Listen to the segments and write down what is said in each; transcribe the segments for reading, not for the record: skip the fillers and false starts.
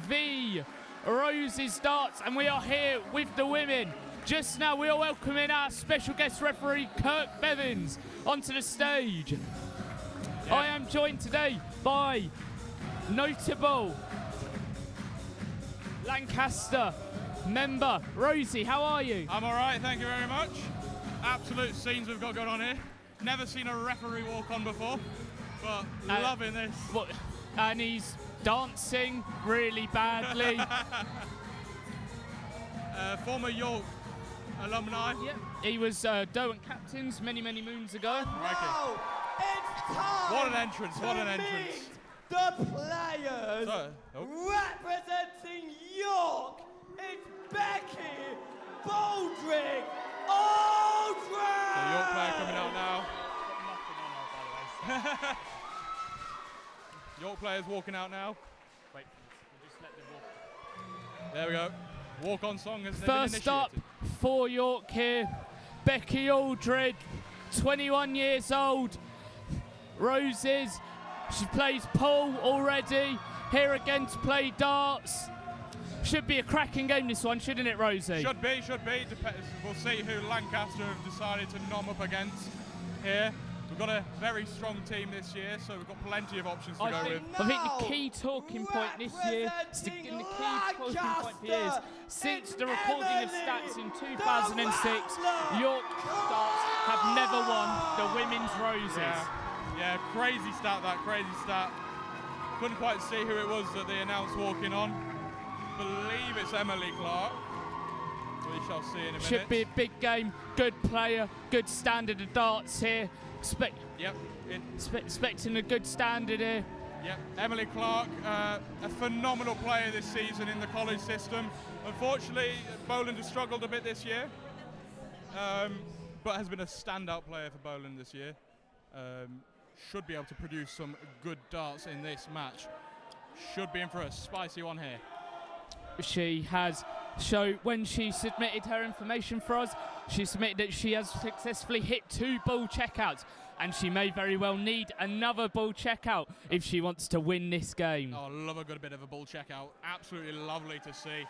the Roses Darts, and we are here with the women. Just now we are welcoming our special guest referee Kirk Bevins onto the stage. Yeah. I am joined today by notable Lancaster member Rosie. How are you? I'm all right, thank you very much. Absolute scenes we've got going on here. Never seen a referee walk on before, but loving this. And he's dancing really badly. Former York alumni. Yep. He was Derwent captains many moons ago. Now it's time. What an entrance! What an entrance! The players representing York. It's Becky Baldrick. Aldridge. The York player coming out now. York player's walking out now. Wait, we'll just let them walk. There we go. Walk-on song has been First up for York here, Becky Aldridge, 21 years old. Roses, she plays pool already. Here again to play darts. Should be a cracking game this one, shouldn't it, Rosie? Should be. We'll see who Lancaster have decided to nom up against here. We've got a very strong team this year, so we've got plenty of options to go with. I think the key talking point this year, since the recording of stats in 2006, York Darts have never won the women's Roses. Yeah, crazy stat. Couldn't quite see who it was that they announced walking on. Believe it's Emily Clark. We shall see in a minute. Should be a big game, good player, good standard of darts here. Expecting a good standard here. Yep, Emily Clark, a phenomenal player this season in the college system. Unfortunately, Boland has struggled a bit this year, but has been a standout player for Boland this year. Should be able to produce some good darts in this match. Should be in for a spicy one here. She has shown, when she submitted her information for us, she submitted that she has successfully hit 2 ball checkouts, and she may very well need another ball checkout if she wants to win this game. Oh, love a good bit of a ball checkout. Absolutely lovely to see.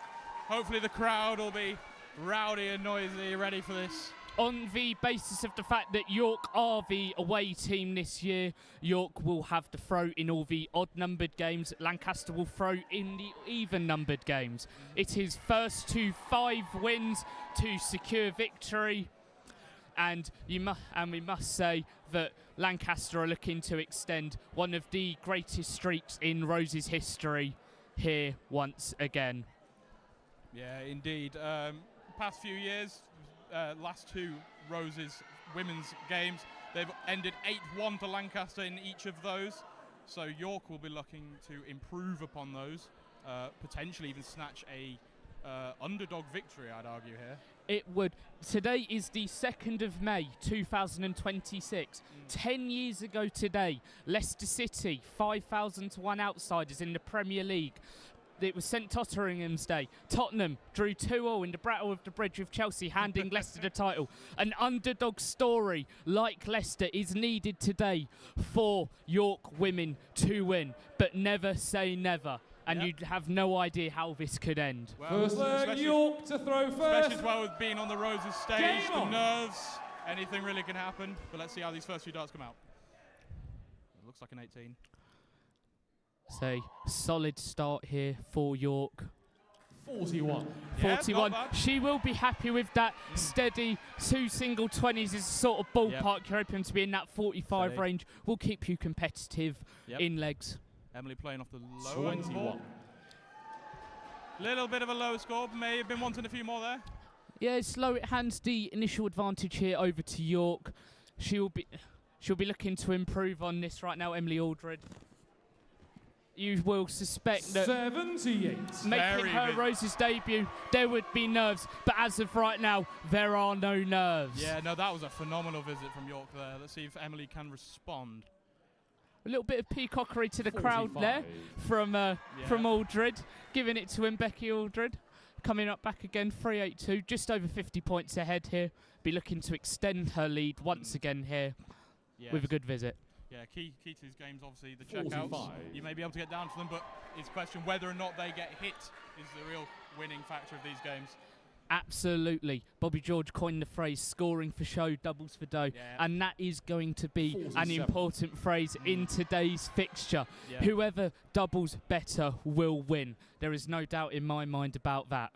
Hopefully the crowd will be rowdy and noisy, ready for this. On the basis of the fact that York are the away team this year, York will have to throw in all the odd-numbered games. Lancaster will throw in the even-numbered games. It is first to 5 wins to secure victory. And we must say that Lancaster are looking to extend one of the greatest streaks in Rose's history here once again. Yeah, indeed. Past few years, last 2 Roses women's games, they've ended 8-1 to Lancaster in each of those. So York will be looking to improve upon those, potentially even snatch a underdog victory, I'd argue here. It would. Today is the 2nd of May 2026. 10 years ago today, Leicester City, 5,000 to 1 outsiders in the Premier League. It was St Totteringham's Day. Tottenham drew 2-2 in the Battle of the Bridge with Chelsea, handing Leicester the title. An underdog story like Leicester is needed today for York women to win, but never say never. And you'd have no idea how this could end. Well, first leg, York to throw first. Especially as well with being on the Roses stage, the nerves, anything really can happen. But let's see how these first few darts come out. It looks like an 18. So, solid start here for York. 41. 41. She will be happy with that. Steady 2 single 20s is the sort of ballpark you're hoping to be in that 45 range. Will keep you competitive in legs. Emily playing off the low 21. Little bit of a low score. May have been wanting a few more there. Yeah, slow. It hands the initial advantage here over to York. She'll be looking to improve on this right now, Emily Aldred. You will suspect that 78. Making her Rose's debut, there would be nerves, but as of right now, there are no nerves. Yeah, no, that was a phenomenal visit from York there. Let's see if Emily can respond. A little bit of peacockery to the crowd there from Aldred, giving it to Becky Aldred. Coming up back again, 382, just over 50 points ahead here. Be looking to extend her lead once again here with a good visit. Yeah, key to these games, obviously, the checkouts. 45. You may be able to get down to them, but it's a question whether or not they get hit is the real winning factor of these games. Absolutely. Bobby George coined the phrase scoring for show, doubles for dough. Yeah. And that is going to be 47. an important phrase in today's fixture. Yeah. Whoever doubles better will win. There is no doubt in my mind about that.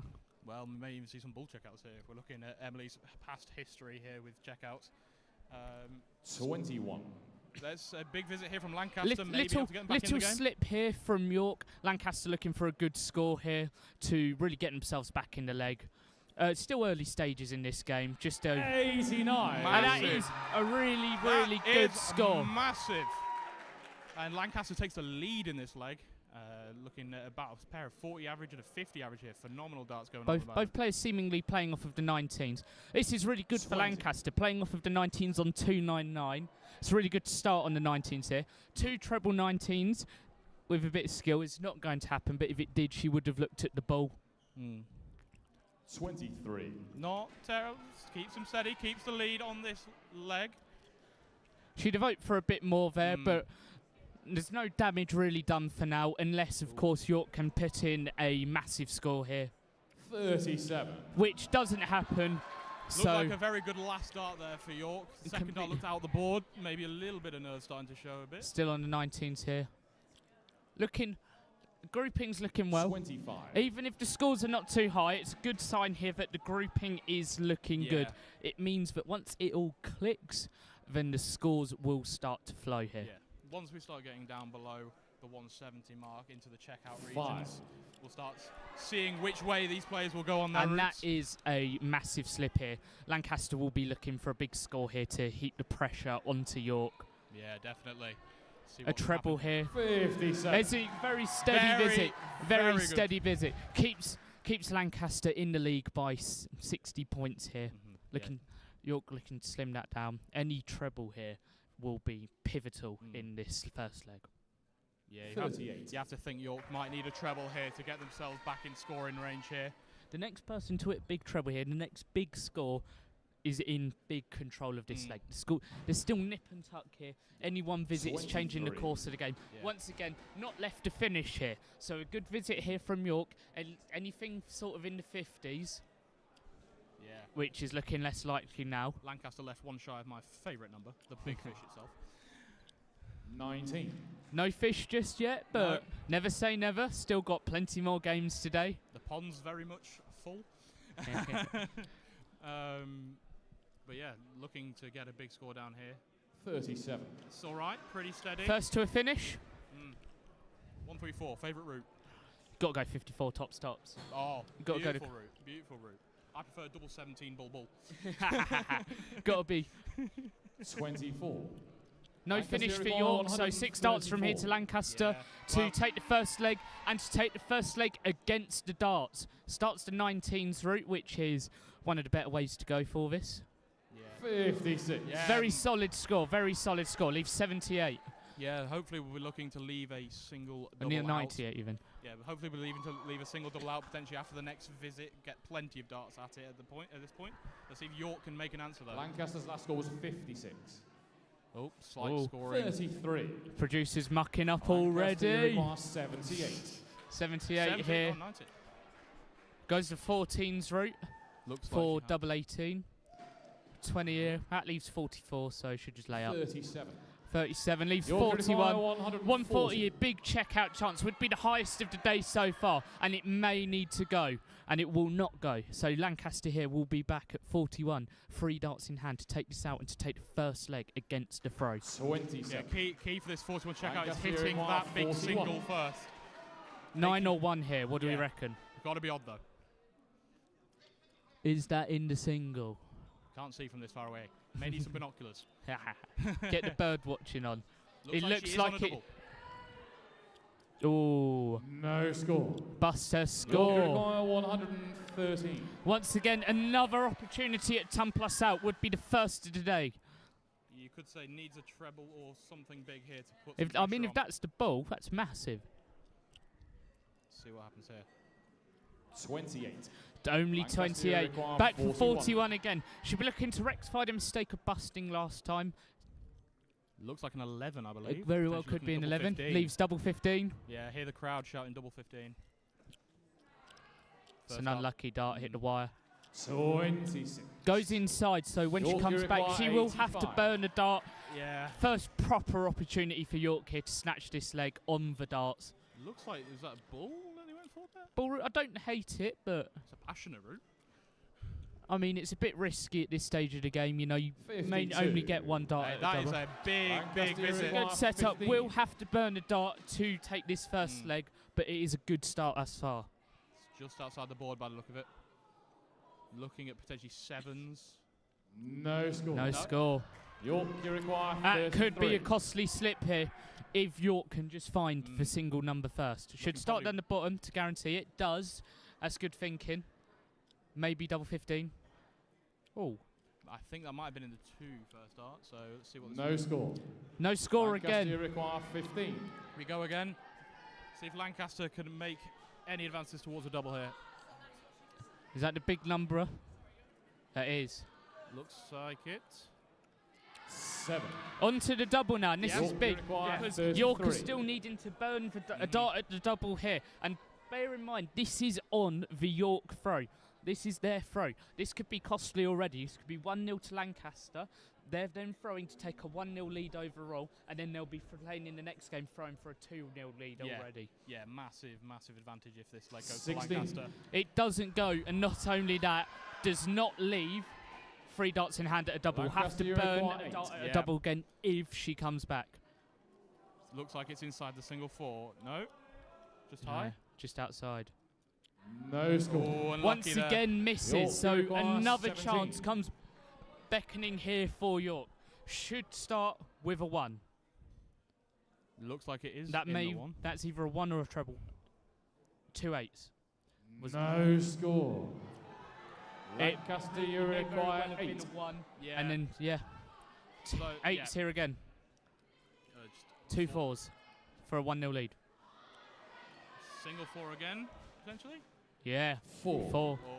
Well, we may even see some bull checkouts here if we're looking at Emily's past history here with checkouts. 21. There's a big visit here from Lancaster. Maybe Little, able to get them back in little the game. slip here from York. Lancaster looking for a good score here to really get themselves back in the leg. Still early stages in this game. Just a 89. and that Massive. is a really, That really good is score. Massive. And Lancaster takes the lead in this leg. Looking at about a pair of 40 average and a 50 average here. Phenomenal darts going on. Both players seemingly playing off of the 19s. This is really good for 20. Lancaster, playing off of the 19s on 299. It's really good to start on the 19s here. 2 treble 19s with a bit of skill. It's not going to happen, but if it did, she would have looked at the ball. 23. Not terrible. Keeps him steady. Keeps the lead on this leg. She'd have hoped for a bit more there, but there's no damage really done for now, unless, of course, York can put in a massive score here, 37. which doesn't happen. Looked like a very good last dart there for York. The second dart Completely. looked out the board. Maybe a little bit of nerves starting to show a bit. Still on the 19s here. Grouping's looking well. 25. Even if the scores are not too high, it's a good sign here that the grouping is looking good. It means that once it all clicks, then the scores will start to flow here. Yeah. Once we start getting down below the 170 mark into the checkout 5. regions, we'll start seeing which way these players will go on their And routes. that is a massive slip here. Lancaster will be looking for a big score here to heap the pressure onto York. Yeah, definitely. See A what will treble happen. here. 57. It's a very steady Very, visit. very Very good. steady visit. Keeps Lancaster in the league by 60 points here. York looking to slim that down. Any treble here will be pivotal in this first leg. Yeah, 38. you have to think York might need a treble here to get themselves back in scoring range here. The next person to hit big treble here, the next big score, is in big control of this leg. There's still nip and tuck here. Any one visit is changing the 23. course of the game. Yeah. Once again, not left to finish here. So a good visit here from York. And anything sort of in the 50s, Yeah. which is looking less likely now. Lancaster left one shy of my favourite number, the big fish itself. 19. No fish just yet, but never say never. Still got plenty more games today. The pond's very much full. But yeah, looking to get a big score down here. 37. It's all right, pretty steady. First to a finish. 134, favourite route. Got to go 54 top stops. Oh, Gotta go to beautiful route, beautiful route. I prefer double 17 bull. Got to be. 24. No Lancaster finish for require York, so 6 darts from here to 134. Lancaster to Well, take the first leg and to take the first leg against the darts. Starts the 19s route, which is one of the better ways to go for this. 56. Yeah. Very solid score, leaves 78. Yeah, hopefully we'll be looking to leave a single double Near out. 98 even. Yeah, but hopefully we'll leave a single double out potentially after the next visit. Get plenty of darts at it at this point. Let's see if York can make an answer though. Lancaster's last score was 56. Oh, slight scoring. 33. Producers mucking up Lancaster already. requires 78. 78 70, here. oh, 90. Goes the 14s route Looks for like she has. double 18. 20 here. That leaves 44, so should just lay up. 37. 37 leaves York require 41. 140, a big checkout chance, would be the highest of the day so far, and it may need to go, and it will not go. So Lancaster here will be back at 41, 3 darts in hand to take this out and to take the first leg against the throw. 27. Yeah, key for this 41 checkout is Lancaster hitting require that big 41. single first. 9 or 1 here, what do we Yeah. reckon? Got to be odd though. Is that in the single? Can't see from this far away. May need some binoculars. Get the bird watching on. Looks It like looks she is on like a it- double. Ooh, No score. Buster York score. require 113. Once again, another opportunity at 10 plus out would be the first of the day. You could say needs a treble or something big here to put. If that's the ball, that's massive. See what happens here. 28. Only Lancaster 28. require Back for 41. 41 again. Should be looking to rectify the mistake of busting last time. Looks like an 11, I believe. It very well Potentially could be an looking at 11. double 15. Leaves double 15. Yeah, hear the crowd shouting double 15. It's an unlucky dart, hit the wire. 26. Goes inside, so when she York, comes you back, require she will have to 85. burn a dart. Yeah. First proper opportunity for York here to snatch this leg on the darts. Looks like, is that a bull that he went for there? Ball route, I don't hate it, but It's a passionate route. I mean, it's a bit risky at this stage of the game. You know, you may 52. only get one dart. Hey, at a that is double. a big Lancaster visit. require Good setup. 15. Will have to burn a dart to take this first leg, but it is a good start thus far. It's just outside the board by the look of it. Looking at potentially 7s. No score. No score. York, you require That could be a 33. costly slip here if York can just find the single number first. Should Looking start probably- down the bottom to guarantee it. Does. That's good thinking. Maybe double 15. Oh, I think that might have been in the 2 first dart, so let's see what this No is. score. no score Lancaster, you again. require 15. We go again. See if Lancaster can make any advances towards a double here. Is that the big number? That is. Looks like it. 7. On to the double now, and this Yeah. is York, big. you require Because 33. York is still needing to burn for a dart at the double here. And bear in mind, this is on the York throw. This is their throw. This could be costly already. This could be 1-0 to Lancaster. They're then throwing to take a 1-0 lead overall, and then they'll be playing in the next game throwing for a 2-0 lead already. Yeah, massive, massive advantage if this leg goes 16. to Lancaster. It doesn't go, and not only that, does not leave 3 darts in hand at a double. Have Lancaster, to you burn require a 8. dart at a Yeah. double again if she comes back. Looks like it's inside the single 4. No, just No, high. just outside. No score. Oh, unlucky Once there. again misses, York, so you require another 17. chance comes beckoning here for York. Should start with a 1. Looks like it is That in may the 1. that's either a 1 or a treble. 2 8s. No score. It Lancaster, you May very well require have been 8. a 1, Yeah. and then So, 8s here again. just 2 4s for a 1-0 lead. single 4 again, potentially. Yeah, 4. 4. Oh.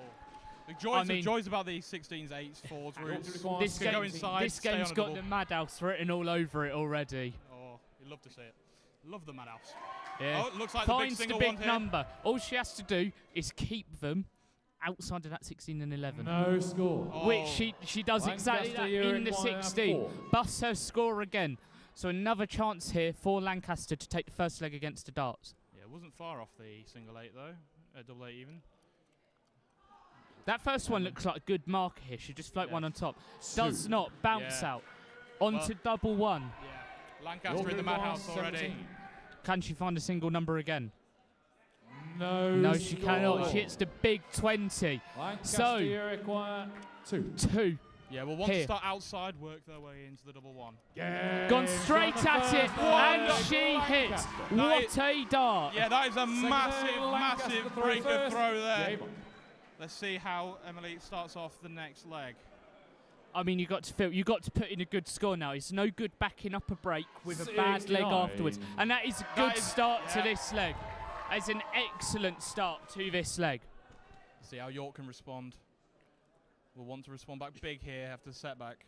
The mean- joys about these 16s, 8s, 4s York, you routes. require This, Could go game, inside, this stay game's on a got double. the madhouse written all over it already. Oh, you'd love to see it. Love the madhouse. Yeah. Oh, it looks like the big Finds the single big one here. number. All she has to do is keep them outside of that 16 and 11. No score. Oh. Which she does exactly Lancaster, that you in the require 16. 4. Busts her score again. So another chance here for Lancaster to take the first leg against the darts. Yeah, it wasn't far off the single 8 though. Double 8 even. That first one looks like a good marker here. She just float Yeah. one on top. Does not bounce Yeah. out. On Well- to double 1. Yeah. Lancaster York in the requires madhouse already. 17. Can she find a single number again? No, No, she score. cannot. She hits the big 20. Lancaster, So- you require 2. 2. Yeah, well, want Here. to start outside, work their way into the double 1. Yeah. Gone straight at it, and she hits. That What a dart. Yeah, that is a Second massive, Lancaster massive throw breaker first. throw there. Yeah, Let's see how Emily starts off the next leg. I mean, you got to put in a good score now. It's no good backing up a break with a bad leg 69. afterwards. And that is a That good is- start to yeah. this leg. It's an excellent start to this leg. See how York can respond. Will want to respond back big here after the setback.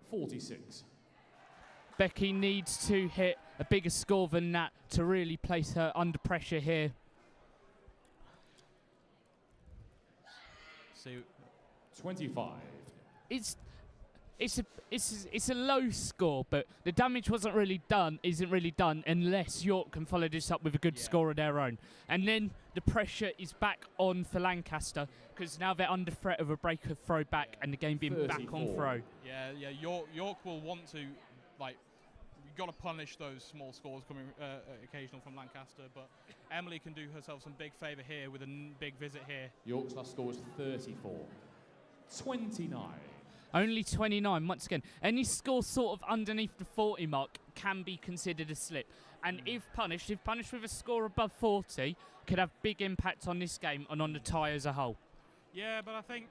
46. Becky needs to hit a bigger score than that to really place her under pressure here. See, 25. It's a low score, but the damage isn't really done unless York can follow this up with a good Yeah. score of their own. And then the pressure is back on for Lancaster because now they're under threat of a break of throw back and the game being back on 34. throw. yeah, York will want to, like, you've got to punish those small scores coming occasional from Lancaster, but Emily can do herself some big favour here with a big visit here. York's last score was 34. 29. Only 29, once again. Any score sort of underneath the 40 mark can be considered a slip. And if punished with a score above 40, could have big impact on this game and on the tie as a whole. Yeah, but I think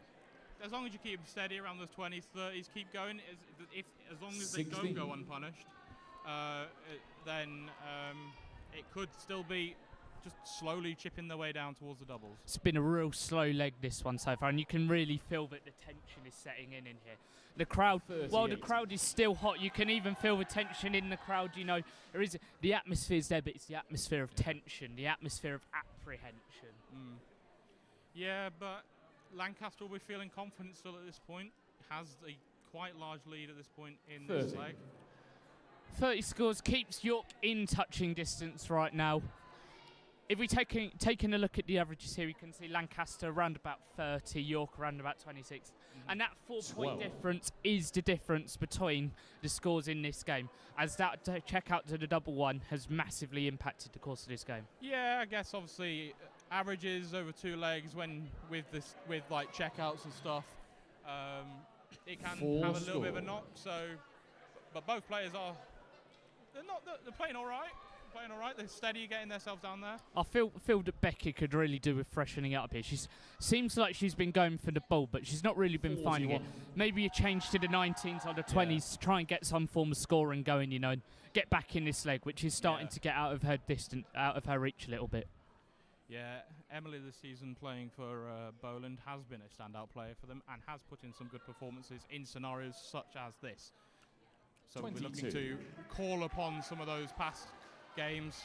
as long as you keep steady around those 20s, 30s, keep going, as long as they 16. don't go unpunished, then it could still be just slowly chipping their way down towards the doubles. It's been a real slow leg, this one so far, and you can really feel that the tension is setting in here. The crowd, while the 38. crowd is still hot, you can even feel the tension in the crowd. You know, there is the atmosphere's there, but it's the atmosphere of tension, the atmosphere of apprehension. Yeah, but Lancaster will be feeling confident still at this point. Has a quite large lead at this point in this 30. leg. 30 scores keeps York in touching distance right now. If we taking a look at the averages here, we can see Lancaster around about 30, York around about 26. And that 4-point 12. difference is the difference between the scores in this game, as that check out to the double one has massively impacted the course of this game. Yeah, I guess obviously averages over 2 legs when with like checkouts and stuff, it can have a little bit of a knock. So, but both players they're playing all right. They're steady, getting themselves down there. I feel that Becky could really do with freshening it up here. She seems like she's been going for the ball, but she's not really been finding it. Maybe a change to the 19s or the 20s to try and get some form of scoring going, you know, and get back in this leg, which is starting to get out of her distance, out of her reach a little bit. Yeah, Emily this season playing for Boland has been a standout player for them and has put in some good performances in scenarios such as this. So 22. we're looking to call upon some of those past games.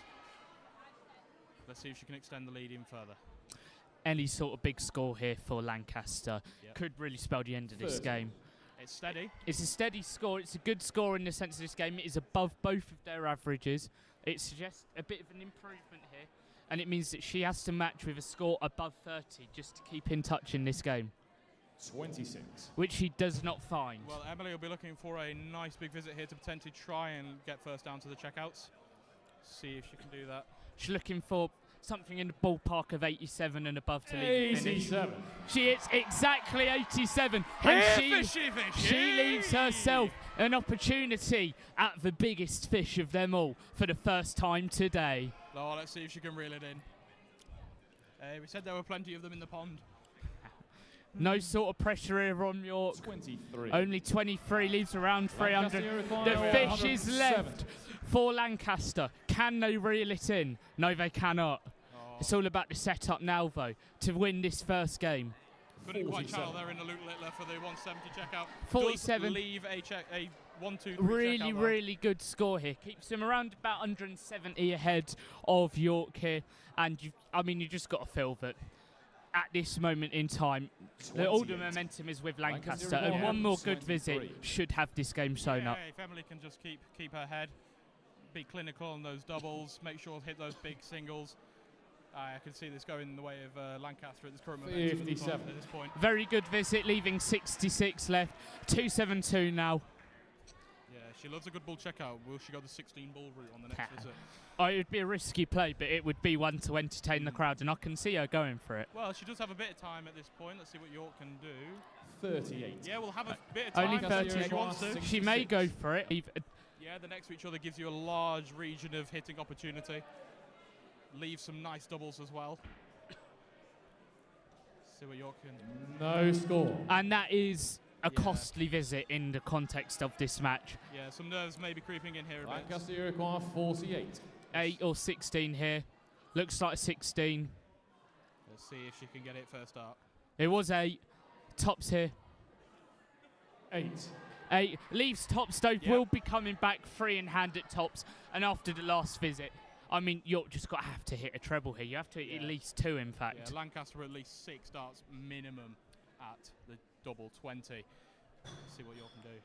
Let's see if she can extend the lead even further. Any sort of big score here for Lancaster could really spell the end of this 30. game. It's steady. It's a steady score. It's a good score in the sense of this game. It is above both of their averages. It suggests a bit of an improvement here, and it means that she has to match with a score above 30 just to keep in touch in this game, 26. which she does not find. Well, Emily will be looking for a nice big visit here to potentially try and get first down to the checkouts. See if she can do that. She's looking for something in the ballpark of 87 and above to leave the finish. 87. She hits exactly 87, and she leaves herself an opportunity at the biggest fish of them all for the first time today. Oh, let's see if she can reel it in. We said there were plenty of them in the pond. No sort of pressure here on York. 23. Only 23 leaves around 300. Lancaster The require fish is 107. left for Lancaster. Can they reel it in? No, they cannot. It's all about the setup now, though, to win this first game. Couldn't quite 47. channel there in the Luke Littler for the 170 checkout. 47. Does leave a 1, 2, 3 Really, checkout, though. really good score here. Keeps them around about 170 ahead of York here. And, you just got to feel that at this moment in time, all the 28. momentum is with Lancaster Lancaster. And require one more good 23. visit should have this game sewn up. If Emily can just keep her head, be clinical on those doubles, make sure to hit those big singles. I can see this going in the way of Lancaster at this current momentum 57. at this point. Very good visit, leaving 66 left. 272 now. Yeah, she loves a good bull checkout. Will she go the 16 bull route on the next visit? Oh, it would be a risky play, but it would be one to entertain the crowd, and I can see her going for it. Well, she does have a bit of time at this point. Let's see what York can do. 38. Yeah, we'll have a bit of time. Only Let's see 30. if she wants to. She may go for it. Yeah, the next to each other gives you a large region of hitting opportunity. Leave some nice doubles as well. See what York can. No score. And that is a costly visit in the context of this match. Yeah, some nerves may be creeping in here a bit. Lancaster require 48. 8 or 16 here. Looks like 16. Let's see if she can get it first up. It was 8. Tops here. 8. 8. Leaves tops, though. Will be coming back free in hand at tops. And after the last visit, York just have to hit a treble here. You have to hit at least 2, in fact. Yeah, Lancaster at least 6 starts minimum at the double 20. Let's see what York can do.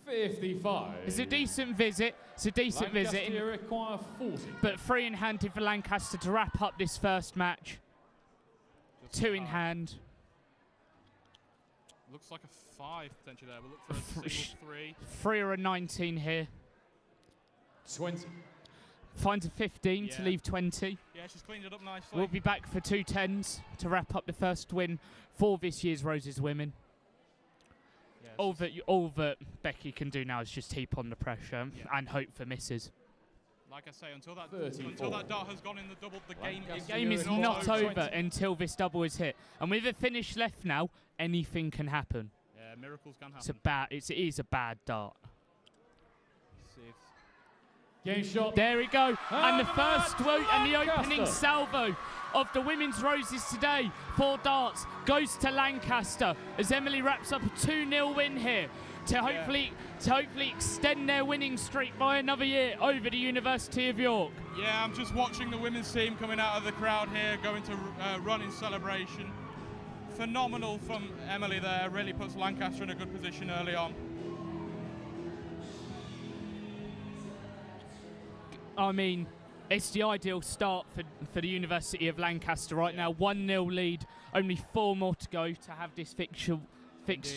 55. It's a decent visit. It's a decent visit. Lancaster require 40. But 3 in hand for Lancaster to wrap up this first match. Just 2 in hand. Looks like a 5 potentially there. We'll look for a single 3. 3 or a 19 here. 20. Finds a 15 to leave 20. Yeah, she's cleaned it up nicely. We'll be back for 2 10s to wrap up the first win for this year's Roses Women. Yeah, All that Becky can do now is just heap on the pressure and hope for misses. like I say, until 34. that dart has gone in the double, the game is The game is not over until this double is hit. And with a finish left now, anything can happen. Yeah, miracles can happen. It is a bad dart. See if Game shot. There we go. And the first vote and the Lancaster. opening salvo of the women's roses today for darts goes to Lancaster as Emily wraps up a 2-0 win here to hopefully extend their winning streak by another year over the University of York. Yeah, I'm just watching the women's team coming out of the crowd here, going to run in celebration. Phenomenal from Emily there, really puts Lancaster in a good position early on. I mean, it's the ideal start for the University of Lancaster right now. 1-0 lead, only 4 more to go to have this fixture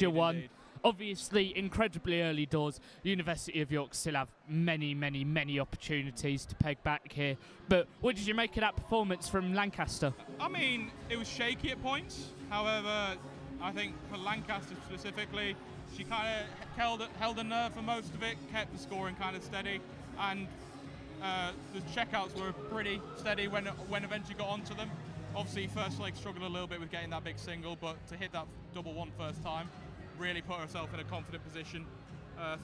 won. Indeed. Obviously, incredibly early doors. University of York still have many, many, many opportunities to peg back here. But what did you make of that performance from Lancaster? I mean, it was shaky at points. However, I think for Lancaster specifically, she kind of held a nerve for most of it, kept the scoring kind of steady, and the checkouts were pretty steady when eventually got onto them. Obviously, first leg struggled a little bit with getting that big single, but to hit that double one first time, really put herself in a confident position.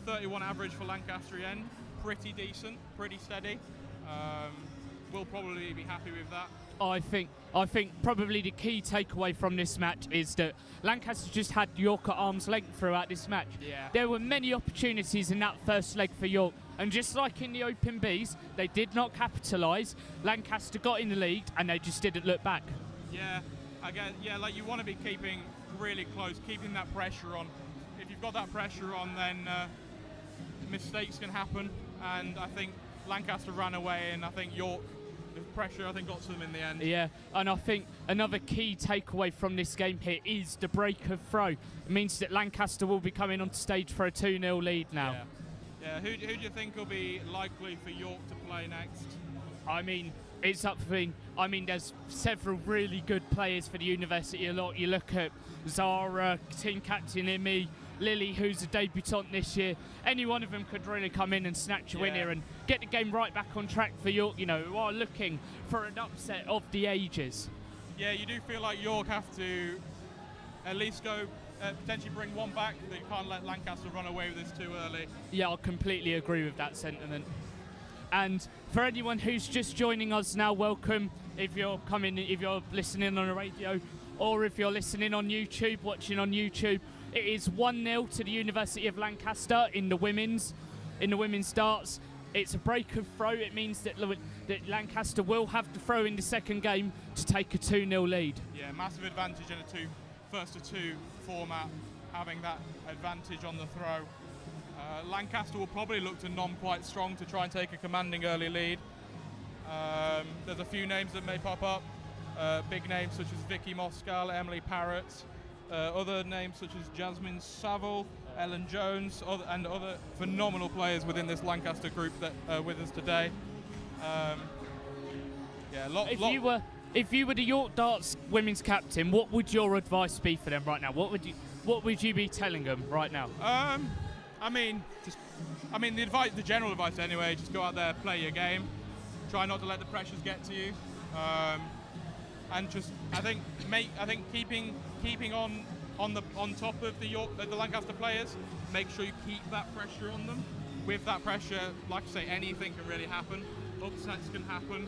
31 average for Lancaster end, pretty decent, pretty steady. We'll probably be happy with that. I think probably the key takeaway from this match is that Lancaster just had York at arm's length throughout this match. Yeah. There were many opportunities in that first leg for York, and just like in the Open Bs, they did not capitalise. Lancaster got in the lead, and they just didn't look back. Yeah, again, like you want to be keeping really close, keeping that pressure on. If you've got that pressure on, then mistakes can happen, and I think Lancaster ran away, and I think York, the pressure I think got to them in the end. Yeah, and I think another key takeaway from this game here is the break of throw. It means that Lancaster will be coming on stage for a 2-0 lead now. Yeah. Who do you think will be likely for York to play next? I mean, it's up for me. I mean, there's several really good players for the University of York. You look at Zara, team captain Imi, Lily, who's a debutant this year. Any one of them could really come in and snatch a win here and get the game right back on track for York, you know, who are looking for an upset of the ages. Yeah, you do feel like York have to at least go, potentially bring one back. They can't let Lancaster run away with this too early. Yeah, I completely agree with that sentiment. And for anyone who's just joining us now, welcome. If you're listening on the radio, or if you're listening on YouTube, watching on YouTube, it is 1-0 to the University of Lancaster in the women's darts. It's a break of throw. It means that Lancaster will have to throw in the second game to take a 2-0 lead. Yeah, massive advantage in a first to two format, having that advantage on the throw. Lancaster will probably look to nom quite strong to try and take a commanding early lead. There's a few names that may pop up. Big names such as Vicky Moscal, Emily Parrott, other names such as Jasmine Savile, Ellen Jones, and other phenomenal players within this Lancaster group that are with us today. If you were the York Darts women's captain, what would your advice be for them right now? What would you be telling them right now? The general advice anyway, just go out there, play your game, try not to let the pressures get to you, and just I think keeping on top of the Lancaster players, make sure you keep that pressure on them. With that pressure, like I say, anything can really happen. Upsets can happen,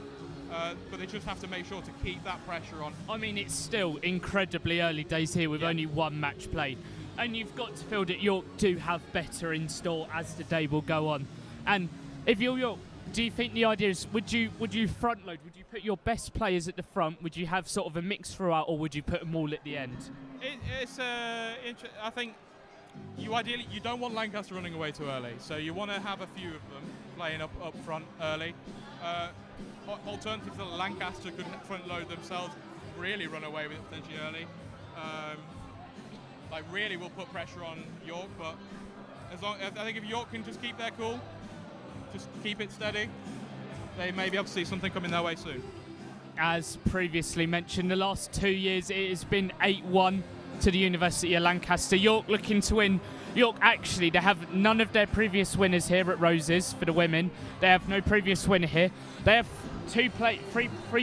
but they just have to make sure to keep that pressure on. I mean, it's still incredibly early days here with only one match played. And you've got to feel that York do have better in store as the day will go on. And if you're York, do you think the idea is, would you front load? Would you put your best players at the front? Would you have sort of a mix throughout, or would you put them all at the end? I think you don't want Lancaster running away too early, so you want to have a few of them playing up front early. Alternatively, Lancaster could front load themselves, really run away with it potentially early. Really will put pressure on York, but I think if York can just keep their cool, just keep it steady, they may be able to see something coming their way soon. As previously mentioned, the last 2 years it has been 8-1 to the University of Lancaster. York looking to win. York actually, they have none of their previous winners here at Roses for the women. They have no previous winner here. They have three,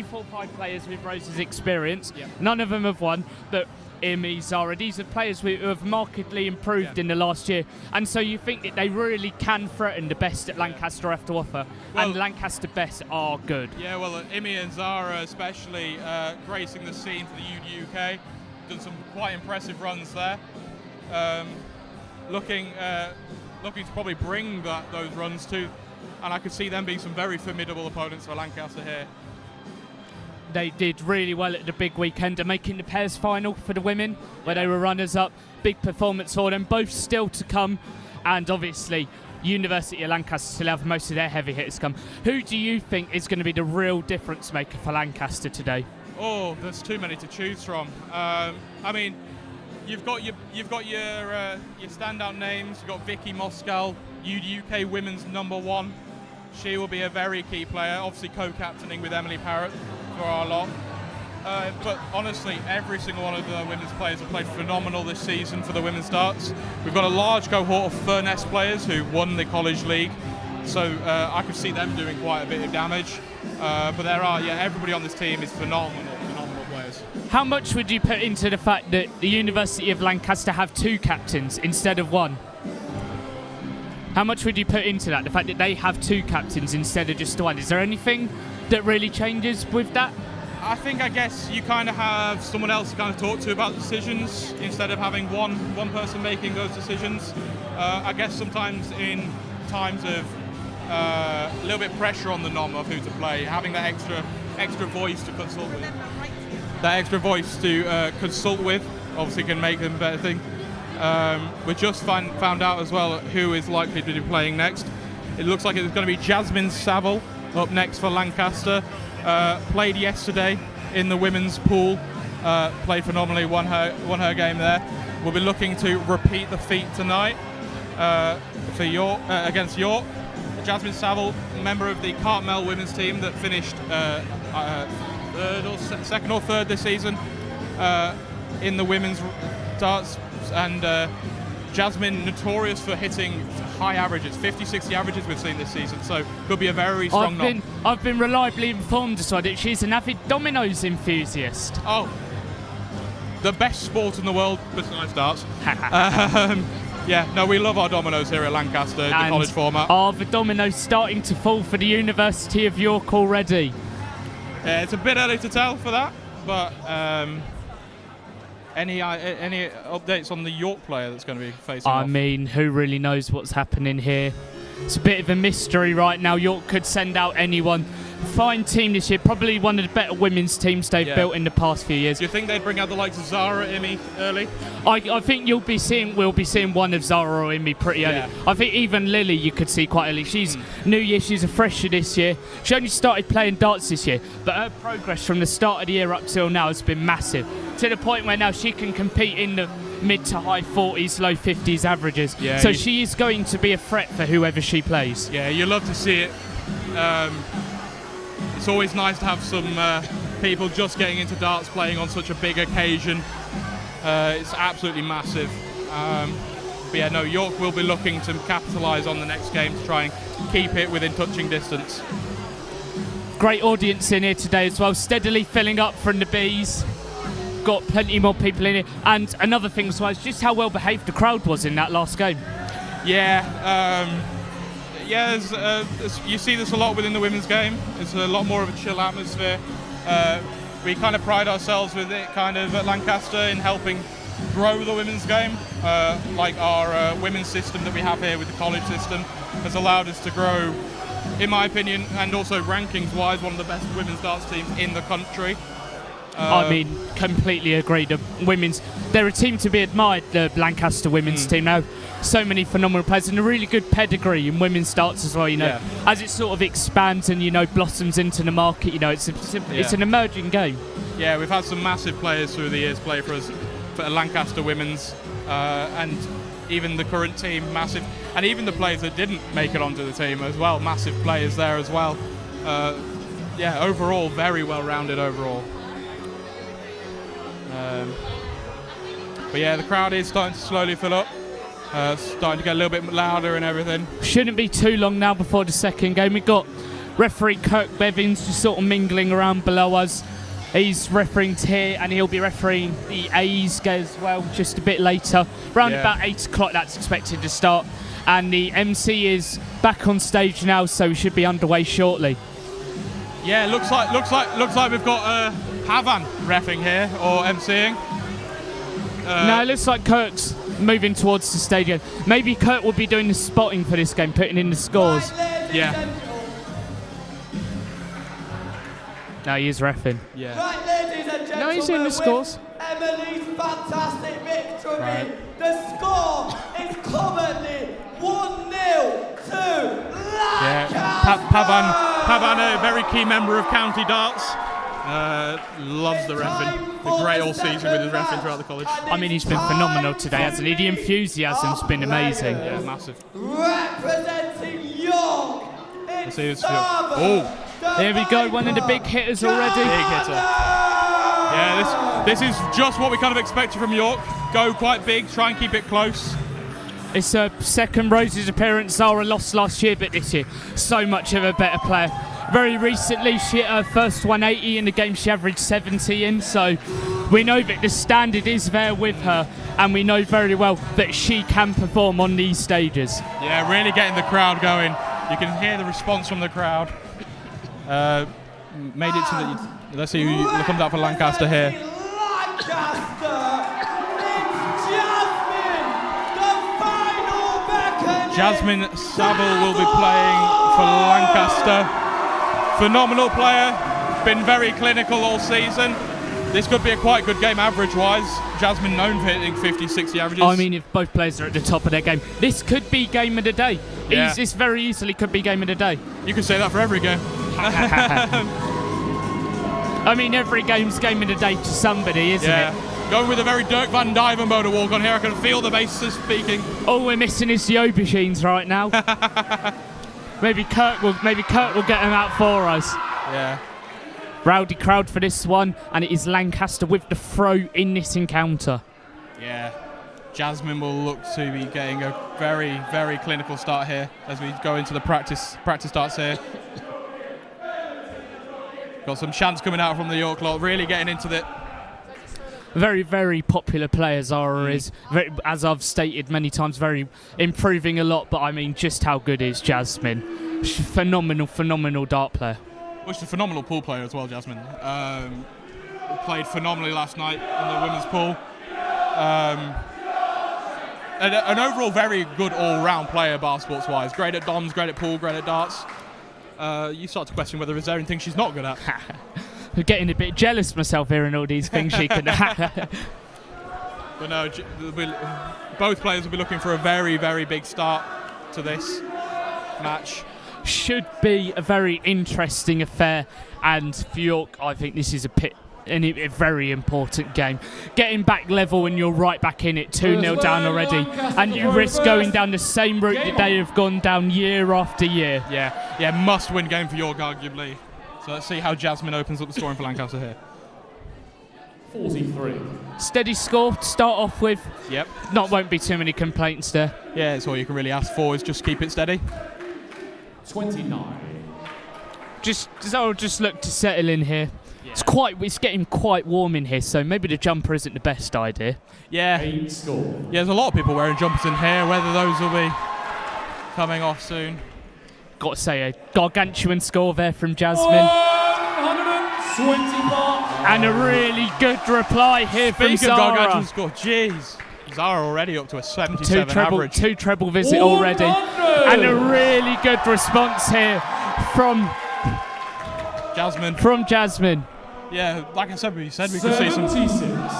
4, 5 players with Rose's experience. Yep. None of them have won, but Imi, Zara, these are players who have markedly improved in the last year. And so you think that they really can threaten the best that Lancaster have to offer. Well, and Lancaster best are good. Yeah, well, Imi and Zara especially gracing the scene for the UK. Done some quite impressive runs there. Looking to probably bring those runs to, and I could see them being some very formidable opponents for Lancaster here. They did really well at the big weekend, making the pairs final for the women, where they were runners-up. Big performance for them, both still to come. And obviously, University of Lancaster still have most of their heavy hitters come. Who do you think is going to be the real difference maker for Lancaster today? Oh, there's too many to choose from. I mean, you've got your standout names. You've got Vicky Moscal, UK women's #1. She will be a very key player, obviously co-captaining with Emily Parrott for our lot. But honestly, every single one of the women's players have played phenomenal this season for the women's darts. We've got a large cohort of Furness players who won the college league, so I could see them doing quite a bit of damage. But everybody on this team is phenomenal players. How much would you put into the fact that the University of Lancaster have 2 captains instead of 1? How much would you put into that, the fact that they have 2 captains instead of just 1? Is there anything that really changes with that? I guess you kind of have someone else to kind of talk to about decisions instead of having one person making those decisions. I guess sometimes in times of a little bit pressure on the nom of who to play, having that extra voice to consult with. That extra voice to consult with obviously can make them a better thing. We just found out as well who is likely to be playing next. It looks like it's going to be Jasmine Savile up next for Lancaster. Played yesterday in the women's pool. Played phenomenally, won her game there. We'll be looking to repeat the feat tonight for York against York. Jasmine Savile, member of the Cartmel women's team that finished second or third this season in the women's darts, and Jasmine notorious for hitting high averages, 50-60 averages we've seen this season, so could be a very strong knob. I've been reliably informed as well that she's an avid dominoes enthusiast. Oh, the best sport in the world besides darts. Yeah, no, we love our dominoes here at Lancaster in the college format. Are the dominoes starting to fall for the University of York already? Yeah, it's a bit early to tell for that, but any updates on the York player that's going to be facing off? I mean, who really knows what's happening here? It's a bit of a mystery right now. York could send out anyone. Fine team this year, probably one of the better women's teams they've built in the past few years. Do you think they'd bring out the likes of Zara, Imi early? I think we'll be seeing one of Zara or Imi pretty early. I think even Lily you could see quite early. She's new year, she's a fresher this year. She only started playing darts this year, but her progress from the start of the year up till now has been massive, to the point where now she can compete in the mid to high 40s, low 50s averages. Yeah, so she is going to be a threat for whoever she plays. Yeah, you love to see it. It's always nice to have some people just getting into darts playing on such a big occasion. It's absolutely massive. But yeah, no, York will be looking to capitalise on the next game to try and keep it within touching distance. Great audience in here today as well, steadily filling up from the Bees. Got plenty more people in here. And another thing as well is just how well behaved the crowd was in that last game. Yeah, you see this a lot within the women's game. It's a lot more of a chill atmosphere. We kind of pride ourselves with it kind of at Lancaster in helping grow the women's game. Like our women's system that we have here with the college system has allowed us to grow, in my opinion, and also rankings-wise, one of the best women's darts teams in the country. I mean, completely agree. They're a team to be admired, the Lancaster women's team. Now, so many phenomenal players and a really good pedigree in women's darts as well, as it sort of expands and, blossoms into the market, it's an emerging game. Yeah, we've had some massive players through the years play for us, for Lancaster women's, and even the current team, massive. And even the players that didn't make it onto the team as well, massive players there as well. Overall, very well-rounded overall. But yeah, the crowd is starting to slowly fill up, starting to get a little bit louder and everything. Shouldn't be too long now before the second game. We've got Referee Kirk Bevins just sort of mingling around below us. He's refereeing here, and he'll be refereeing the A's as well just a bit later. Around about 8 o'clock, that's expected to start. And the MC is back on stage now, so we should be underway shortly. Yeah, looks like we've got Pavan reffing here or MCing. No, it looks like Kirk's moving towards the stadium. Maybe Kirk will be doing the spotting for this game, putting in the scores. Yeah. No, he is reffing. Yeah. Right, ladies and gentlemen, No, he's doing the scores. Emily's fantastic victory. Right. The score is currently 1-0 to Lancaster. Pavan, a very key member of County Darts. Loves the reffing. Been great all season with his reffing throughout the college. I mean, he's been phenomenal today, hasn't he? The enthusiasm's been amazing. Yeah, massive. Representing York, it's Oh, There we go, one of the big hitters already. big hitter. Yeah, this is just what we kind of expected from York. Go quite big, try and keep it close. It's her second Rose's appearance. Zara lost last year, but this year, so much of a better player. Very recently, she hit her first 180 in the game she averaged 70 in, so we know that the standard is there with her, and we know very well that she can perform on these stages. Yeah, really getting the crowd going. You can hear the response from the crowd. Made it to the... Let's see who comes out for Lancaster here. Lancaster, it's Jasmine, the final beckoning. Jasmine Savile will be playing for Lancaster. Phenomenal player, been very clinical all season. This could be a quite good game average-wise. Jasmine known for hitting 50, 60 averages. I mean, if both players are at the top of their game, this could be game of the day. Yeah. This very easily could be game of the day. You could say that for every game. I mean, every game's game of the day to somebody, isn't it? Going with a very Dirk van Diven mode to walk on here. I can feel the bases speaking. All we're missing is the aubergines right now. Maybe Kirk will get them out for us. Yeah. Rowdy crowd for this one, and it is Lancaster with the throw in this encounter. Yeah. Jasmine will look to be getting a very, very clinical start here as we go into the practice starts here. Got some chants coming out from the York lot, really getting into it. Very, very popular player, Zara is. Very, as I've stated many times, very improving a lot, but I mean, just how good is Jasmine? She's phenomenal dart player. Well, she's a phenomenal pool player as well, Jasmine. Played phenomenally last night in the women's pool. An overall very good all-round player, bar sports-wise. Great at DOMs, great at pool, great at darts. You start to question whether there's anything she's not good at. I'm getting a bit jealous myself hearing all these things she can. But no, both players will be looking for a very, very big start to this match. Should be a very interesting affair, and for York, I think this is a very important game. Getting back level and you're right back in it, 2-0 down already, and you risk going down the same route that they have gone down year after year. Yeah, must-win game for York, arguably. So let's see how Jasmine opens up the scoring for Lancaster here. 43. Steady score to start off with. Yep. Won't be too many complaints there. Yeah, it's all you can really ask for is just keep it steady. 29. I'll just look to settle in here. Yeah. It's getting quite warm in here, so maybe the jumper isn't the best idea. Yeah. Score. Yeah, there's a lot of people wearing jumpers in here, whether those will be coming off soon. Got to say, a gargantuan score there from Jasmine. 125. And a really good reply here from Speaking of Zara. gargantuan score, jeez. Zara already up to a 77 average. Two treble visit already. And a really good response here from Jasmine. Yeah, like I said, we could see some...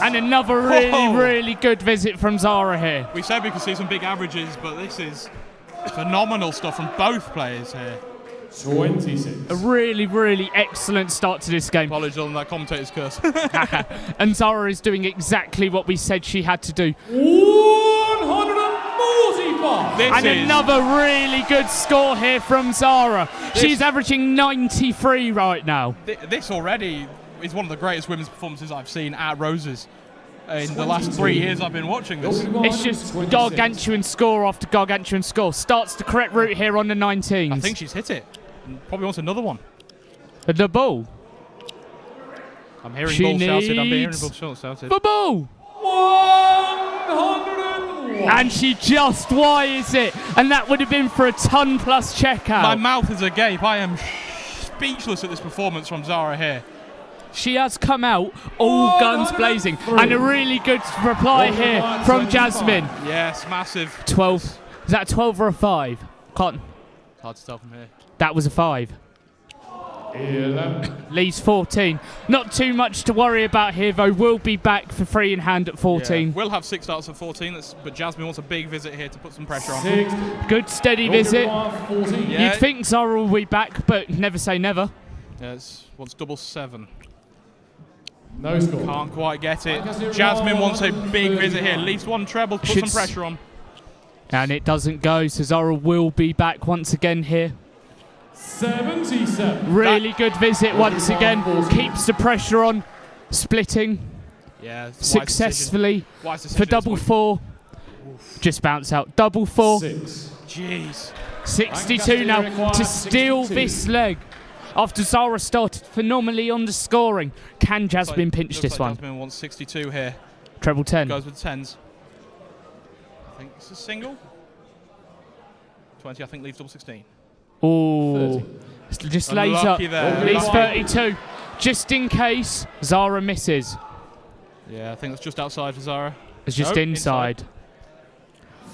And another really good visit from Zara here. We said we could see some big averages, but this is phenomenal stuff from both players here. 26. A really excellent start to this game. Apologies on that commentator's curse. And Zara is doing exactly what we said she had to do. 145. Another really good score here from Zara. She's averaging 93 right now. This already is one of the greatest women's performances I've seen at Roses in the last 3 years I've been watching this. It's just gargantuan score after gargantuan score. Starts the correct route here on the 19s. I think she's hit it. Probably wants another one. The ball. I'm hearing She bull shouted. I'm hearing needs bull shouted. The ball. 101. And she just wires it. And that would have been for a ton-plus checkout. My mouth is agape. I am speechless at this performance from Zara here. She has come out all guns blazing. And a really good reply here from Jasmine. Yes, massive. 12. Is that a 12 or a 5? Can't. Hard to tell from here. That was a 5. 11. Leaves 14. Not too much to worry about here, though. We'll be back for free in hand at 14. Yeah. We'll have 6 starts at 14, but Jasmine wants a big visit here to put some pressure on. 6. Good steady visit. 14. Yeah. You'd think Zara will be back, but never say never. Yes, wants double 7. No score. Can't quite get it. Jasmine wants a big visit here. At least one treble to put some pressure on. And it doesn't go, so Zara will be back once again here. 77. Really good visit once again. Keeps the pressure on. Splitting Yeah, successfully wise decision for at double this 4. Just bounce out. Double 4. 6. point. Jeez. 62 now to steal 62. this leg. After Zara started phenomenally on the scoring. Can Jasmine pinch Looks this like one? Jasmine wants 62 here. Treble 10. Goes with 10s. I think it's a single. 20, I think, leaves double 16. Oh, just lays up. Unlucky there. Leaves Unlucky. 32. Just in case Zara misses. Yeah, I think that's just outside for Zara. It's just Nope, inside.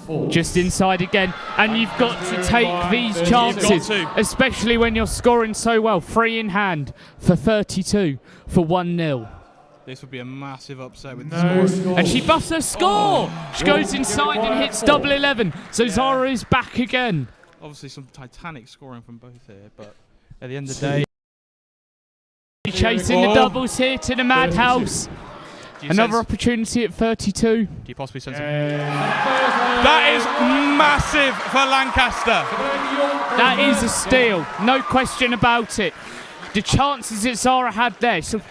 4. Just inside again. And you've got to take these chances, You've got to. especially when you're scoring so well. Free in hand for 32 for 1-0. This would be a massive upset with No the score. score. And she busts her score. She goes inside and hits double 11. So Zara is back again. Obviously some titanic scoring from both here, but at the end of the day... Chasing the doubles here to the madhouse. Do you Another sense- opportunity at 32. Do you possibly sense... That is massive for Lancaster. That is a steal. No question about it. The chances that Zara had there. So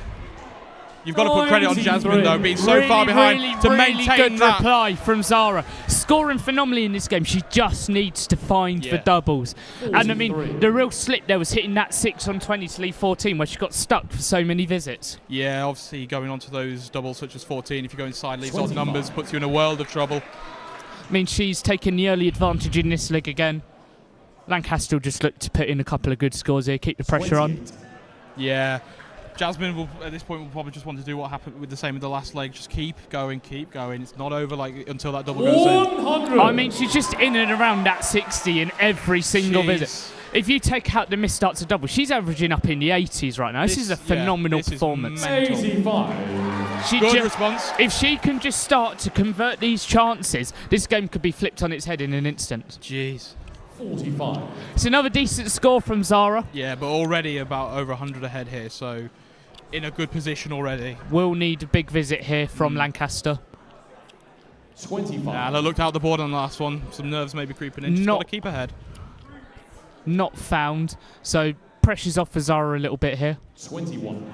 You've got to put credit on 93. Jasmine, though, being so far behind to really maintain good that. reply from Zara. Scoring phenomenally in this game. She just needs to find the Yeah. doubles. And I 43. mean, the real slip there was hitting that 6 on 20 to leave 14, where she got stuck for so many visits. Yeah, obviously going on to those doubles such as 14, if you go inside, leaves odd 25. numbers, puts you in a world of trouble. I mean, she's taken the early advantage in this leg again. Lancaster will just look to put in a couple of good scores here, keep the pressure on. 28. Yeah. Jasmine will, at this point, will probably just want to do what happened with the same with the last leg. Just keep going, keep going. It's not over until that double goes in. 100. I mean, she's just in and around that 60 in every single Jeez. visit. If you take out the missed starts of double, she's averaging up in the 80s right now. This is a phenomenal this is performance. mental. 85. She Good ju- response. if she can just start to convert these chances, this game could be flipped on its head in an instant. Jeez. 45. It's another decent score from Zara. Yeah, but already about over 100 ahead here, so in a good position already. Will need a big visit here from Lancaster. 25. And I looked out the board on the last one. Some nerves maybe creeping in. Just got to keep ahead. Not found, so pressure's off for Zara a little bit here. 21.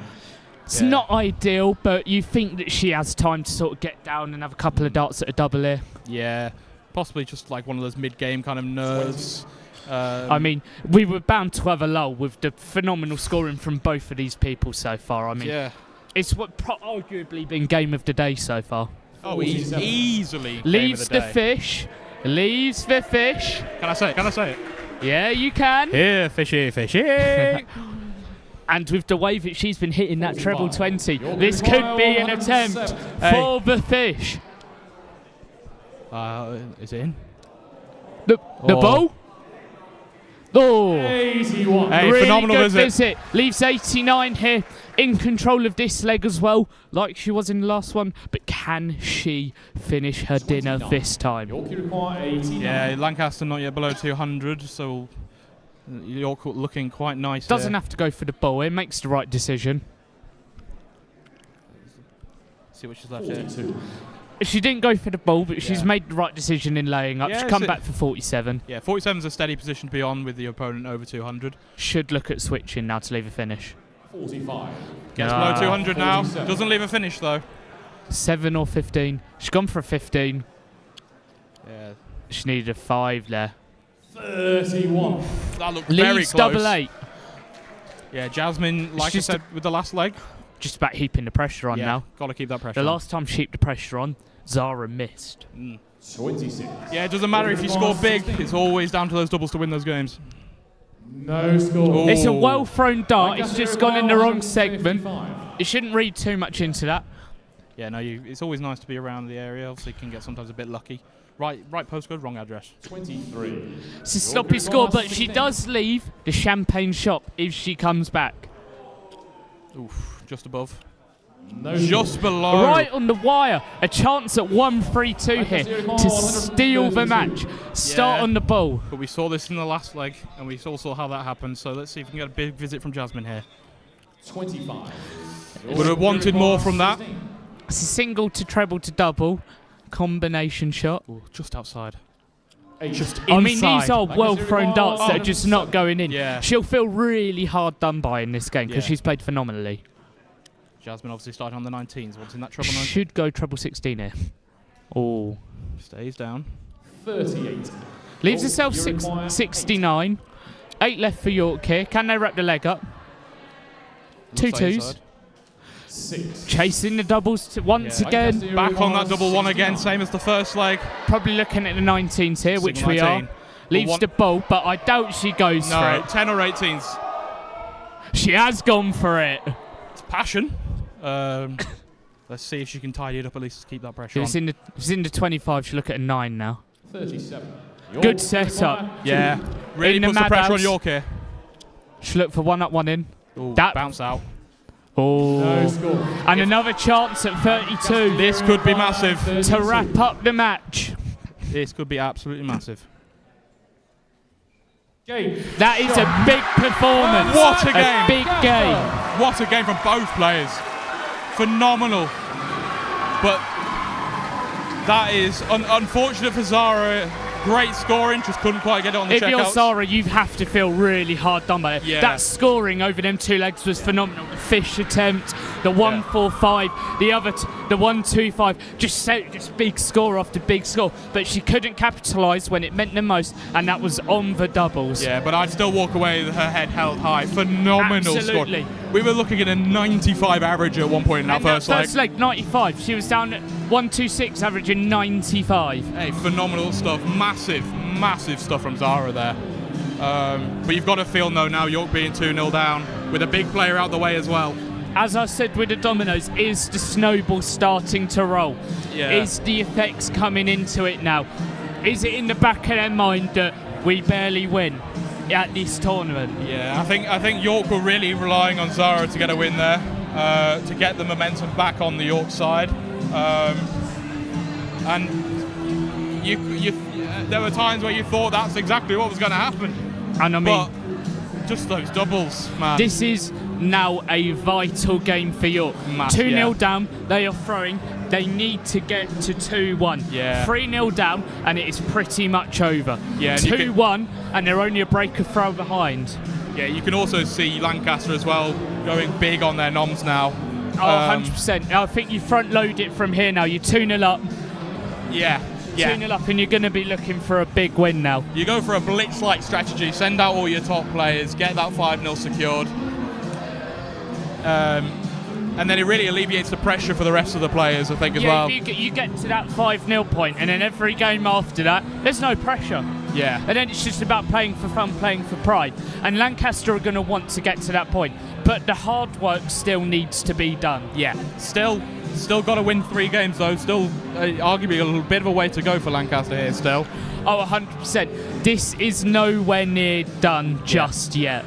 It's Yeah. not ideal, but you think that she has time to sort of get down and have a couple of darts at a double here. Yeah, possibly just like one of those mid-game kind of nerves. I mean, we were bound to have a lull with the phenomenal scoring from both of these people so far. I mean, yeah. it's what arguably been game of the day so far. Oh, 47. easily. game of Leaves the day. fish. Leaves the fish. Can I say it? Can I say it? Yeah, you can. Here, fishy, fishy. And with the way that she's been hitting that treble 20, You're this gonna could be an try attempt 107. for the fish. Is it in? The Oh. ball. Oh. 81. Hey, really phenomenal good visit. Leaves 89 here, in control of this leg as well, like she was in the last one. But can she finish her dinner 29. this time? York require 89. Yeah, Lancaster not yet below 200, so York looking quite nice. Doesn't here. have to go for the ball. It makes the right decision. See what she's left here. 42. She didn't go for the ball, but she's Yeah. made the right decision in laying up. Yeah, She's it's come a- back for 47. Yeah, 47 is a steady position to be on with the opponent over 200. Should look at switching now to leave a finish. 45. Gets Ah. below 200 now. 47. Doesn't leave a finish though. 7 or 15. She's gone for a 15. Yeah, She needed a 5 there. 31. that looked very Leaves close. double 8. Yeah, Jasmine, like I said with the last leg, just about heaping the pressure on now. Got to keep that pressure The on. last time she heaped the pressure on, Zara missed. 26. Yeah, it doesn't matter if you score big. It's always down to those doubles to win those games. No score. It's a well-thrown dart. It's Lancaster just gone in the wrong 155. segment. You shouldn't read too much into that. Yeah, no, it's always nice to be around the area. Obviously, you can get sometimes a bit lucky. Right postcode, wrong address. 23. It's a sloppy score, but she does leave the champagne shop if she comes back. Oof, just above. No Just score. below. Right on the wire. A chance at 1-3-2 here to steal the match. Start Yeah. on the ball. But we saw this in the last leg, and we all saw how that happened. So let's see if we can get a big visit from Jasmine here. 25. Would have wanted more from that. 16. It's a single to treble to double. Combination shot. Ooh, just outside. Just I mean, these are well-thrown darts that are just not going in. Yeah. She'll feel really hard done by in this game because Yeah. she's played phenomenally. Jasmine obviously starting on the 19s. What's in that treble 19? Should go treble 16 here. Oh. Stays down. 38. Leaves Oh, herself you require 69. 8 left for York here. Can they wrap the leg up? Two Looks like twos. inside. 6. Chasing the doubles once Yeah. again. Back on that double one again, same as the first leg. Probably looking at the 19s here, which Single we are. 19. Leaves one- the ball, but I doubt she goes for No, it. 10 or 18s. She has gone for it. It's passion. Let's see if she can tidy it up at least to keep that pressure If on. it's in the 25, she'll look at a 9 now. 37. Good setup. Yeah, really In the puts the pressure on madhouse. York here. She'll look for 1 up, 1 in. Ooh, That- bounce out. Oh. No score. And another chance at 32 This could be massive. to wrap up the match. This could be absolutely massive. Game. That is a big performance. What a game. big game. What a game from both players. Phenomenal. But that is unfortunate for Zara. Great scoring, just couldn't quite get it on the If you're checkouts. Zara, you have to feel really hard done by it. Yeah. That scoring over them 2 legs was phenomenal. The fish attempt, the 1-4-5, the other, the 1-2-5, just big score after big score. But she couldn't capitalise when it meant the most, and that was on the doubles. Yeah, but I'd still walk away with her head held high. Phenomenal Absolutely. score. We were looking at a 95 average at one point in that And first leg. first leg, 95. She was down at 1-2-6, averaging 95. Hey, phenomenal stuff. Massive, massive stuff from Zara there. But you've got to feel, though, now York being 2-0 down with a big player out the way as well. As I said with the dominoes, is the snowball starting to roll? Yeah. Is the effects coming into it now? Is it in the back of their mind that we barely win at this tournament? Yeah, I think York were really relying on Zara to get a win there, to get the momentum back on the York side. And there were times where you thought that's exactly what was going to happen. And I mean, But just those doubles, man. this is now a vital game for York. 2-0 down, they are throwing. They need to get to 2-1. Yeah. 3-0 down, and it is pretty much over. Yeah, and you 2-1, and they're only a break of throw behind. Yeah, you can also see Lancaster as well going big on their noms now. Oh, 100%. I think you front load it from here now. You 2-0 up. Yeah. 2-0 up, and you're going to be looking for a big win now. You go for a blitz-like strategy, send out all your top players, get that 5-0 secured. And then it really alleviates the pressure for the rest of the players, I think, as well. If you get to that 5-0 point, and then every game after that, there's no pressure. Yeah. And then it's just about playing for fun, playing for pride. And Lancaster are going to want to get to that point. But the hard work still needs to be done. Yeah. Still got to win 3 games, though. Still, arguably, a little bit of a way to go for Lancaster here still. Oh, 100%. This is nowhere near done just yet.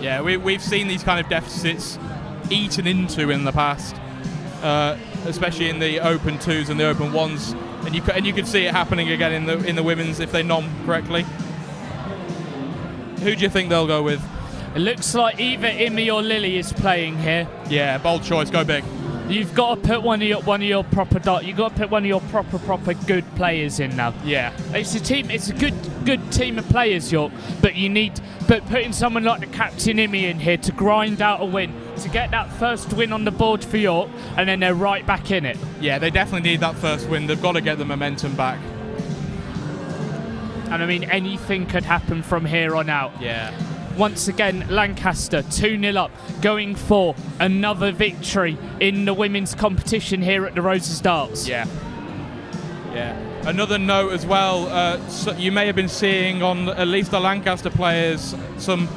Yeah, we've seen these kind of deficits eaten into in the past, especially in the open 2s and the open 1s, and you could see it happening again in the women's if they nom correctly. Who do you think they'll go with? It looks like either Imi or Lily is playing here. Yeah, bold choice. Go big. You've got to put one of your proper you've got to put one of your proper good players in now. Yeah. It's a team. It's a good team of players, York. But putting someone like the captain Imi in here to grind out a win, to get that first win on the board for York, and then they're right back in it. Yeah, they definitely need that first win. They've got to get the momentum back. And I mean, anything could happen from here on out. Yeah. once again, Lancaster 2-0 up, going for another victory in the women's competition here at the Roses Darts. Yeah. Another note as well, so you may have been seeing on at least the Lancaster players some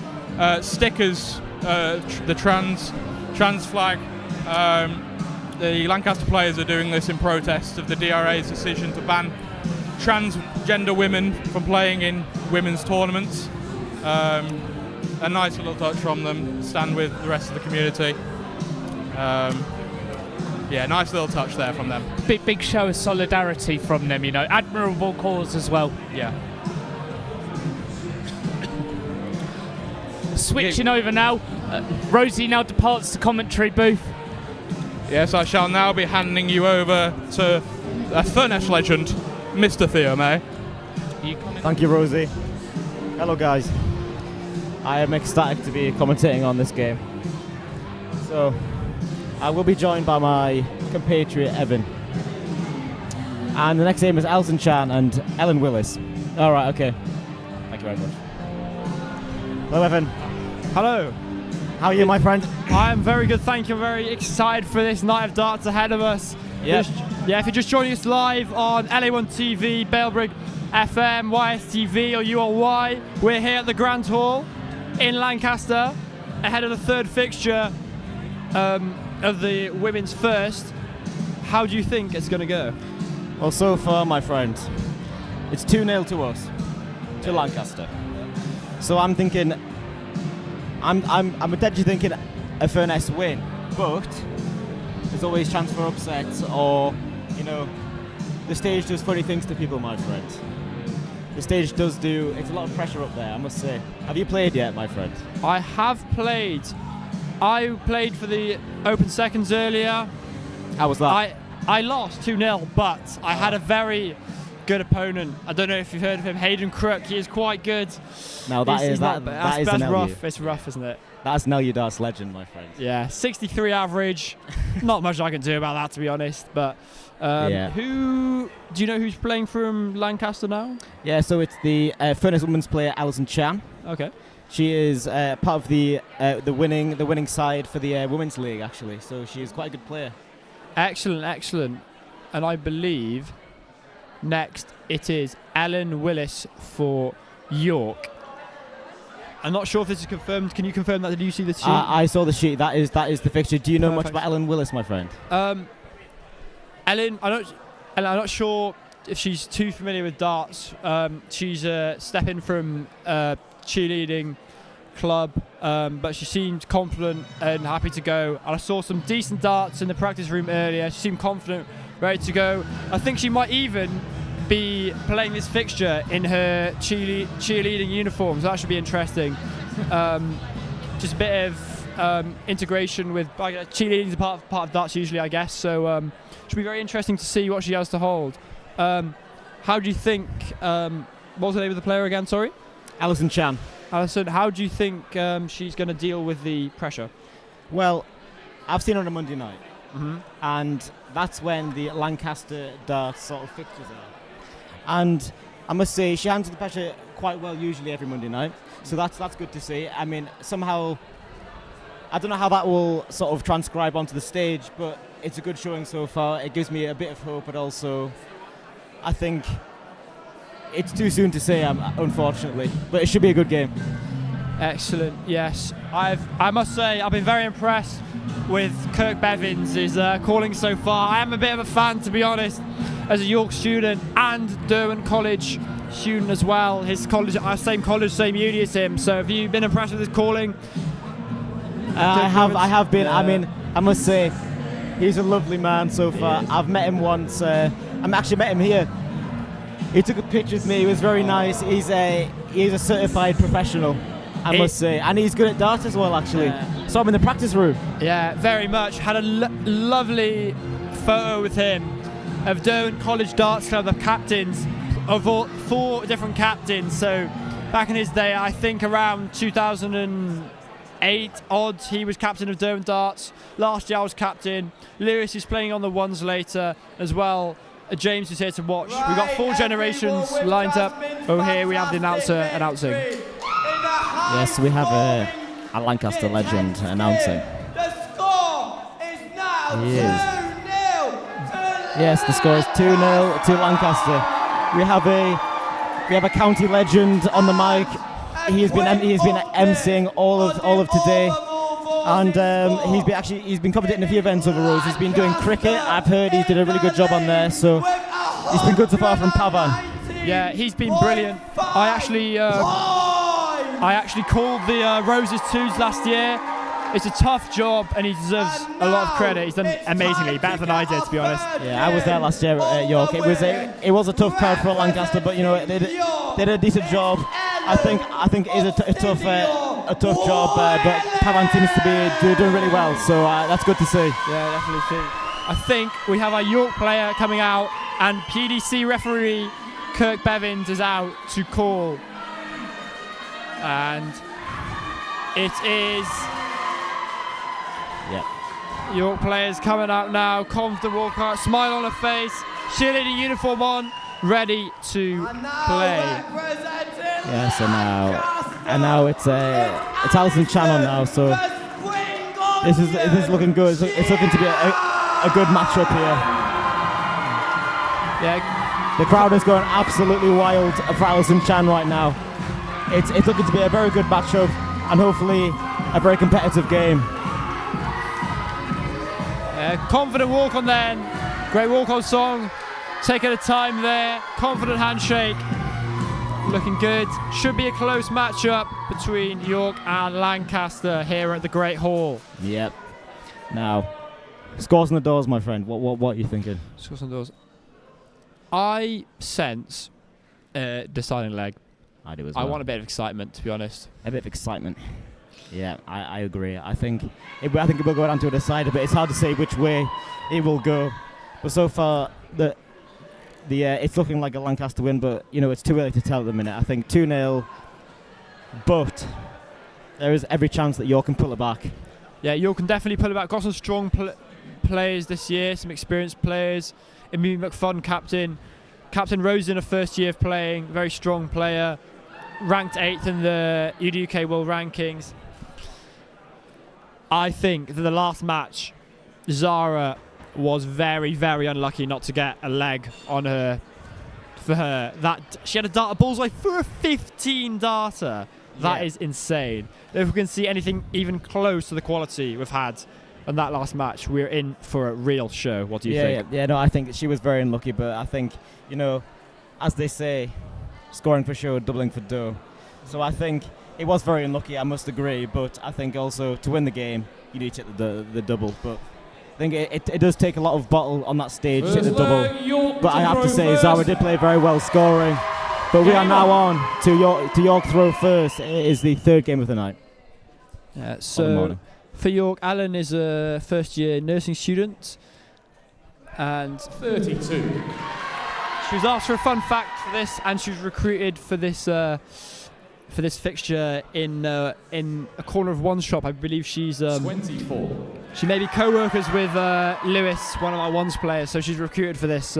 stickers, the trans flag. The Lancaster players are doing this in protest of the DRA's decision to ban transgender women from playing in women's tournaments. A nice little touch from them, stand with the rest of the community. Yeah, nice little touch there from them. Big show of solidarity from them, you know. Admirable cause as well. Yeah. Switching over now, Rosie now departs the commentary booth. Yes, I shall now be handing you over to a Furness legend, Mr. Theo May. Thank you, Rosie. Hello, guys. I am ecstatic to be commentating on this game. So, I will be joined by my compatriot, Evan. And the next game is Alison Chan and Ellen Willis. All right, okay. Thank you very much. Hello, Evan. Hello. How are you, my friend? I am very good, thank you. Very excited for this night of darts ahead of us. Yep. If you're just joining us live on LA1 TV, Balebrig FM, YSTV or ULY, we're here at the Grand Hall in Lancaster ahead of the third fixture of the women's first. How do you think it's going to go? Well, so far, my friend, it's 2-0 to us, to Lancaster. So I'm thinking, I'm potentially thinking a Furness win, but there's always chance for upsets, or, you know, the stage does funny things to people, my friend. The stage does do, it's a lot of pressure up there, I must say. Have you played yet, my friend? I have played. I played for the Open Seconds earlier. How was that? I lost 2-0, but I had a very good opponent. I don't know if you've heard of him, Hayden Crook. He is quite good. No, that is rough. rough. It's rough, isn't it? That's an LU Darts legend, my friend. Yeah, 63 average. Not much I can do about that, to be honest. But Yeah. do you know who's playing from Lancaster now? Yeah, so it's the Furness women's player Alison Chan. Okay. She is part of the winning side for the women's league, actually. So she is quite a good player. Excellent, excellent. And I believe next it is Ellen Willis for York. I'm not sure if this is confirmed. Can you confirm that? Did you see the sheet? I saw the sheet. That is the fixture. Do you know much Perfect. about Ellen Willis, my friend? Ellen, I'm not sure if she's too familiar with darts. She's stepping from cheerleading club, but she seemed confident and happy to go. And I saw some decent darts in the practice room earlier. She seemed confident, ready to go. I think she might even be playing this fixture in her cheerleading uniform, so that should be interesting. Just a bit of integration with cheerleading is part of darts usually, I guess. So should be very interesting to see what she has to hold. How do you think? What was the name of the player again? Sorry. Alison Chan. Alison, how do you think she's going to deal with the pressure? Well, I've seen her on a Monday night, Mm-hmm. and that's when the Lancaster darts sort of fixtures are. And I must say, she handles the pressure quite well usually every Monday night, so that's good to see. I mean, somehow, I don't know how that will sort of transcribe onto the stage, but it's a good showing so far. It gives me a bit of hope, but also, I think it's too soon to say, unfortunately, but it should be a good game. Excellent. Yes, I must say I've been very impressed with Kirk Bevins' calling so far. I am a bit of a fan, to be honest, as a York student and Derwent College student as well. His college, same college, same uni as him. So have you been impressed with his calling? I have been. I mean, I must say, he's a lovely man so far. I've met him once. I actually met him here. He took a picture with me. He was very nice. He's a certified professional, I must say, and he's good at darts as well. Actually, saw him in the practice room. Yeah, very much. Had a lovely photo with him of Derwent College Darts Club, the captains of all 4 different captains. So back in his day, I think around 2008 odds, he was captain of Derwent Darts. Last year I was captain. Lewis is playing on the ones later as well. James is here to watch. We've got 4 generations lined up. Oh, here we have the announcer announcing. In the Yes, we have a Lancaster legend announcing. The score is now He is. 2-0 to Yes, the score is 2-0 to Lancaster. We have a county legend on the mic. He's been emceeing all of today, and he's been commentating a few events over Rose. He's been doing cricket. I've heard he did a really good job on there, so he's been good so far from Pavan. Yeah, he's been brilliant. I actually called the Roses 2s last year. It's a tough job, and he deserves a lot of credit. He's done amazingly, better than I did, to be honest. Yeah, I was there last year at York. It was a tough crowd for Lancaster, but they did a decent job. I think it is a tough job, but Pavan seems to be doing really well, so that's good to see. Yeah, definitely see. I think we have our York player coming out, and PDC referee Kirk Bevins is out to call, and it is. Yeah. York players coming out now, confident walkout, smile on her face, cheerleading uniform on, ready to play. Yes, and now it's Alison Chan on now, so this is looking good. It's looking to be a good matchup here. Yeah, the crowd is going absolutely wild for Alison Chan right now. It's looking to be a very good matchup and hopefully a very competitive game. Confident walk on then, great walk on song, taking the time there, confident handshake, looking good. Should be a close matchup between York and Lancaster here at the Great Hall. Yep. Now, scores on the doors, my friend. What are you thinking? Scores on the doors. I sense deciding leg. I do as well. I want a bit of excitement, to be honest. A bit of excitement. Yeah, I agree. I think it will go down to a decider, but it's hard to say which way it will go. But so far, it's looking like a Lancaster win, but it's too early to tell at the minute. I think 2-0, but there is every chance that York can pull it back. Yeah, York can definitely pull it back. Got some strong players this year, some experienced players. McFun Captain Rose in her first year of playing, very strong player, ranked 8th in the UDUK World Rankings. I think that the last match, Zara was very, very unlucky not to get a leg on her. For her, she had a darter bullseye for a 15 darter. That is insane. If we can see anything even close to the quality we've had on that last match, we're in for a real show. What do you think? Yeah, no, I think she was very unlucky, but I think, as they say, scoring for show, doubling for dough. So I think it was very unlucky, I must agree, but I think also to win the game, you need to hit the double. But I think it does take a lot of bottle on that stage to hit the double. But I have to say, Zara did play very well scoring. But we are now on to York throw first. It is the third game of the night. So for York, Alan is a first-year nursing student, and 32. She was asked for a fun fact for this, and she was recruited for this fixture in a corner of one shop. I believe she's 24. She may be co-workers with Lewis, one of our ones players, so she's recruited for this.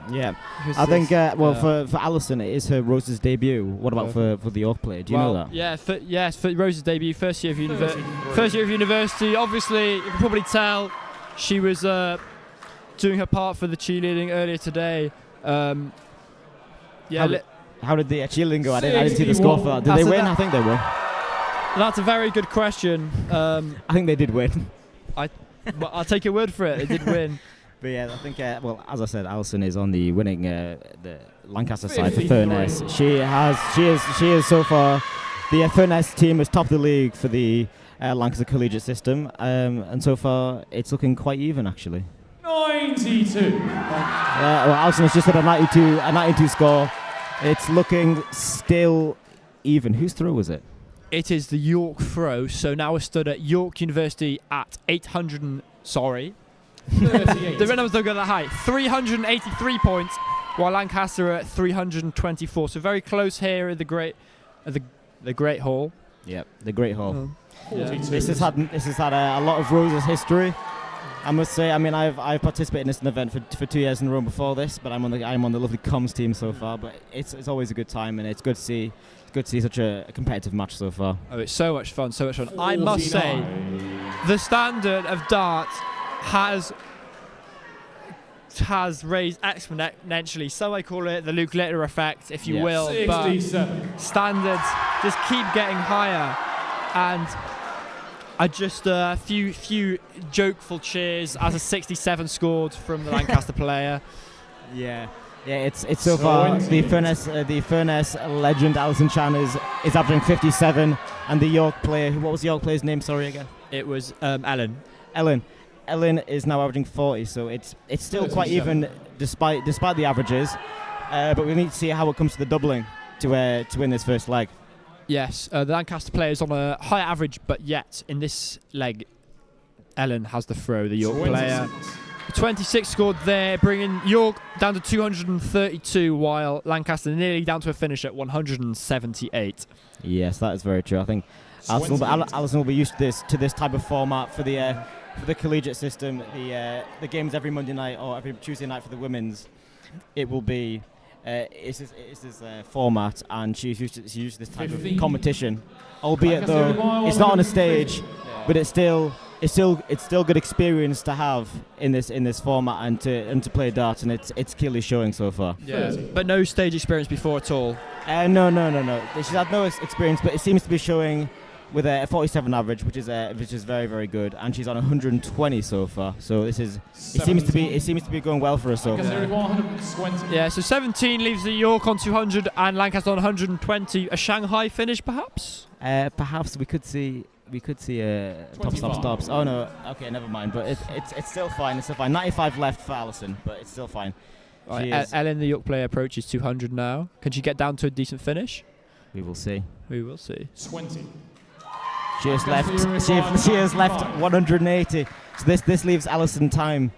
Yeah, I think for Alison it is her Rose's debut. What about for the York player? Do you know that? Yeah, for Rose's debut, first year of university. Obviously, you can probably tell she was doing her part for the cheerleading earlier today. How did the cheerleading go? I didn't see the score for that. Did they win? I think they won. That's a very good question. I think they did win. I'll take your word for it. They did win. But yeah, I think, as I said, Alison is on the winning the Lancaster side for Furness. She is so far. The Furness team is top of the league for the Lancaster collegiate system, and so far it's looking quite even actually. 92. Alison has just had a 92 score. It's looking still even. Whose throw was it? It is the York throw. So now we're stood at York University at 38. The red numbers don't go that high. 383 points, while Lancaster are at 324. So very close here at the Great Hall. Yep, the Great Hall. Yeah. This has had a lot of Roses history. I must say, I mean, I've participated in this event for 2 years in a row before this, but I'm on the lovely comms team so far. But it's always a good time, and it's good to see such a competitive match so far. Oh, it's so much fun, so much fun. I must say, the standard of darts has raised exponentially. So I call it the Luke Littler effect, if you will. 67. But standards just keep getting higher, and I just a few jokeful cheers as a 67 scored from the Lancaster player. Yeah, it's so far the Furness legend Alison Chan is averaging 57, and the York player, what was the York player's name? Sorry again. It was Ellen. Ellen is now averaging 40, so it's still quite even despite the averages. But we need to see how it comes to the doubling to win this first leg. Yes, the Lancaster player is on a high average, but yet in this leg, Ellen has the throw, the York 26. player. 26 scored there, bringing York down to 232, while Lancaster nearly down to a finish at 178. Yes, that is very true. I think Alison will be used to this type of format for the collegiate system. The games every Monday night or every Tuesday night for the women's. It will be it's this format, and she's used to this type of competition. Albeit though it's not on a stage, but it's still good experience to have in this format and to play darts, and it's clearly showing so far. Yeah, but no stage experience before at all. No. She's had no experience, but it seems to be showing with a 47 average, which is very, very good, and she's on 120 so far. So it seems to be going well for her so far. Yeah, so 17 leaves the York on 200 and Lancaster on 120. A Shanghai finish, perhaps? Perhaps we could see stops. Oh no, okay, never mind. But it's still fine. It's still fine. 95 left for Alison, but it's still fine. Right, Ellen, the York player, approaches 200 now. Can she get down to a decent finish? We will see. 20. She has left 180. So this leaves Alison time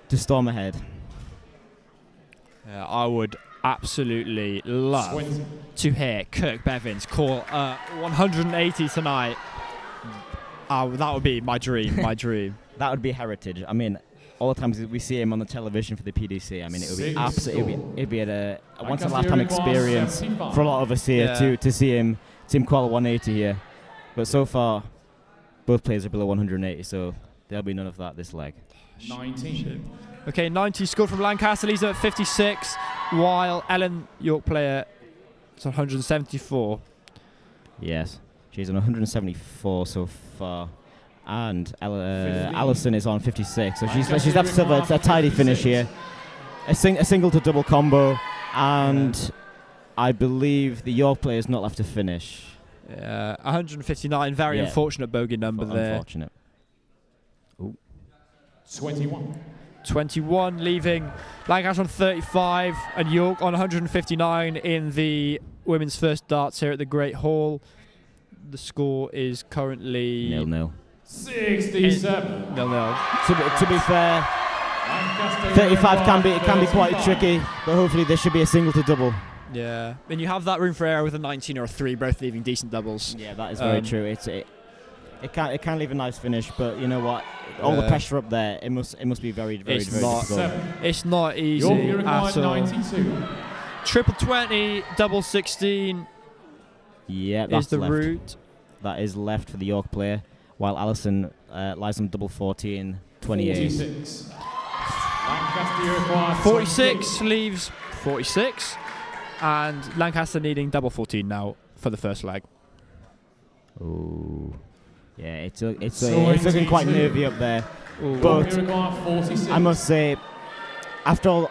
to storm ahead. I would absolutely love to hear Kirk Bevins call 180 tonight. That would be my dream. That would be heritage. I mean, all the times we see him on the television for the PDC, I mean, it would be absolutely, it'd be a once in a lifetime experience for a lot of us here to see him call a 180 here. But so far, both players are below 180, so there'll be none of that this leg. 19. Okay, 90 scored from Lancaster, leaves at 56, while Ellen, York player, is on 174. Yes, she's on 174 so far, and Alison is on 56. So she's left to have a tidy finish here, a single to double combo, and I believe the York player is not left to finish. 159, very unfortunate bogey number there. Unfortunate. Ooh. 21, leaving Lancaster on 35 and York on 159 in the women's first darts here at the Great Hall. The score is currently 0-0. 67. 0-0. To be fair, 35 can be quite tricky, but hopefully there should be a single to double. Yeah, and you have that room for error with a 19 or a 3, both leaving decent doubles. Yeah, that is very true. It can leave a nice finish, but you know what? All the pressure up there, it must be very difficult. It's not easy at all. 92. Triple 20, double 16. Yeah, that's is the left. route. That is left for the York player, while Alison lies on double 14, 28. 46. Lancaster requires 46 leaves 46. And Lancaster needing double 14 now for the first leg. Oh, yeah, it's looking quite nervy up there. Ooh. But I must say, after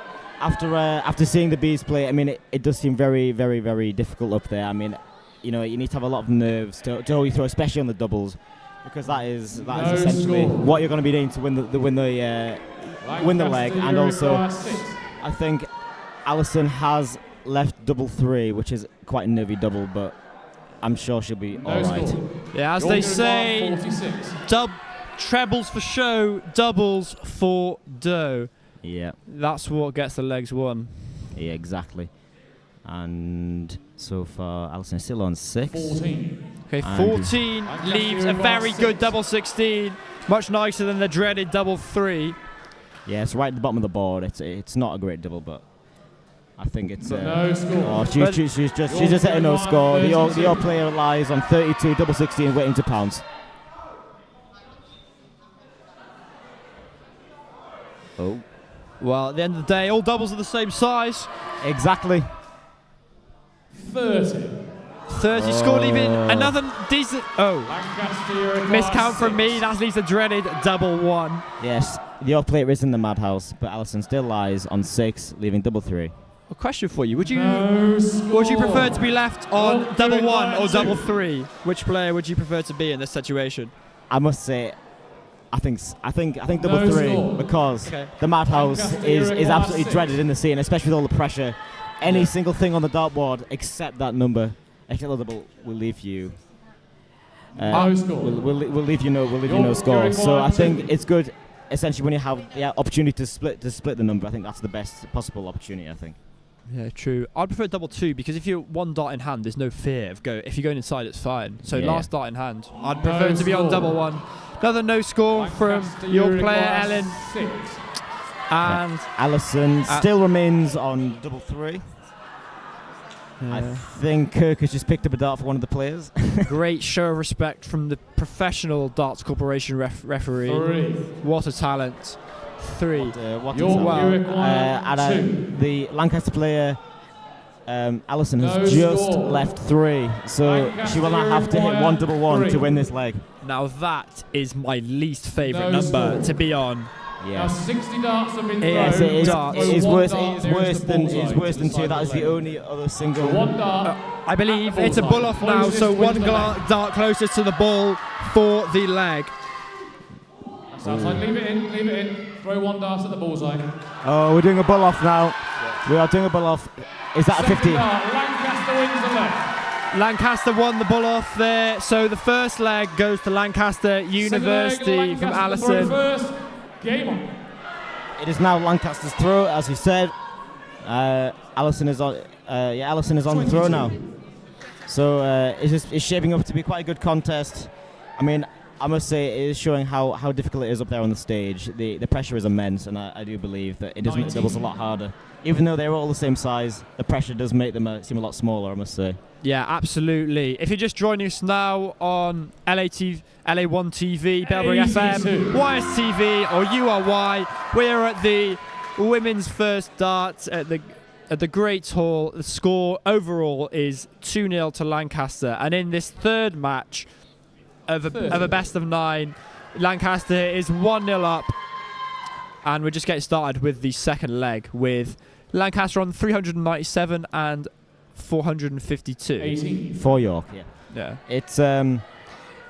seeing the Bees play, I mean, it does seem very, very, very difficult up there. I mean, you know, you need to have a lot of nerves to hold you through, especially on the doubles, because that is essentially what you're going to be doing to win the leg. And also, I think Alison has left double 3, which is quite a nervy double, but I'm sure she'll be all right. Yeah, as they say, trebles for show, doubles for dough. Yeah. That's what gets the legs won. Yeah, exactly. And so far, Alison is still on 6. 14. Okay, And 14 leaves a very good double 16. Much nicer than the dreaded double 3. Yeah, it's right at the bottom of the board. It's not a great double, but I think it's. No score. Oh, she's just hit a no score. The York player lies on 32, double 16, waiting to pounce. Oh. Well, at the end of the day, all doubles are the same size. Exactly. 30. 30 score, leaving another decent. Oh, Lancaster, miscount from me. That leaves the dreaded double 1. Yes, the York player is in the madhouse, but Alison still lies on 6, leaving double 3. A question for you: Would you No prefer to be left on York double doing 1 or that double too. 3? Which player would you prefer to be in this situation? I must say, I think double No 3 score. because Okay. the madhouse Lancaster is requires absolutely 6. dreaded in the scene, especially with all the pressure. Any single thing on the dartboard except that number, except the double, will leave you. No score. We'll leave you no York score. So I requires think 2. it's good. Essentially, when you have the opportunity to split the number, I think that's the best possible opportunity. I think. Yeah, true. I'd prefer double 2 because if you're one dart in hand, there's no fear of if you're going inside, it's fine. So Yeah. last dart in hand, I'd No prefer to be on score. double 1. Another no score from Lancaster your player requires Ellen, 6. and Alison still remains on double 3. I think Kirk has just picked up a dart for one of the players. great show of respect from the professional Darts Corporation referee. 3. What a talent. 3. What is York, that? Well, you require And 2. the Lancaster player, Alison, has No just score. left 3, so she will not have to hit one double 1 to 3. win this leg. Now that is my least favourite No number score. to be on. Now Yeah. 60 darts have been Yes, thrown. It is. Darts. It is One worse. dart It is nearest worse the than. bullseye It is worse to than decide 2. That is the the leg. only other single. One dart. I believe At the it's a bullseye. bull off now, Closest so wins one the leg. dart closest to the ball for the leg. That's outside. Leave it in. Leave it in. Throw one dart at the bullseye. Oh, we're doing a bull off now. We are doing a bull off. Is that a Second 50? dart. Lancaster wins the leg. Lancaster won the bull off there, so the first leg goes to Lancaster Second leg, University from Lancaster throw Alison. first. Game on. It is now Lancaster's throw, as he said. Alison is on. Alison is on the throw now. So it's shaping up to be quite a good contest. I mean, I must say it is showing how difficult it is up there on the stage. The pressure is immense, and I do believe that it does make the doubles a lot harder. Even though they're all the same size, the pressure does make them seem a lot smaller, I must say. Yeah, absolutely. If you're just joining us now on LA1 TV, Bellbury 82. FM, YSTV, or URY, we're at the women's first darts at the Great Hall. The score overall is 2-0 to Lancaster, and in this third match of a best of 9, Lancaster is 1-0 up, and we're just getting started with the second leg with Lancaster on 397 and 452. 18. For York, yeah. Yeah. It's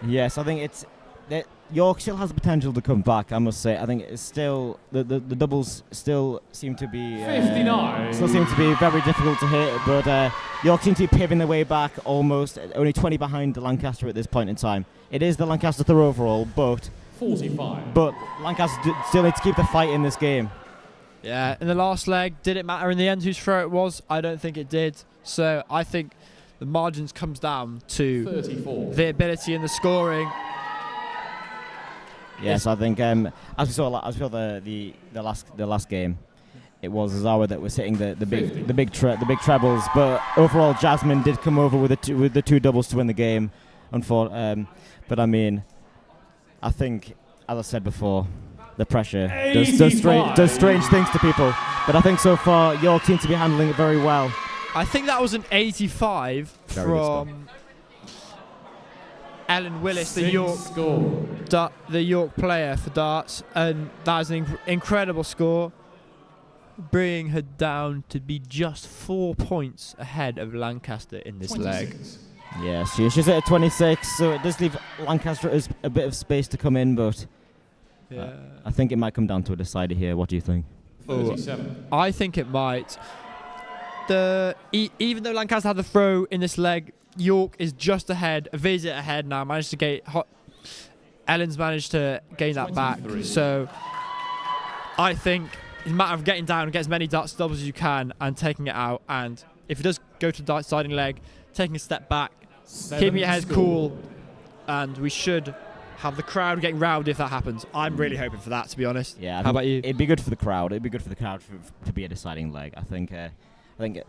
yes, I think it's that York still has the potential to come back. I must say, I think it's still the doubles still seem to be 59. still seem to be very difficult to hit, but York seem to be paving their way back, almost only 20 behind Lancaster at this point in time. It is the Lancaster throw overall, but 45. Lancaster still need to keep the fight in this game. Yeah, in the last leg, did it matter in the end whose throw it was? I don't think it did. So I think the margins comes down to 34. the ability and the scoring. Yes, I think as we saw the last game, it was Zawa that was hitting the big trebles, but overall Jasmine did come over with the two doubles to win the game. But I mean, I think, as I said before, the pressure does strange things to people. But I think so far York seem to be handling it very well. I think that was an 85 Very good from Ellen Willis, the Six York player for darts, and that is an incredible score, bringing her down to be just 4 points ahead of Lancaster in this leg. Yes, she's at 26, so it does leave Lancaster as a bit of space to come in, but Yeah. I think it might come down to a decider here. What do you think? 37. I think it might. Even though Lancaster had the throw in this leg, York is just ahead, a visit ahead now. Ellen's managed to gain that back. 23. So I think it's a matter of getting down and get as many darts doubles as you can and taking it out and if it does go to the deciding leg, taking a step back, keeping your head cool, and we should have the crowd getting rowdy if that happens. I'm really hoping for that, to be honest. Yeah. How about you? It'd be good for the crowd. It'd be good for the crowd to be a deciding leg. I think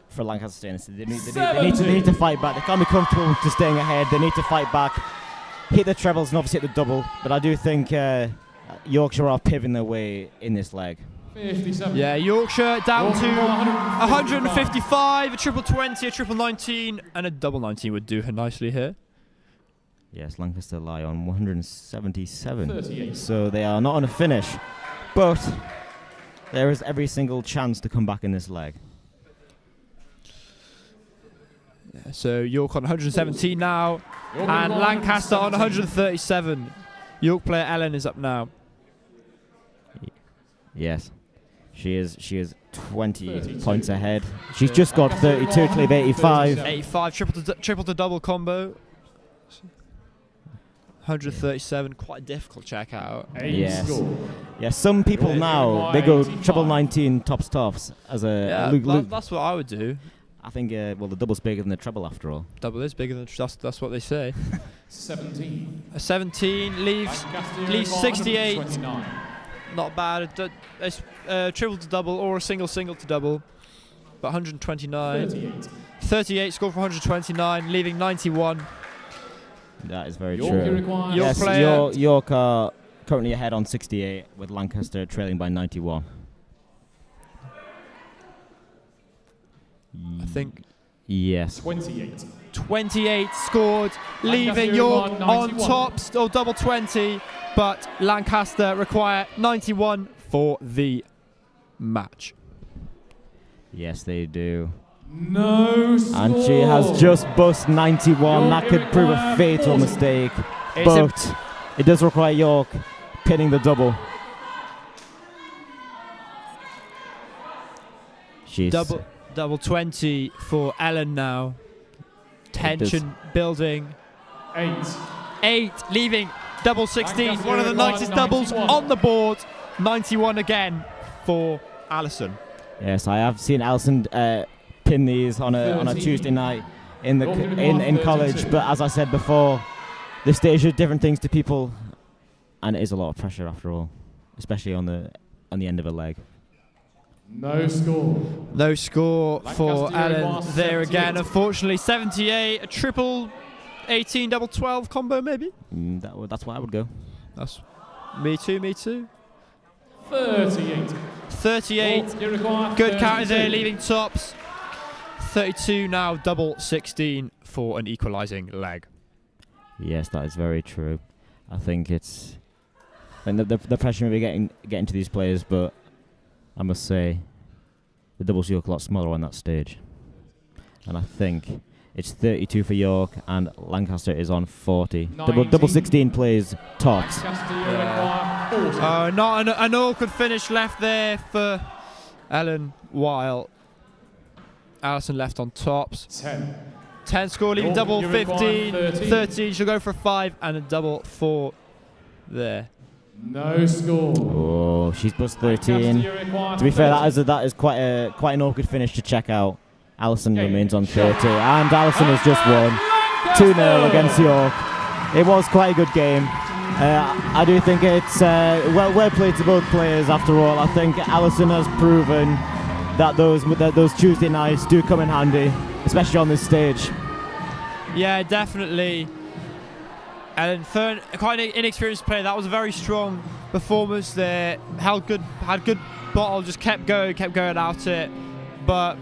for Lancaster, they need to fight back. They can't be comfortable just staying ahead. They need to fight back, hit the trebles, and obviously hit the double. But I do think Yorkshire are pivoting their way in this leg. 57. Yeah, Yorkshire down to 155, a triple 20, a triple 19, and a double 19 would do her nicely here. Yes, Lancaster lie on 177. 38. So they are not on a finish. But there is every single chance to come back in this leg. Yeah, so York on 117 now, and Lancaster on 137. York player Ellen is up now. Yes. She is 20 points ahead. She's just got 32 to leave 85. 85, triple to double combo. 137, quite a difficult check out. Yes. Yeah, some people now, they go triple 19 tops as a... That's what I would do. I think, well, the double's bigger than the treble after all. Double is bigger than that's what they say. 17. A 17 leaves 68. Not bad. Triple to double or a single to double. But 129. 38 score for 129, leaving 91. That is very York true. Yes, York are currently ahead on 68, with Lancaster trailing by 91. I think. Yes. 28. 28 scored, leaving York on top, still double 20, but Lancaster require 91 for the match. Yes, they do. No score. And she has just bust 91. That could prove a fatal mistake. But it does require York pinning the double. She's Double 20 for Ellen now. Tension building. 8, leaving double 16. One of the nicest doubles on the board. 91 again for Alison. Yes, I have seen Alison pin these on a Tuesday night in college. But as I said before, the stage does different things to people, and it is a lot of pressure after all, especially on the end of a leg. No score. No score for Lancaster Ellen there 78. again. Unfortunately, 78, a triple 18, double 12 combo maybe? That's why I would go. That's me too. 38. 38, good counter there, leaving tops. 32 now, double 16 for an equalising leg. Yes, that is very true. I think the pressure may be getting to these players, but I must say the doubles York a lot smaller on that stage. And I think it's 32 for York and Lancaster is on 40. Double 16 plays tops. Not an awkward finish left there for Ellen, while Alison left on tops. 10 score, leaving double 15, 13. She'll go for a 5 and a double 4 there. No score. Oh, she's plus 13. To be fair, that is quite an awkward finish to check out. Alison remains on 30, and Alison has just won 2-0 against York. It was quite a good game. I do think it's well played to both players. After all, I think Alison has proven that those Tuesday nights do come in handy, especially on this stage. Yeah, definitely. And for quite an inexperienced player, that was a very strong performance there. Had good bottle, just kept going at it. But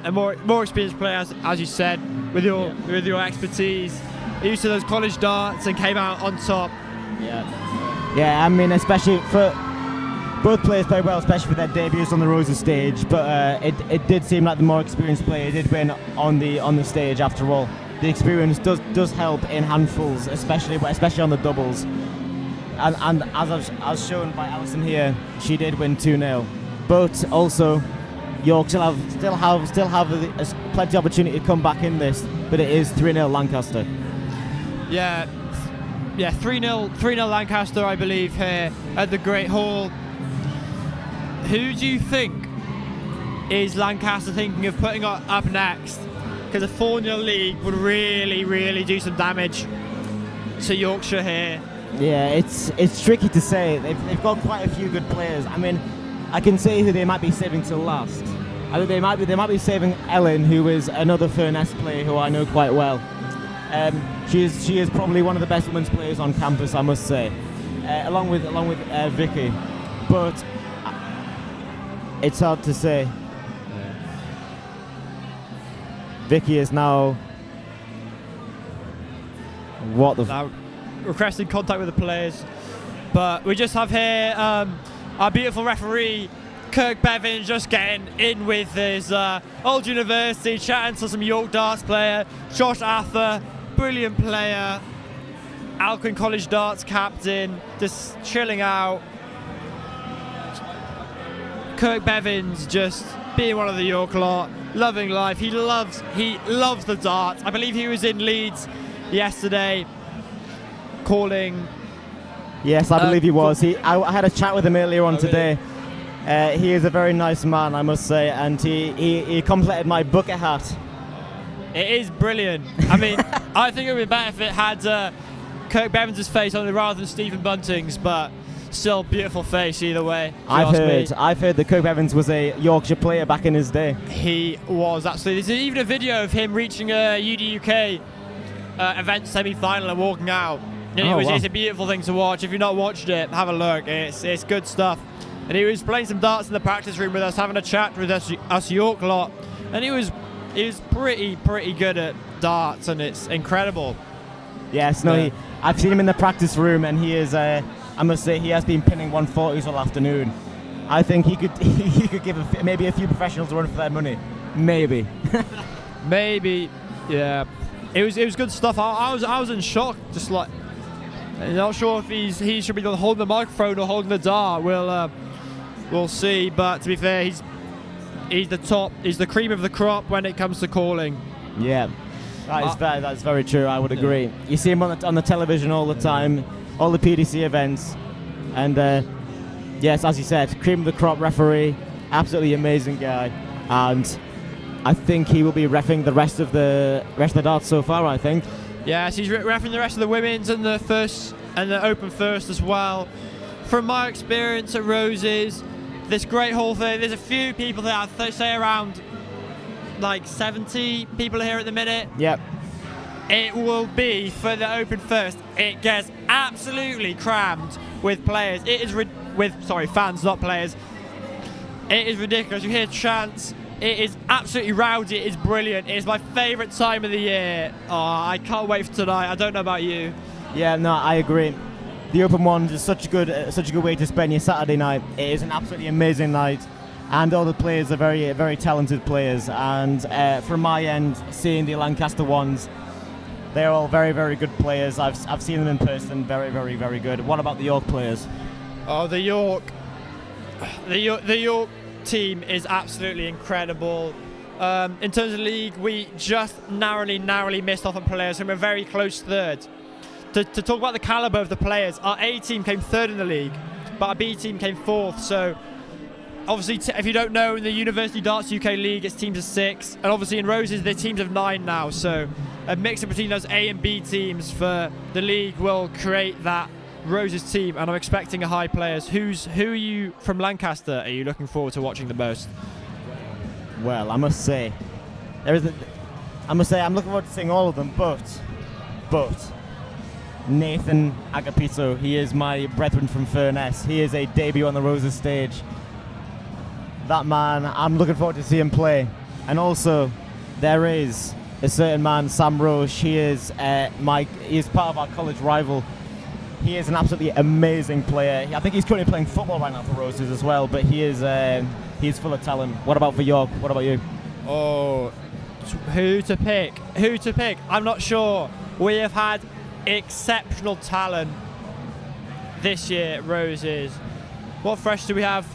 a more experienced player, as you said, with your expertise, used to those college darts and came out on top. Yeah. I mean, especially for both players played well, especially for their debuts on the Rosa stage. But it did seem like the more experienced player did win on the stage. After all, the experience does help in handfuls, especially on the doubles. And as shown by Alison here, she did win 2-0. But also, York still have plenty of opportunity to come back in this, but it is 3-0 Lancaster. Yeah, 3-0 Lancaster, I believe, here at the Great Hall. Who do you think is Lancaster thinking of putting up next? Because a 4-0 league would really, really do some damage to Yorkshire here. Yeah, it's tricky to say. They've got quite a few good players. I mean, I can say who they might be saving till last. I think they might be saving Ellen, who is another Furness player who I know quite well. She is probably one of the best women's players on campus, I must say, along with Vicky. But it's hard to say. Vicky is now now requesting contact with the players, but we just have here our beautiful referee Kirk Bevins just getting in with his old university, chatting to some York darts player, Josh Arthur, brilliant player, Alcuin College darts captain, just chilling out. Kirk Bevins just being one of the York lot, loving life. He loves the darts. I believe he was in Leeds yesterday calling. Yes, I believe he was. I had a chat with him earlier on today. He is a very nice man, I must say, and he completed my bucket hat. It is brilliant. I mean, I think it would be better if it had Kirk Bevins' face on it rather than Stephen Bunting's, but still beautiful face either way. I've heard that Kirk Bevins was a Yorkshire player back in his day. He was, absolutely. There's even a video of him reaching a UD-UK event semi-final and walking out. And it's a beautiful thing to watch. If you've not watched it, have a look. It's good stuff. And he was playing some darts in the practice room with us, having a chat with us York lot. And he was pretty good at darts, and it's incredible. Yes, no, I've seen him in the practice room, and he is. I must say, he has been pinning 140s all afternoon. I think he could give maybe a few professionals a run for their money. Maybe. Maybe, yeah. It was good stuff. I was in shock, just like. I'm not sure if he should be holding the microphone or holding the dart. We'll see. But to be fair, he's the top. He's the cream of the crop when it comes to calling. Yeah, that's very true. I would agree. Yeah. You see him on the television all the time, all the PDC events, and yes, as you said, cream of the crop referee, absolutely amazing guy, and I think he will be reffing the rest of the darts so far. I think. Yes, he's reffing the rest of the women's and the first and the open first as well. From my experience at Roses, this great whole thing, there's a few people there, I'd say around like 70 people here at the minute. Yep. It will be for the open first. It gets absolutely crammed with players. It is fans, not players. It is ridiculous. You hear chants. It is absolutely rowdy. It is brilliant. It is my favourite time of the year. Oh, I can't wait for tonight. I don't know about you. Yeah, no, I agree. The Open Ones is such a good way to spend your Saturday night. It is an absolutely amazing night, and all the players are very, very talented players. And from my end, seeing the Lancaster ones, they're all very, very good players. I've seen them in person. Very, very, very good. What about the York players? Oh, the York team is absolutely incredible. In terms of league, we just narrowly missed off on players, and we're very close third. To talk about the calibre of the players, our A team came third in the league, but our B team came fourth. So obviously, if you don't know, in the University Darts UK League, it's teams of 6, and obviously in Roses, they're teams of 9 now. So a mix between those A and B teams for the league will create that Roses team, and I'm expecting a high players. Who are you from Lancaster? Are you looking forward to watching the most? Well, I must say I'm looking forward to seeing all of them, but Nathan Agapito, he is my brethren from Furness. He is a debut on the Roses stage. That man, I'm looking forward to see him play. And also, there is a certain man, Sam Roche. He is part of our college rival. He is an absolutely amazing player. I think he's currently playing football right now for Roses as well, but he is full of talent. What about for York? What about you? Oh, who to pick? I'm not sure. We have had exceptional talent this year at Roses. What fresh do we have?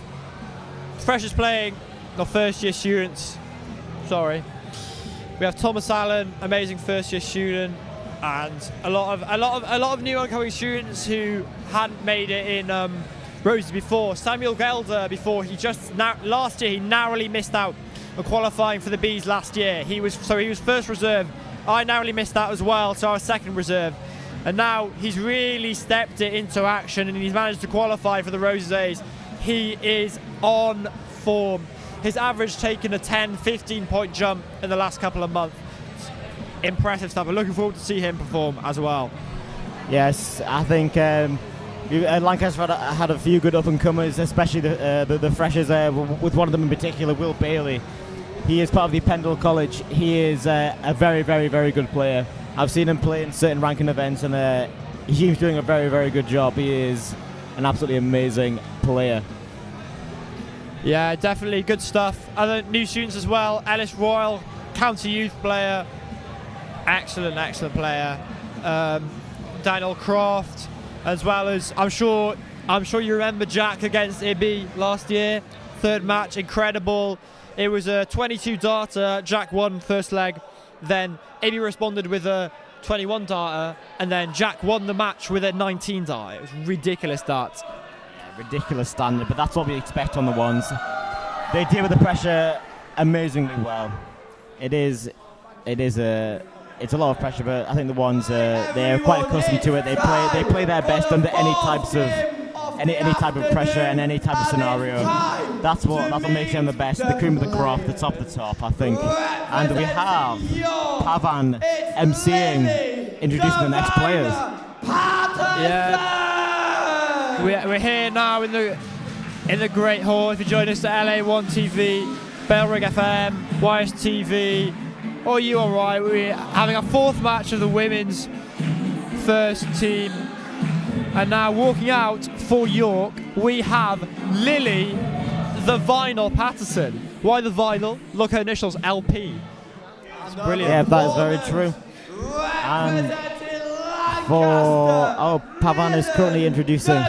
Freshers playing, or first year students. Sorry. We have Thomas Allen, amazing first year student, and a lot of new incoming students who hadn't made it in roses before. Samuel Gelder before. Last year he narrowly missed out on qualifying for the Bees last year. He was first reserve. I narrowly missed out as well, so I was second reserve. And now he's really stepped it into action and he's managed to qualify for the Roses. He is on form. His average taken a 10-15 point jump in the last couple of months. Impressive stuff. I'm looking forward to see him perform as well. Yes, I think Lancaster had a few good up-and-comers, especially the freshers, with one of them in particular, Will Bailey. He is part of the Pendle College. He is a very, very, very good player. I've seen him play in certain ranking events, and he's doing a very, very good job. He is an absolutely amazing player. Yeah, definitely good stuff. Other new students as well. Ellis Royal, county youth player. Excellent, excellent player. Daniel Croft, as well as I'm sure you remember Jack against Ibby last year. Third match, incredible. It was a 22 darter. Jack won first leg. Then Ibby responded with a 21 darter, and then Jack won the match with a 19 darter. It was ridiculous darts. Ridiculous standard, but that's what we expect on the ones. They deal with the pressure amazingly well. It's a lot of pressure, but I think the ones they're quite accustomed to it. They play their best under any types of any type of pressure and any type of scenario. That's what makes them the best, the cream of the crop, the top, I think. And we have Pavan emceeing, introducing the next players. Yeah, we're here now in the Great Hall. If you join us at LA1 TV, Bellrig FM, YSTV, or URI, we're having our fourth match of the women's first team. And now walking out for York, we have Lily, the Vinyl Patterson. Why the Vinyl? Look, her initials, LP. It's brilliant. Yeah, that is very true. And Pavan is currently introducing.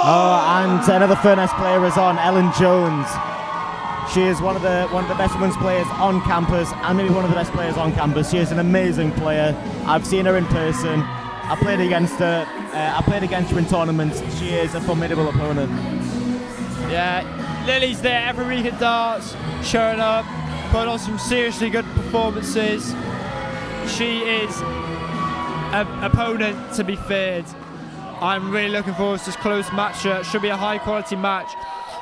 And another Furness player is on, Ellen Jones. She is one of the best women's players on campus, and maybe one of the best players on campus. She is an amazing player. I've seen her in person. I played against her. In tournaments. She is a formidable opponent. Yeah, Lily's there every week at darts, showing up, putting on some seriously good performances. She is an opponent to be feared. I'm really looking forward to this close match. Should be a high quality match.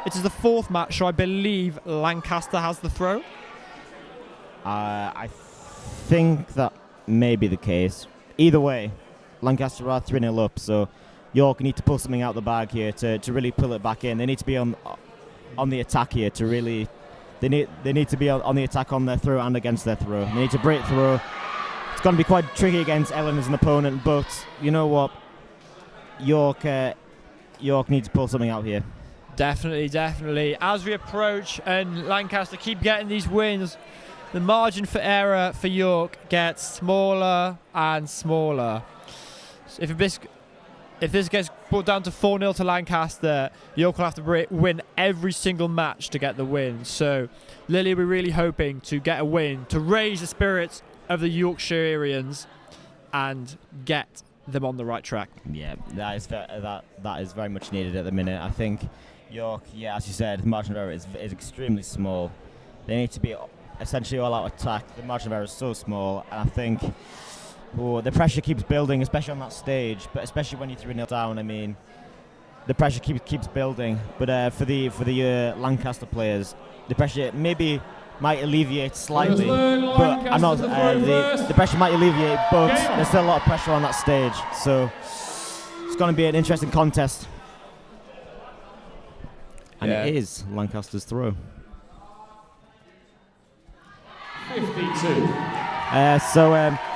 It is the fourth match, so I believe Lancaster has the throw. I think that may be the case. Either way, Lancaster are 3-0 up, so York need to pull something out the bag here to really pull it back in. They need to be on the attack here to really. They need to be on the attack on their throw and against their throw. They need to break throw. It's going to be quite tricky against Ellen as an opponent, but you know what? York needs to pull something out here. Definitely. As we approach and Lancaster keep getting these wins, the margin for error for York gets smaller and smaller. So if this gets brought down to 4-0 to Lancaster, York will have to win every single match to get the win. So Lily, we're really hoping to get a win to raise the spirits of the Yorkshireans and get them on the right track. Yeah, that is very much needed at the minute. I think York, as you said, the margin of error is extremely small. They need to be essentially all-out attack. The margin of error is so small, and I think the pressure keeps building, especially on that stage. But especially when you're 3-0 down, I mean, the pressure keeps building. But for the Lancaster players, the pressure maybe might alleviate slightly, but I'm not. The pressure might alleviate, but there's still a lot of pressure on that stage. So it's going to be an interesting contest. And it is Lancaster's throw. 52.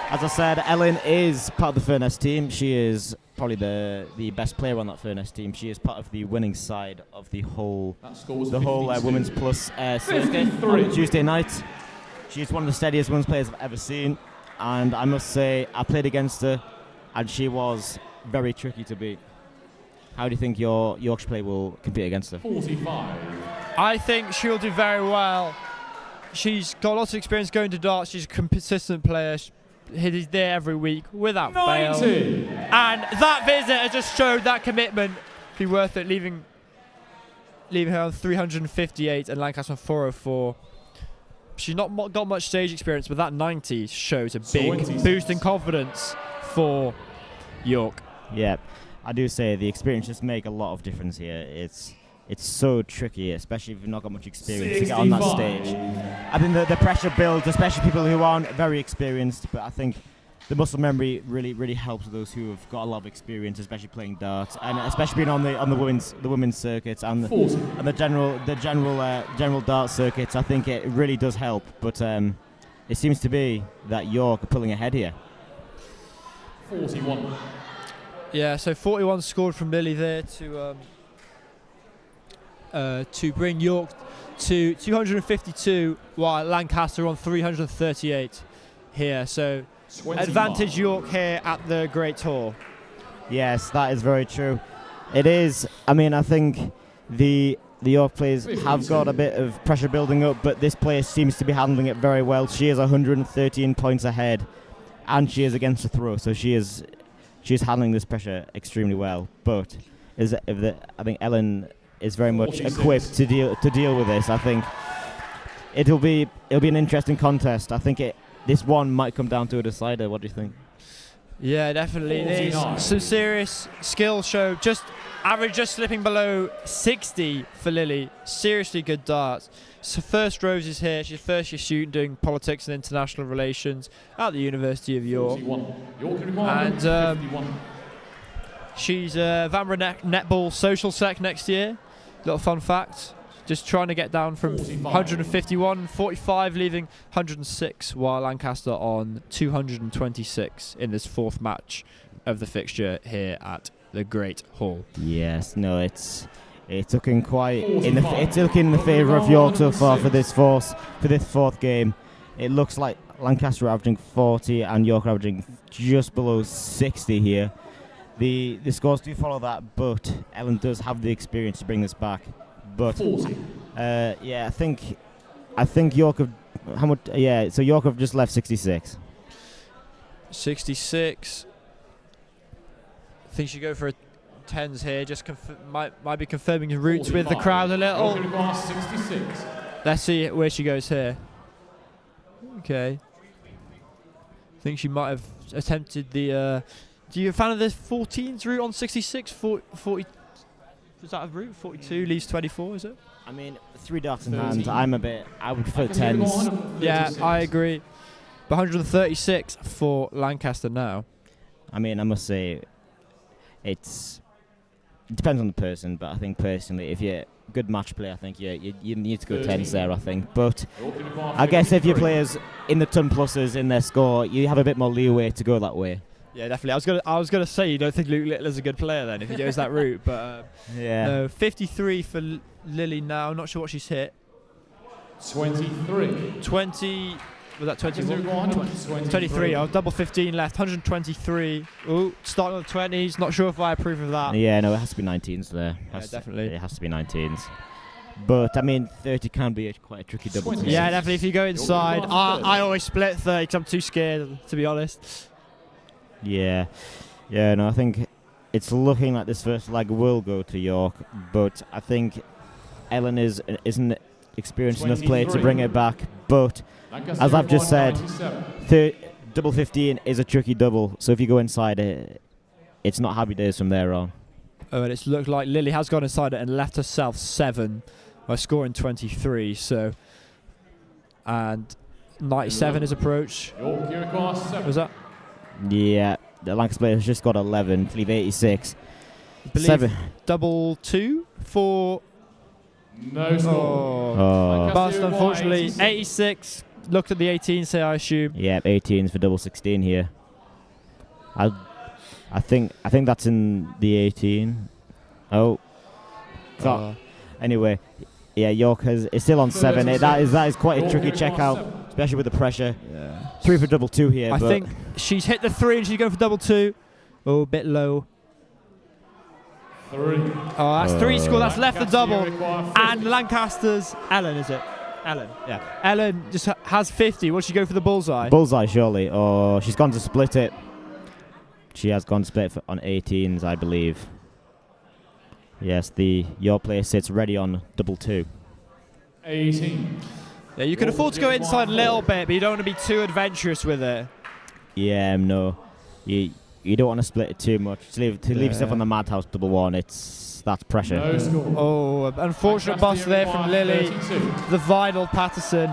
As I said, Ellen is part of the Furness team. She is probably the best player on that Furness team. She is part of the winning side of the whole Women's Plus Thursday on Tuesday night. She is one of the steadiest women's players I've ever seen, and I must say I played against her, and she was very tricky to beat. How do you think your Yorkshire player will compete against her? 45. I think she'll do very well. She's got lots of experience going to darts. She's a consistent player. He's there every week without fail. 90. And that visit has just showed that commitment. Be worth it, leaving her on 358 and Lancaster on 404. She's not got much stage experience, but that 90 shows a big 26. boost in confidence for York. Yeah, I do say the experience just make a lot of difference here. It's so tricky, especially if you've not got much experience to get on that 65. stage. I think the pressure builds, especially people who aren't very experienced, but I think the muscle memory really helps those who have got a lot of experience, especially playing darts, and especially being on the women's circuits and the general darts circuits. I think it really does help. But it seems to be that York are pulling ahead here. 41. Yeah, so 41 scored from Lily there to bring York to 252, while Lancaster on 338 here. So 25. advantage York here at the Great Hall. Yes, that is very true. It is. I mean, I think the York players have got a bit of pressure building up, but this player seems to be handling it very well. She is 113 points ahead, and she is against the throw, so she is handling this pressure extremely well. But I think Ellen is very much 46. equipped to deal with this. I think it'll be an interesting contest. I think this one might come down to a decider. What do you think? Yeah, definitely. There's 49. some serious skill show. Just average, just slipping below 60 for Lily. Seriously good darts. So first Rose is here. She's first year student doing politics and international relations at the University of York. 41. York requirement, And 51. she's Vanbrugh netball social sec next year. Little fun fact. Just trying to get down from 45. 151, 45, leaving 106, while Lancaster on 226 in this fourth match of the fixture here at the Great Hall. Yes, no, it's looking it's looking in the favour of York so far for this fourth game. It looks like Lancaster are averaging 40 and York are averaging just below 60 here. The scores do follow that, but Ellen does have the experience to bring this back. But 40. yeah, I think York have how much? Yeah, so York have just left 66. 66. I think she go for a tens here. Just might be confirming her roots with the 45. crowd a little. York requires 66. Let's see where she goes here. Okay. I think she might have attempted the. Do you a fan of the 14s route on 66? 40. Was that a route? 42 leaves 24, is it? I mean, 3 darts in 13. hand. I would prefer I can see them 10s. 136. Yeah, I agree. But 136 for Lancaster now. I mean, I must say, it depends on the person, but I think personally, if you're a good match player, I think you need to go 10s there, I think. But York require I guess if your 53. players in the ton pluses in their score, you have a bit more leeway to go that way. Yeah, definitely. I was gonna say you don't think Luke Littler's a good player then if he goes that route, but Yeah. no. 53 for Lily now. Not sure what she's hit. 23. 20. Was that 21? 23. 23. Oh, double 15 left. 123. Ooh, starting on the 20s. Not sure if I approve of that. Yeah, no, it has to be 19s there. Definitely. It has to be 19s. But, I mean, 30 can be quite a tricky double. 20. team. Yeah, definitely. If you go inside, You're going I always split 30 because I'm too scared, to be honest. Yeah, no, I think it's looking like this first leg will go to York, but I think Ellen isn't experienced enough player to 23. bring it back. But Lancaster as I've just require said, 97. double 15 is a tricky double, so if you go inside it's not happy days from there on. Oh, and it's looked like Lily has gone inside it and left herself 7 by scoring 23. So, and 97 is approach. York require 7. Was that? Yeah, the Lancaster player has just got 11 to leave 86. Believe 7. double 2 for. No score. Oh. Bust, require unfortunately. 86. 86. Looked at the 18, say I assume. Yeah, 18s for double 16 here. I think that's in the 18. Oh. Anyway, yeah, York is still on 7. That is quite a York tricky requires check out, 7. especially with the pressure. Yeah. 3 for double 2 here. I but think she's hit the 3 and she's going for double 2. Oh, a bit low. 3. Oh, that's 3 score. That's left the Lancaster double. require 50. And Lancaster's Ellen, is it? Ellen. Yeah. Ellen just has 50. Will she go for the bullseye? Bullseye, surely. Or she's gone to split it. She has gone to split it on 18s, I believe. Yes, the York player sits ready on double 2. 18. Yeah, you can afford to go inside a little bit, but you don't want to be too adventurous with it. Yeah, no. You don't want to split it too much. To leave yourself on the madhouse double 1, that's pressure. No score. Oh, unfortunate bust there from Lily. 32. The vital Patterson,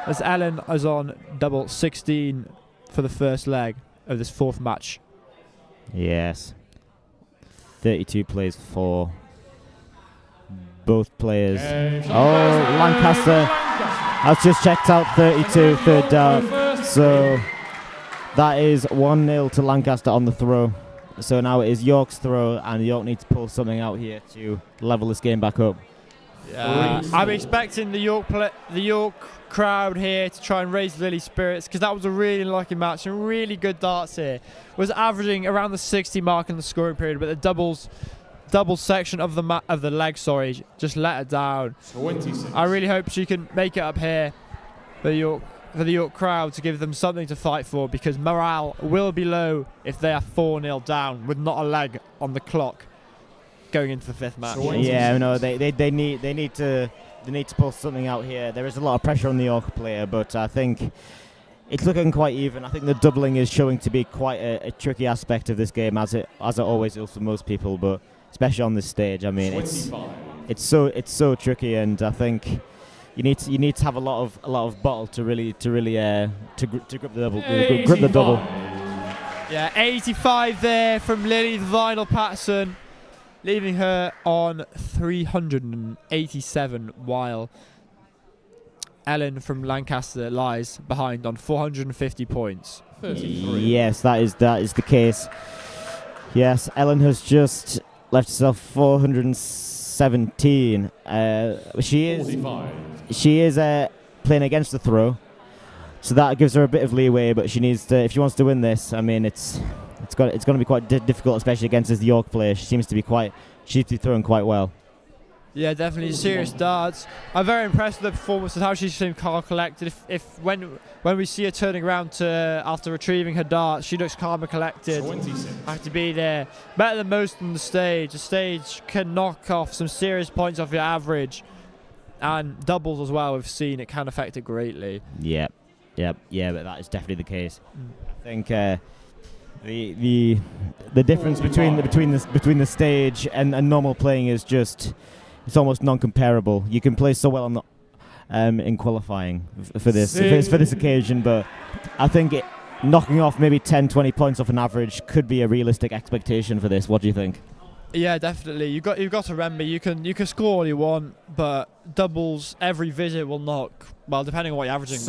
as Ellen is on double 16 for the first leg of this 4th match. Yes. 32 plays for both players. Lancaster has just checked out 32, third dart. So that is 1-0 to Lancaster on the throw. So now it is York's throw, and York needs to pull something out here to level this game back up. I'm expecting the York crowd here to try and raise Lily's spirits, because that was a really lucky match and really good darts here. Was averaging around the 60 mark in the scoring period, but the double section of the leg, just let her down. 26. I really hope she can make it up here for the York crowd to give them something to fight for, because morale will be low if they are 4-0 down with not a leg on the clock going into the 5th match. Yeah, no, they need to pull something out here. There is a lot of pressure on the York player, but I think it's looking quite even. I think the doubling is showing to be quite a tricky aspect of this game, as it always is for most people, but especially on this stage. I mean, it's so tricky, and I think you need to have a lot of bottle to grip the double. Yeah, 85 there from Lily the Vinyl Patterson, leaving her on 387, while Ellen from Lancaster lies behind on 450 points. 33. Yes, that is the case. Yes, Ellen has just left herself 417. She is playing against the throw, so that gives her a bit of leeway. But she needs to, if she wants to win this. I mean, it's going to be quite difficult, especially against this York player. She seems to be throwing quite well. Yeah, definitely serious darts. I'm very impressed with the performance and how she seemed calm, collected. If when we see her turning around after retrieving her darts, she looks calm and collected. 26. Have to be there. Better than most on the stage. The stage can knock off some serious points off your average, and doubles as well. We've seen it can affect it greatly. Yeah, but that is definitely the case. I think the difference between the stage and normal playing is just, it's almost non-comparable. You can play so well on the in qualifying for this occasion, but I think knocking off maybe 10-20 points off an average could be a realistic expectation for this. What do you think? Yeah, definitely. You've got to remember, you can score all you want, but doubles every visit will knock. Well, depending on what you're averaging,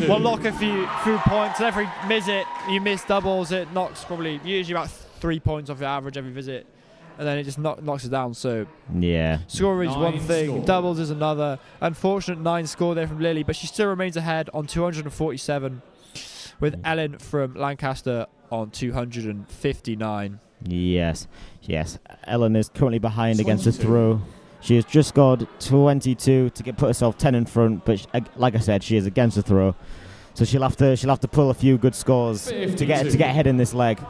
will knock a few points. And every visit you miss doubles, it knocks probably usually about 3 points off your average every visit, and then it just knocks it down. So yeah, scoring is one thing, doubles is another. Unfortunate 9 score there from Lily, but she still remains ahead on 247, with Ellen from Lancaster on 259. Yes. Ellen is currently behind 22. Against the throw. She has just scored 22 to put herself 10 in front, but like I said, she is against the throw, so she'll have to pull a few good scores 52. to get ahead in this leg.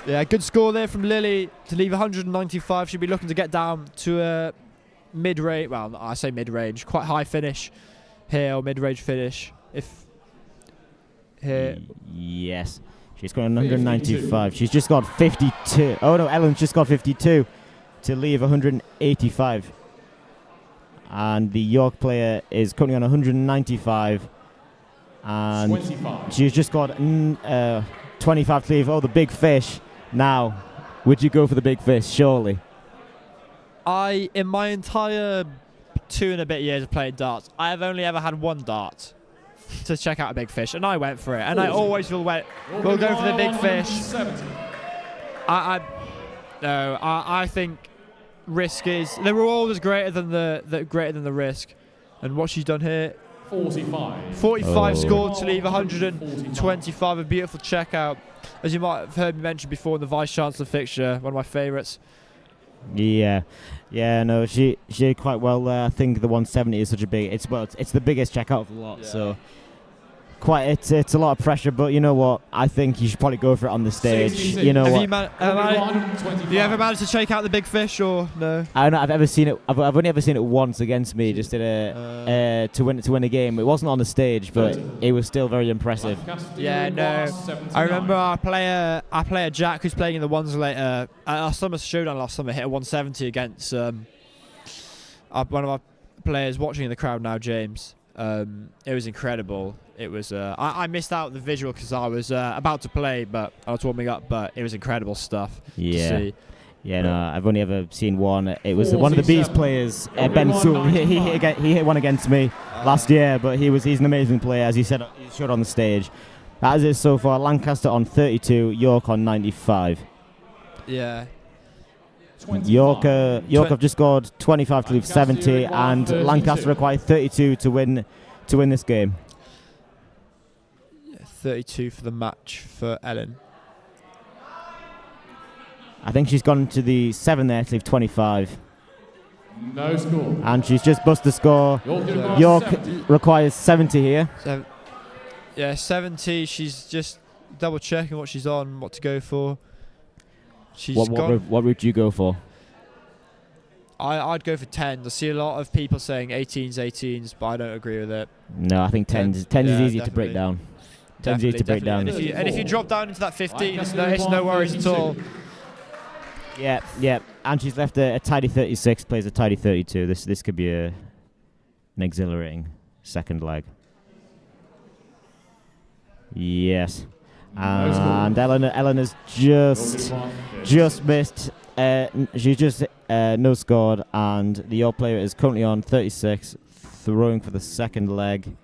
Yeah, good score there from Lily to leave 195. She'll be looking to get down to a mid-range. Well, I say mid-range, quite high finish here, or mid-range finish. Yes. She's got 195. She's just got 52. Oh no, Ellen's just got 52 to leave 185. And the York player is currently on 195. And 25. She's just got 25 to leave. Oh, the big fish. Now, would you go for the big fish? Surely. In my entire 2 and a bit years of playing darts, I have only ever had one dart to check out a big fish, and I went for it, and I always will go for the big fish. I think risk is, the reward is greater than the risk, and what she's done here, 45 scored to leave 125, a beautiful checkout, as you might have heard me mention before in the Vice Chancellor fixture, one of my favourites. Yeah, no, she did quite well there. I think the 170 is such a big. It's the biggest checkout of the lot. Yeah. So it's a lot of pressure. But you know what? I think you should probably go for it on the stage. 66. You know Have what? you ever managed to shake out the big fish or no? I don't know. I've ever seen it. I've only ever seen it once against me. Just in to win a game. It wasn't on the stage, but it was still very impressive. Yeah, no. I remember our player Jack, who's playing in the ones later, at our summer showdown last summer, hit a 170 against one of our players watching in the crowd now, James. It was incredible. It was. I missed out the visual because I was about to play, but I was warming up. But it was incredible stuff to see. Yeah, no, I've only ever seen one. It was one of the Bees players, Ben Sewell. He hit one against me last year, but he's an amazing player, as he said. He showed on the stage. That is it so far. Lancaster on 32, York on 95. Yeah. York have just scored 25 to leave 70, and Lancaster require 32 to win this game. 32 for the match for Ellen. I think she's gone to the 7 there to leave 25. No score. And she's just busted the score. York requires 70 here. 70. She's just double checking what she's on, what to go for. What route do you go for? I'd go for 10s. I see a lot of people saying 18s, but I don't agree with it. No, I think 10 is easy to break down. 10 is easy to break down. And if you drop down into that 15, it's no worries at all. Yeah. And she's left a tidy 36, plays a tidy 32. This could be an exhilarating second leg. Yes. And Eleanor's just missed. She just no scored, and the York player is currently on 36, throwing for the second leg.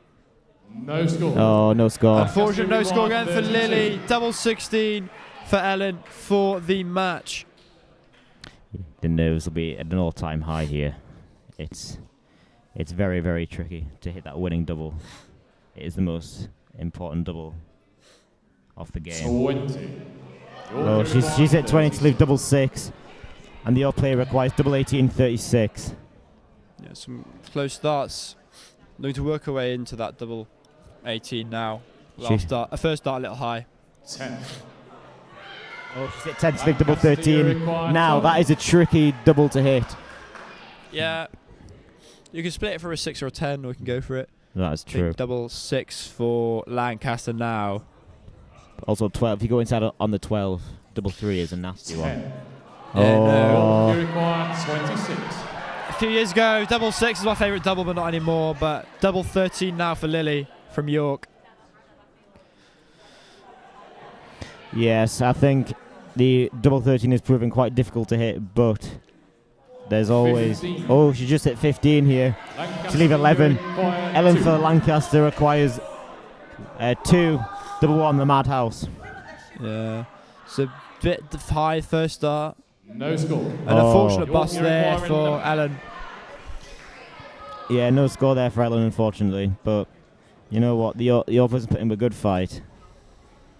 No score. Oh, no score. Unfortunate no score again for Lily. Double 16 for Ellen for the match. The nerves will be at an all-time high here. It's very, very tricky to hit that winning double. It is the most important double of the game. 20. Oh, she's at 20 to leave double 6, and the York player requires double 18, 36. Yeah, some close starts. Looking to work her way into that double 18 now. First start a little high. 10. Oh, she's at 10 to leave double 13. Now that is a tricky double to hit. Yeah, you can split it for a 6 or a 10, or we can go for it. That is true. Double 6 for Lancaster now. Also 12. If you go inside on the 12, double 3 is a nasty one. Yeah, You require 26. A few years ago, double 6 is my favourite double, but not anymore. But double 13 now for Lily from York. Yes, I think the double 13 is proving quite difficult to hit, but there's always... 15. Oh, she just hit 15 here. To leave 11. Ellen for Lancaster requires 2. Double 1, the Madhouse. Yeah, it's a bit high first start. No score. An unfortunate bust there for Ellen. Yeah, no score there for Ellen, unfortunately. But you know what? The York person put in a good fight.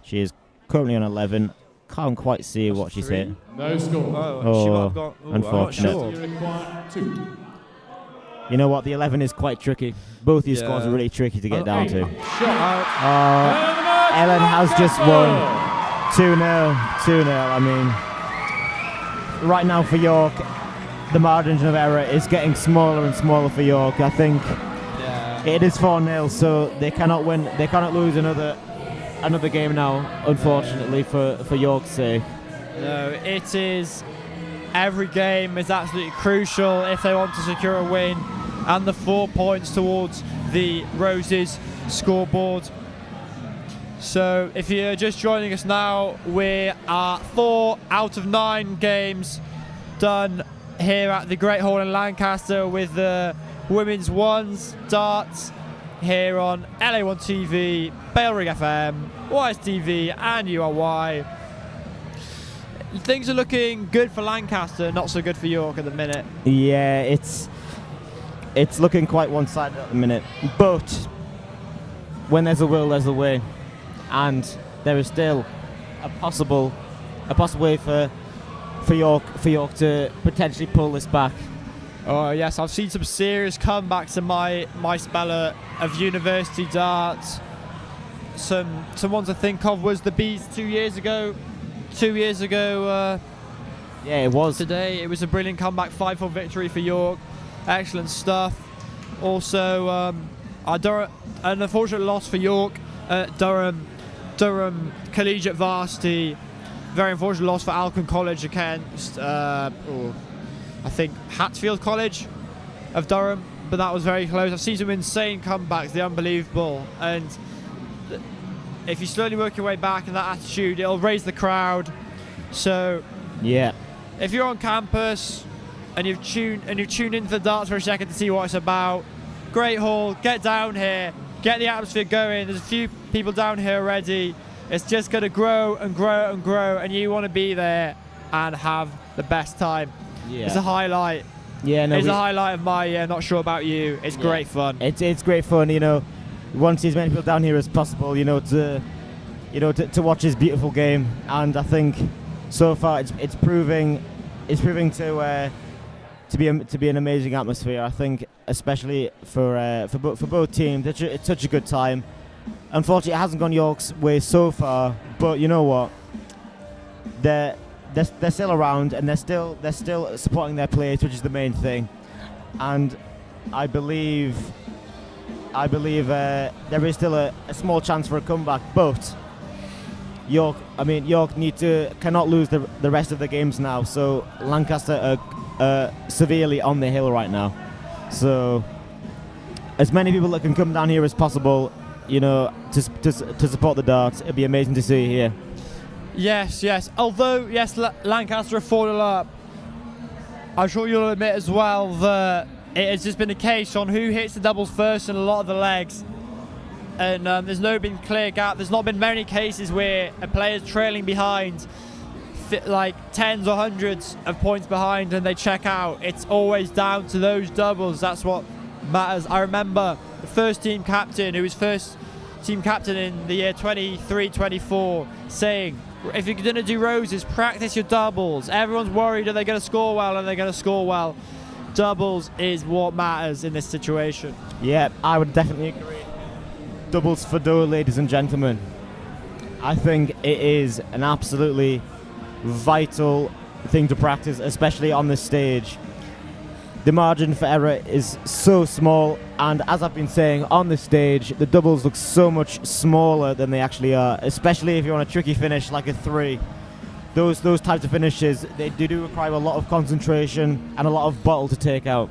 She is currently on 11. Can't quite see what she's hit. No score. She might have got. Unfortunate. I'm not You require 2. You know what? The 11 is quite tricky. Both these scores are really tricky to get down to. Ellen has just won 2-0. 2-0. I mean, right now for York, the margin of error is getting smaller and smaller for York. I think it is 4-0, so they cannot win. They cannot lose another game now, unfortunately, for York's sake. No, it is. Every game is absolutely crucial if they want to secure a win, and the 4 points towards the Roses scoreboard. So if you're just joining us now, we are 4 out of 9 games done here at the Great Hall in Lancaster with the women's ones darts here on LA1 TV, Bailrig FM, YSTV and URY. Things are looking good for Lancaster, not so good for York at the minute. Yeah, it's looking quite one-sided at the minute, but when there's a will, there's a way. And there is still a possible way for for York to potentially pull this back. Oh yes, I've seen some serious comebacks in my spell of university darts. Some ones I think of was the Bees 2 years ago. 2 years ago. Yeah, it was. Today it was a brilliant comeback, 5-4 victory for York. Excellent stuff. Also, an unfortunate loss for York. Durham Collegiate Varsity. Very unfortunate loss for Alcon College against, I think, Hatfield College of Durham. But that was very close. I've seen some insane comebacks, they're unbelievable. And if you slowly work your way back in that attitude, it'll raise the crowd. So, yeah. If you're on campus and you've tuned into the darts for a second to see what it's about, great hall, get down here, get the atmosphere going. There's a few people down here already. It's just going to grow and grow and grow, and you want to be there and have the best time. Yeah. It's a highlight. Yeah, no, it's a highlight of my year. Not sure about you. It's great fun. It's great fun. You know, we want to see as many people down here as possible. You know, to watch this beautiful game, and I think so far it's proving to be an amazing atmosphere. I think especially for both teams, it's such a good time. Unfortunately, it hasn't gone York's way so far, but you know what? They're still around, and they're still supporting their players, which is the main thing. And I believe there is still a small chance for a comeback, but York cannot lose the rest of the games now. So Lancaster are severely on the hill right now. So as many people that can come down here as possible, you know, to support the darts, it'd be amazing to see here. Yes. Although, yes, Lancaster are 4-0 up, I'm sure you'll admit as well that it has just been a case on who hits the doubles first in a lot of the legs. And there's no been clear gap. There's not been many cases where a player's trailing behind, like tens or hundreds of points behind, and they check out. It's always down to those doubles. That's what matters. I remember the first team captain, who was first team captain in the year 23-24, saying, if you're going to do roses, practice your doubles. Everyone's worried, are they going to score well? Are they going to score well? Doubles is what matters in this situation. Yeah, I would definitely agree. Doubles for dough, ladies and gentlemen. I think it is an absolutely vital thing to practice, especially on this stage. The margin for error is so small, and as I've been saying, on the stage, the doubles look so much smaller than they actually are, especially if you're on a tricky finish like a 3. Those types of finishes, they do require a lot of concentration and a lot of bottle to take out.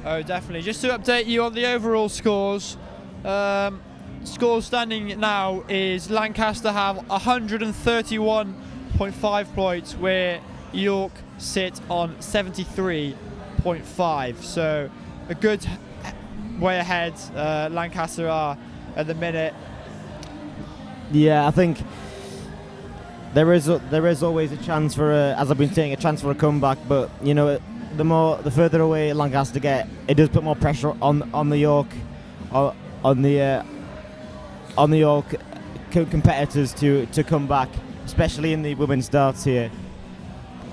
Oh, definitely. Just to update you on the overall scores, scores standing now is Lancaster have 131.5 points, where York sit on 73.5. So a good way ahead Lancaster are at the minute. Yeah, I think there is always a chance for as I've been saying, a chance for a comeback, but you know, the further away Lancaster get, it does put more pressure on the York on the York competitors to come back, especially in the women's darts here.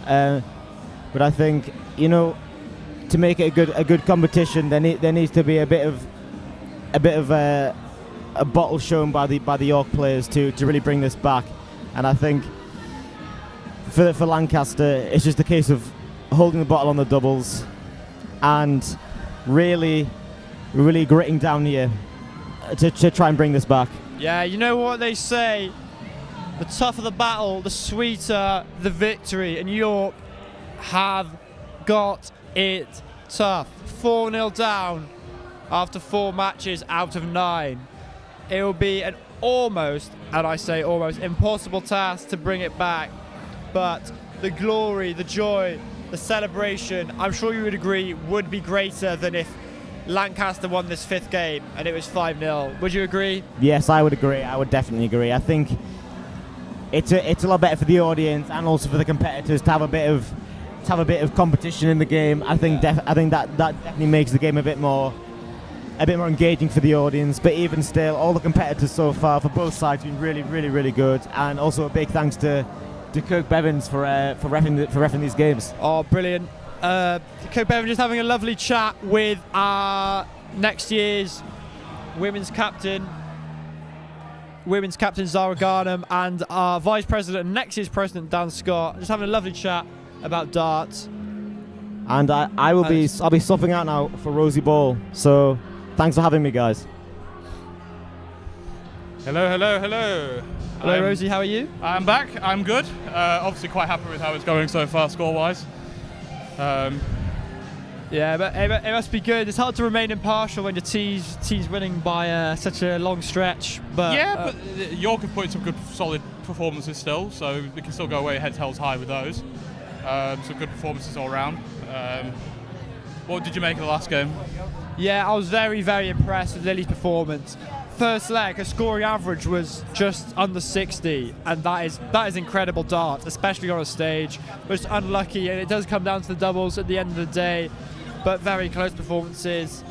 But I think, you know, to make it a good competition, there needs to be a bit of a bottle shown by the York players to really bring this back. And I think for Lancaster, it's just a case of holding the bottle on the doubles and really gritting down here to try and bring this back. Yeah, you know what they say, the tougher the battle, the sweeter the victory, and York have got it tough. 4-0 down after 4 matches out of 9. It will be an almost, and I say almost, impossible task to bring it back, but the glory, the joy, the celebration, I'm sure you would agree, would be greater than if Lancaster won this 5th game and it was 5-0. Would you agree? Yes, I would agree. I would definitely agree. I think it's a lot better for the audience and also for the competitors to have a bit of competition in the game. I think that definitely makes the game a bit more engaging for the audience. But even still, all the competitors so far for both sides have been really good. And also a big thanks to to Kirk Bevins for refereeing these games. Oh, brilliant. Coach Bevan just having a lovely chat with our next year's women's captain Zara Garnum, and our vice president and next year's president Dan Scott. Just having a lovely chat about darts. And I'll be swapping out now for Rosie Ball. So thanks for having me, guys. Hello. Hello, Rosie. How are you? I'm back. I'm good. Obviously quite happy with how it's going so far score-wise. Yeah, but it must be good. It's hard to remain impartial when your team's winning by such a long stretch. But but York have put in some good, solid performances still, so we can still go away heads held high with those. Some good performances all round. What did you make of the last game? Yeah, I was very, very impressed with Lily's performance. First leg, her scoring average was just under 60, and that is incredible darts, especially on a stage. But it's unlucky, and it does come down to the doubles at the end of the day, but very close performances.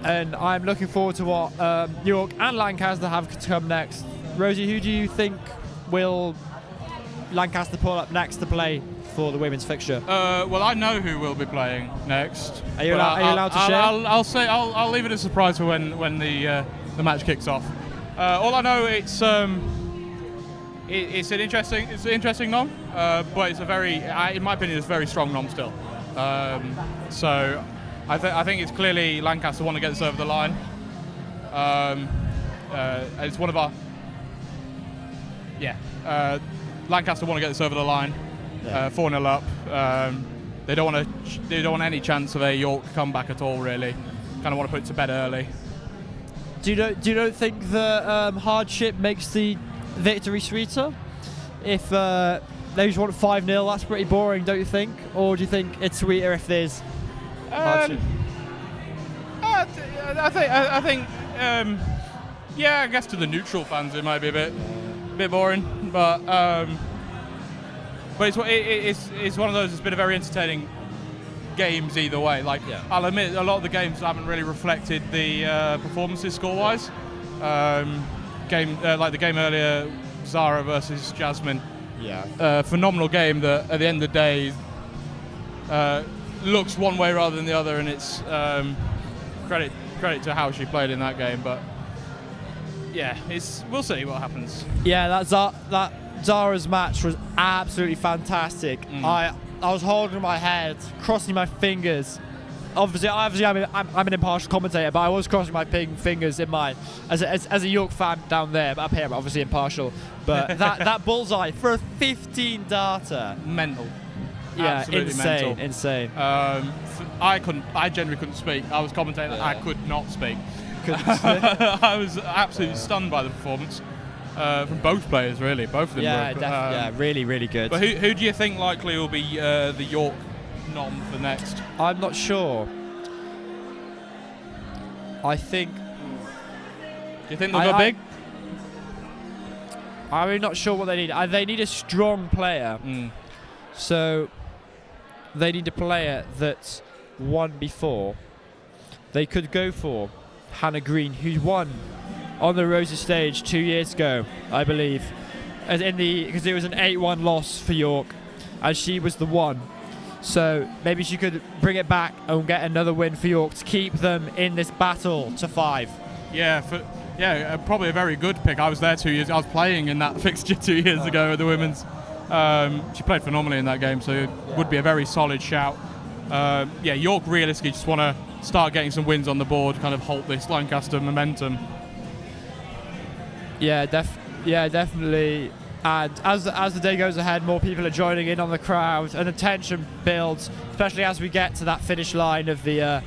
And I'm looking forward to what York and Lancaster have to come next. Rosie, who do you think will Lancaster pull up next to play for the women's fixture? Well, I know who will be playing next. Are you allowed to share? I'll leave it a surprise for when the match kicks off. All I know, it's an interesting nom, but it's in my opinion, it's a very strong nom still. So I think it's clearly Lancaster want to get this over the line. It's one of our Lancaster want to get this over the line. 4-0 up. They don't want any chance of a York comeback at all. Really, kind of want to put it to bed early. Do you don't think the hardship makes the victory sweeter? If they just want 5-0, that's pretty boring, don't you think? Or do you think it's sweeter if there's hardship? I think I guess to the neutral fans it might be a bit boring, but it's one of those. It's been a very entertaining games either way. I'll admit, a lot of the games haven't really reflected the performances score-wise. Like the game earlier, Zara versus Jasmine. Yeah. Phenomenal game that at the end of the day looks one way rather than the other, and it's credit to how she played in that game. But yeah, we'll see what happens. Yeah, that Zara's match was absolutely fantastic. I was holding my head, crossing my fingers. Obviously, I'm an impartial commentator, but I was crossing my fingers in mine as a York fan down there. But up here, I'm obviously impartial. But that bullseye for a 15 darter, mental. Yeah, absolutely insane. I genuinely couldn't speak. I was commentating. Yeah. I could not speak. I was absolutely stunned by the performance. From both players, really. Both of them were. Really, really good. But who do you think likely will be the York nom for next? I'm not sure. I think... Do you think they'll go big? I'm really not sure what they need. They need a strong player. So they need a player that's won before. They could go for Hannah Green, who's won on the Rosa stage 2 years ago, I believe, because it was an 8-1 loss for York, and she was the one. So maybe she could bring it back and get another win for York to keep them in this battle to 5. Probably a very good pick. I was there 2 years. I was playing in that fixture 2 years ago with the women's. She played phenomenally in that game, so it would be a very solid shout. York realistically just want to start getting some wins on the board, kind of halt this Lancaster momentum. Yeah, definitely. And as the day goes ahead, more people are joining in on the crowd, and the tension builds, especially as we get to that finish line of the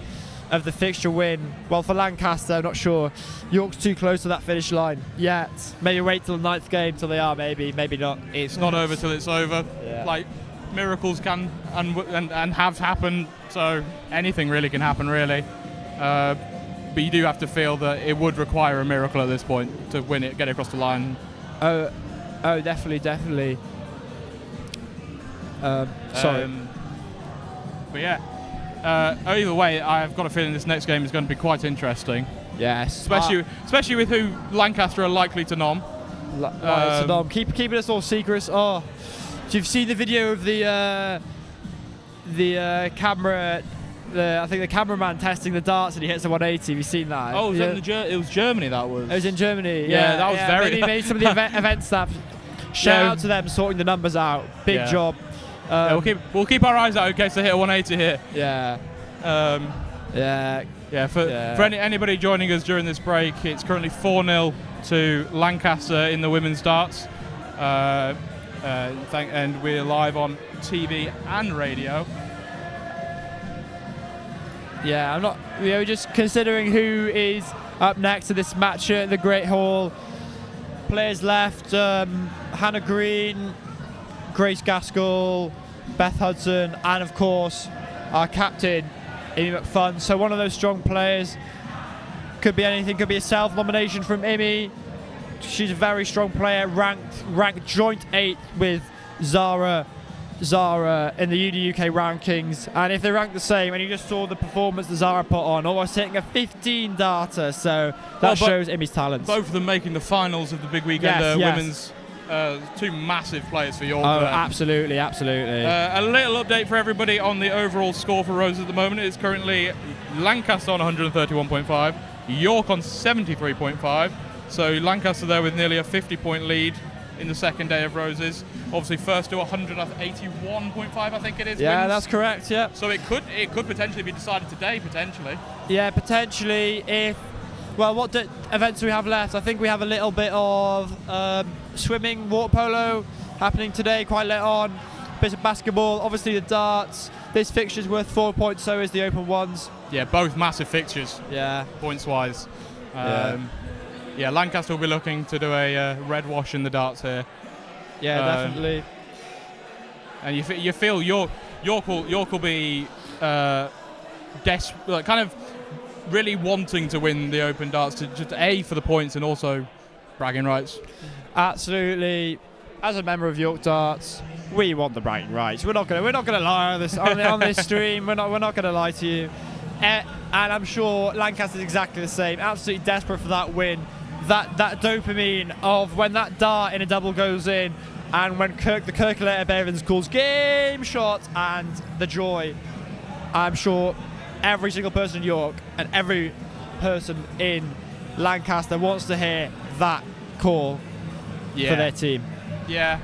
fixture win. Well, for Lancaster, I'm not sure. York's too close to that finish line yet. Maybe wait till the 9th game till they are. Maybe not. It's not over till it's over. Yeah. Like miracles can and have happened. So anything really can happen, really. But you do have to feel that it would require a miracle at this point to win it, get it across the line. Oh, definitely. Sorry. But yeah. Either way, I've got a feeling this next game is going to be quite interesting. Yes. Especially with who Lancaster are likely to nom. Saddam, keeping us all secrets. Oh, so you've seen the video of the camera. I think the cameraman testing the darts and he hits a 180. Have you seen that? Oh, it was Germany. That was. It was in Germany. Yeah, that was very. Maybe made some of the event staff. Shout out to them sorting the numbers out. Big job. We'll keep our eyes out in case they hit a 180 here. Yeah. For anybody joining us during this break, it's currently 4-0 to Lancaster in the women's darts. And we're live on TV and radio. Yeah, we're just considering who is up next to this match at the Great Hall. Players left: Hannah Green, Grace Gaskell, Beth Hudson, and of course our captain, Amy McFun. So one of those strong players. Could be anything. Could be a self-nomination from Amy. She's a very strong player, ranked joint 8th with Zara in the UK rankings. And if they rank the same, and you just saw the performance that Zara put on, almost hitting a 15 darter, so that shows Amy's talents. Both of them making the finals of the big weekend women's. Two massive players for York. Oh, absolutely. A little update for everybody on the overall score for Rose at the moment. It's currently Lancaster on 131.5, York on 73.5. So Lancaster there with nearly a 50-point lead in the second day of Roses. Obviously first to 181.5, I think it is. Yeah, wins. That's correct. Yeah. So it could potentially be decided today, potentially. Yeah, potentially. What events do we have left? I think we have a little bit of swimming, water polo happening today, quite late on. Bit of basketball, obviously the darts. This fixture's worth 4 points, so is the open ones. Yeah, both massive fixtures. Yeah. Points-wise. Lancaster will be looking to do a red wash in the darts here. Yeah, definitely. And you feel York will be kind of really wanting to win the open darts, to just for the points and also bragging rights. Absolutely. As a member of York Darts, we want the bragging rights. We're not gonna lie on this on this stream. We're not gonna lie to you. And I'm sure Lancaster's exactly the same. Absolutely desperate for that win. That dopamine of when that dart in a double goes in, and when the Kirkulator Bevins calls game shot, and the joy. I'm sure every single person in York and every person in Lancaster wants to hear that call for their team. Yeah,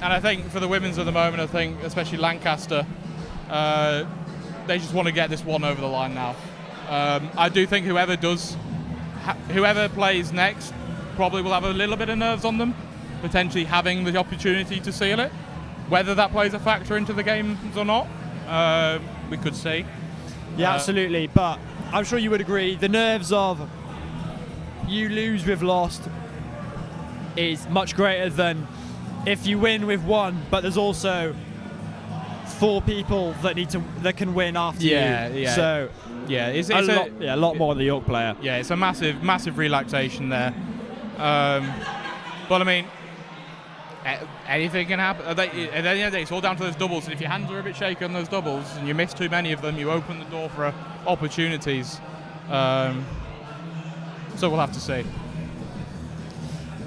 and I think for the women's at the moment, I think especially Lancaster, they just want to get this one over the line now. I do think whoever plays next probably will have a little bit of nerves on them, potentially having the opportunity to seal it. Whether that plays a factor into the games or not, we could see. Yeah, absolutely. But I'm sure you would agree, the nerves of you lose with lost is much greater than if you win with one, but there's also 4 people that can win after you. Yeah. So it's a lot more than the York player. Yeah, it's a massive relaxation there. But I mean, anything can happen. At the end of the day, it's all down to those doubles. And if your hands are a bit shaky on those doubles and you miss too many of them, you open the door for opportunities. So we'll have to see.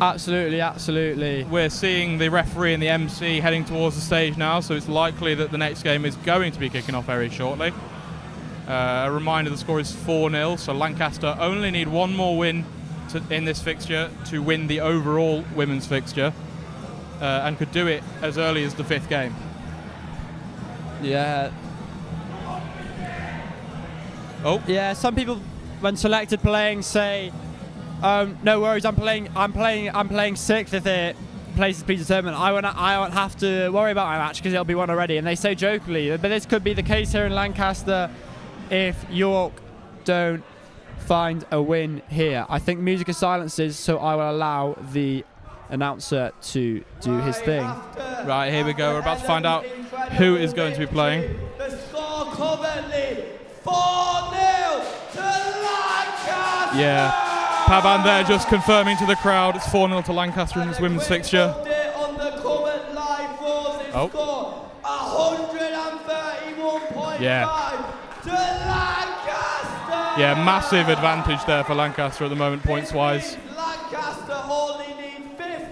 Absolutely. We're seeing the referee and the MC heading towards the stage now, so it's likely that the next game is going to be kicking off very shortly. A reminder, the score is 4-0, so Lancaster only need one more win in this fixture to win the overall women's fixture, and could do it as early as the 5th game. Yeah. Oh. Yeah, some people, when selected playing, say, no worries, I'm playing 6th if the place is predetermined. I won't have to worry about my match because it'll be won already. And they say jokingly, but this could be the case here in Lancaster if York don't find a win here. I think music is silences, so I will allow the announcer to do his thing. Right, here we go. We're about to find out who is going to be playing. The score currently 4-0 to Lancaster. Yeah. Paban there just confirming to the crowd it's 4-0 to Lancaster in this women's fixture. On the current live score, 131.5 to Lancaster. Yeah, massive advantage there for Lancaster at the moment, points-wise. Lancaster only need 5th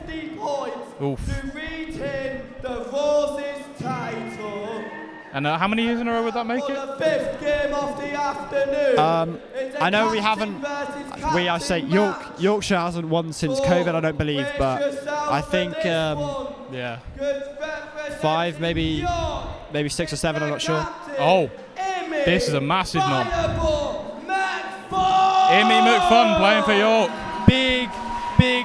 Oof. to retain the Roses title. And how many years in a row would that make For it? the 5th game of the afternoon. It's a I know we captain haven't. versus I say captain match. Yorkshire hasn't won since COVID, I don't believe, Brace but yourself I for think this one. Yeah. Good representing 5, maybe York, 6 or 7. I'm not sure. captain, Oh, Amy this is a massive knob. Viable McFun. Amy McFun playing for York. Big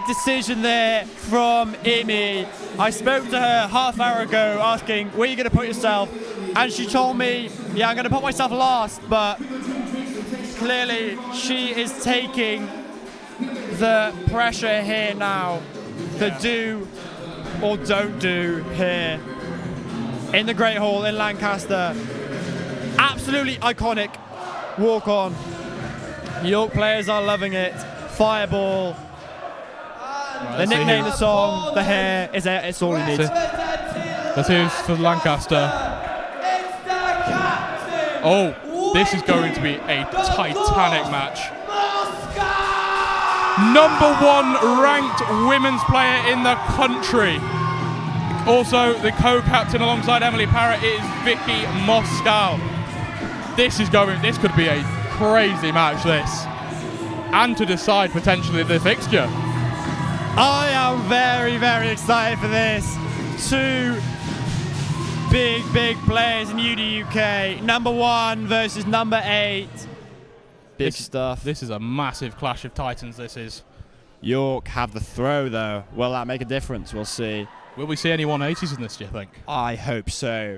decision there from Amy. I spoke to her half hour ago asking, where are you going to put yourself? And she told me, yeah, I'm going to put myself last, but clearly she is taking the pressure here now. The do or don't do here in the Great Hall in Lancaster. Absolutely iconic walk on. York players are loving it. Fireball. They nicknamed the song, the hair, it's all he needs. Let's hear this for Lancaster. It's the captain. Oh, this is going to be a titanic match. Moscow. #1 ranked women's player in the country. Also, the co-captain alongside Emily Parrott is Vicky Moscow. This could be a crazy match, this. And to decide potentially the fixture. I am very, very excited for this. 2 big players in UDUK. #1 versus #8. Big stuff. This is a massive clash of titans, this is. York have the throw, though. Will that make a difference? We'll see. Will we see any 180s in this, do you think? I hope so.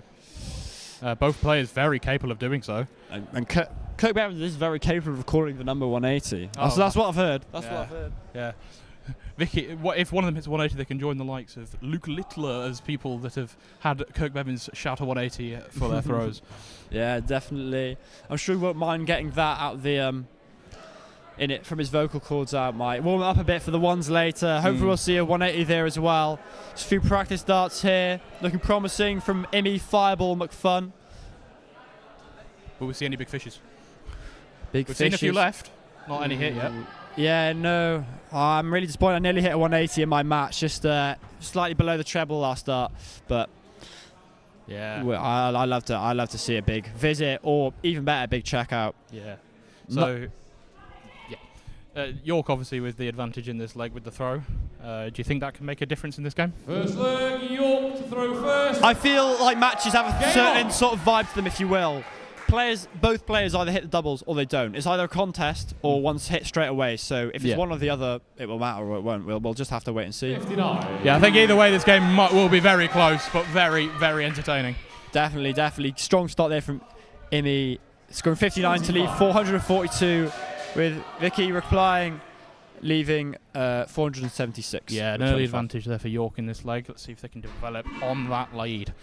Both players very capable of doing so. And Kirk Bevan is very capable of calling the number 180. Oh. That's what I've heard. That's Yeah. what I've heard. Yeah. Vicky, if one of them hits 180, they can join the likes of Luke Littler as people that have had Kirk Bevins shout a 180 for their throws. Yeah, definitely. I'm sure he won't mind getting that out the in it from his vocal cords out, Mike. Warm it up a bit for the ones later. Hopefully we'll see a 180 there as well. Just a few practice darts here. Looking promising from Imi, Fireball, McFun. Will we see any big fishes? Big We've fishes. seen a few left. Not any hit yet. Yeah, no. I'm really disappointed. I nearly hit a 180 in my match, just slightly below the treble last start. But Yeah. well, I love to see a big visit, or even better, big checkout. Yeah. So, York obviously with the advantage in this leg with the throw. Do you think that can make a difference in this game? First leg, York to throw first. I feel like matches have a Game certain on. sort of vibe to them, if you will. Both players either hit the doubles or they don't. It's either a contest or one's hit straight away. So if it's one or the other, it will matter or it won't. We'll just have to wait and see. 59. Yeah, I think either way this game will be very close, but very, very entertaining. Definitely. Strong start there from Imi. Scoring 59 to lead 442, with Vicky replying, leaving 476. Yeah, an early advantage there for York in this leg. Let's see if they can develop on that lead.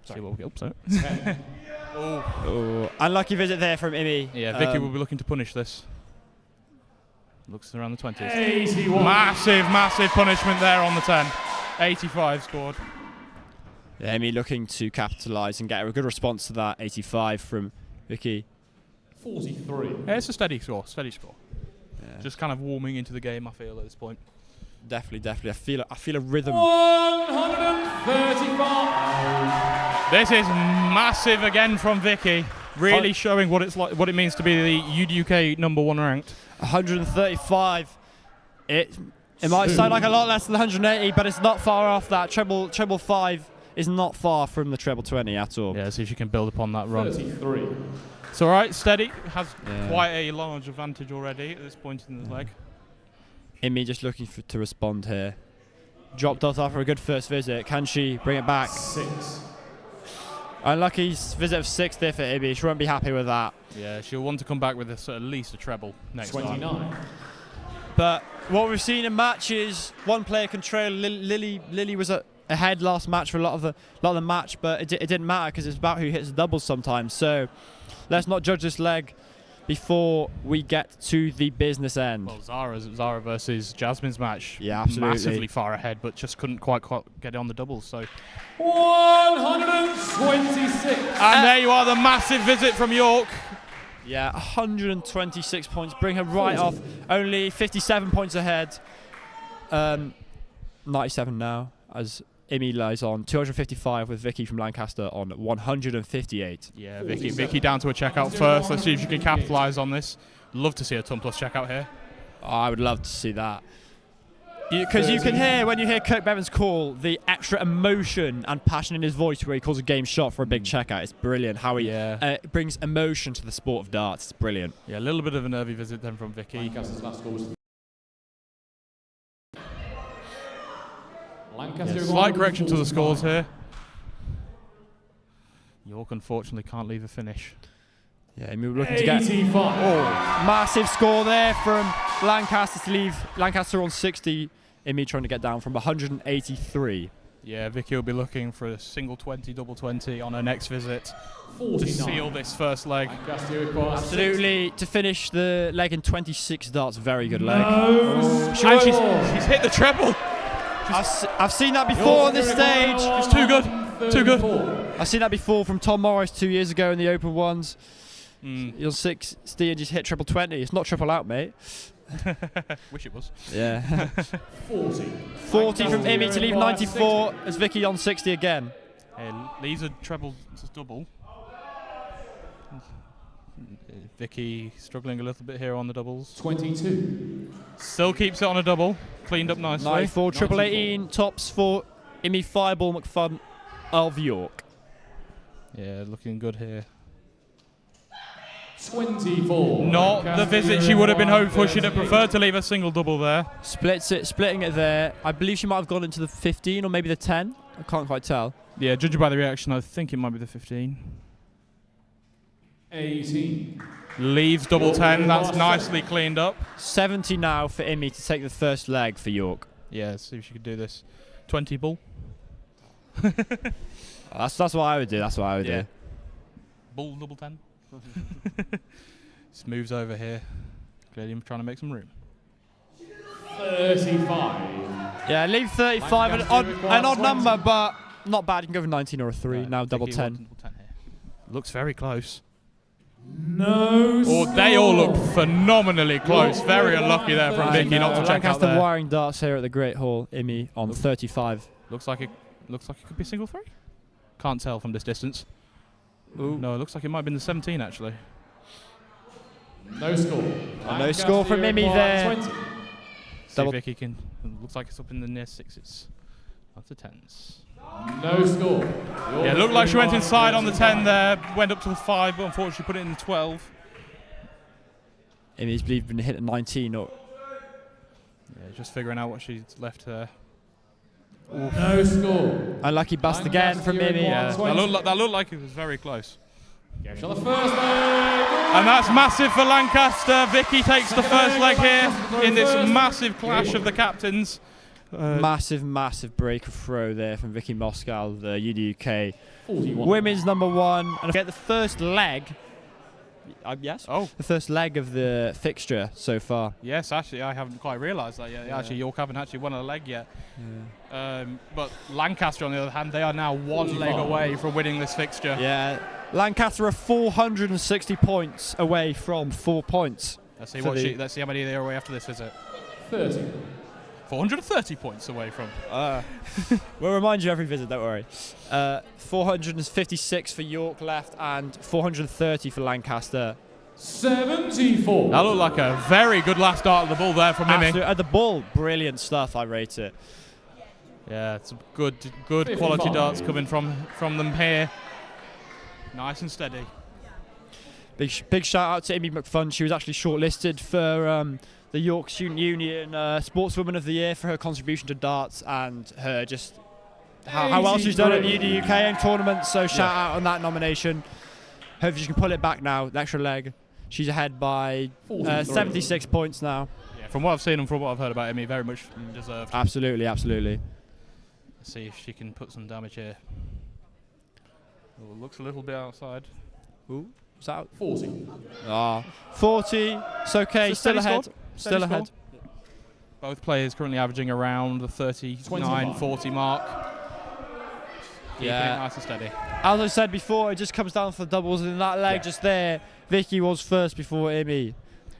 See what we get up to. Oh, unlucky visit there from Imi. Yeah, Vicky will be looking to punish this. Looks around the 20s. 81. Massive punishment there on the 10. 85 scored. Yeah, Imi looking to capitalise and get a good response to that 85 from Vicky. 43. Yeah, it's a steady score. Yeah. Just kind of warming into the game, I feel, at this point. Definitely. I feel a rhythm. 135. This is massive again from Vicky. Really showing what it means to be the UDUK #1 ranked. 135. It might sound like a lot less than 180, but it's not far off that. Treble 5 is not far from the treble 20 at all. Yeah, see if she can build upon that run. 33. It's all right, steady. Has quite a large advantage already at this point in the leg. Imi just looking to respond here. Dropped off after a good first visit. Can she bring it back? 6. Unlucky visit of 6 there for Imi. She won't be happy with that. Yeah, she'll want to come back with at least a treble next 29. time. But what we've seen in matches, one player control. Lily was ahead last match for a lot of the match, but it didn't matter because it's about who hits the doubles sometimes. So let's not judge this leg before we get to the business end. Well, Zara versus Jasmine's match. Yeah, absolutely. Massively far ahead, but just couldn't quite get it on the doubles. So 126. and there you are, the massive visit from York. Yeah, 126 points, bring her right off. Only 57 points ahead. 97 now. as Imi lies on 255 with Vicky from Lancaster on 158. Yeah, Vicky down to a checkout first. Let's see if she can capitalise on this. Love to see a ton plus checkout here. Oh, I would love to see that. Because you can hear, when you hear Kirk Bevan's call, the extra emotion and passion in his voice where he calls a game shot for a big checkout. It's brilliant how he brings emotion to the sport of darts. It's brilliant. Yeah, a little bit of a nervy visit then from Vicky. Lancaster's last score was Lancaster. Slight correction to the scores here. York unfortunately can't leave a finish. Yeah, we're looking to get 85. massive score there from Lancaster to leave Lancaster on 60. Imi trying to get down from 183. Yeah, Vicky will be looking for a single 20, double 20 on her next visit 49. to seal this first leg. Lancaster requires Absolutely, to finish the leg in 26 darts, very good leg. No. And she's hit the treble. I've seen that before on this stage. It's too good, too good. I've seen that before from Tom Morris 2 years ago in the Open ones. You're 60 and just hit triple 20. It's not triple out, mate. Wish it was. Yeah. 40. 40 from Imi to leave 94 as Vicky on 60 again. Hey, leaves a treble to double. Vicky struggling a little bit here on the doubles. 22. Still keeps it on a double. Cleaned up nicely. 94, triple 18, tops for Imi Fireball McFun of York. Yeah, looking good here. 24. Not the visit she would have been hoping for. She'd have preferred to leave a single double there. Splitting it there. I believe she might have gone into the 15 or maybe the 10. I can't quite tell. Yeah, judging by the reaction, I think it might be the 15. 18. Leaves double 10. That's nicely cleaned up. 70 now for Imi to take the first leg for York. Yeah, let's see if she could do this. 20 bull. That's what I would do. That's what I would do. Bull double 10. Just moves over here. Clearly trying to make some room. 35. Yeah, leave 35, an odd number, but not bad. You can go for 19 or a 3. Now double 10. Double 10 here. Looks very close. No. They all look phenomenally close. Very unlucky there from Vicky not to check out Lancaster there. wiring darts here at the Great Hall. Imi on 35. Looks like it could be single 3. Can't tell from this distance. Ooh. No, it looks like it might have been the 17 actually. No score. No score from Imi there. 20. See if Vicky can. Looks like it's up in the near 6s. Up to 10s. No score. Yeah, looked like she went inside on the 10 there, went up to the 5, but unfortunately put it in the 12. Imi's been hit at 19. Or Yeah, just figuring out what she's left there. No score. unlucky bust again from Imi. Yeah, that looked like it was very close. Go for the first leg. And that's massive for Lancaster. Vicky takes the first leg here in this massive clash of the captains. Massive break of throw there from Vicky Moscow, the UDUK 41. women's #1, and get the first leg. Yes. Oh, The first leg of the fixture so far. yes. Actually, I haven't quite realised that yet. Actually, York haven't actually won a leg yet. But Lancaster, on the other hand, they are now one leg away from winning this fixture. Yeah. Lancaster are 460 points away from 4 points. Let's see let's see how many they are away after this visit. 30. 430 points away from. We'll remind you every visit, don't worry. 456 for York left and 430 for Lancaster. 74. That looked like a very good last dart of the ball there from Mimi. At the ball, brilliant stuff, I rate it. Yeah, it's good quality 55. darts coming from them here. Nice and steady. Big shout out to Amy McFun. She was actually shortlisted for the York Student Union Sportswoman of the Year for her contribution to darts and her just how well she's done at the UDUK tournament. So shout out on that nomination. Hopefully she can pull it back now. The extra leg. She's ahead by 76 points now. Yeah, from what I've seen and from what I've heard about Amy, very much deserved. Absolutely. Let's see if she can put some damage here. Oh, looks a little bit outside. Ooh, is that 40. 40. It's okay. It's a Still steady ahead. score. Still Steady ahead. score. Both players currently averaging around the 39-40 mark. Keeping it nice and steady. As I said before, it just comes down to the doubles in that leg just there. Vicky was first before Amy.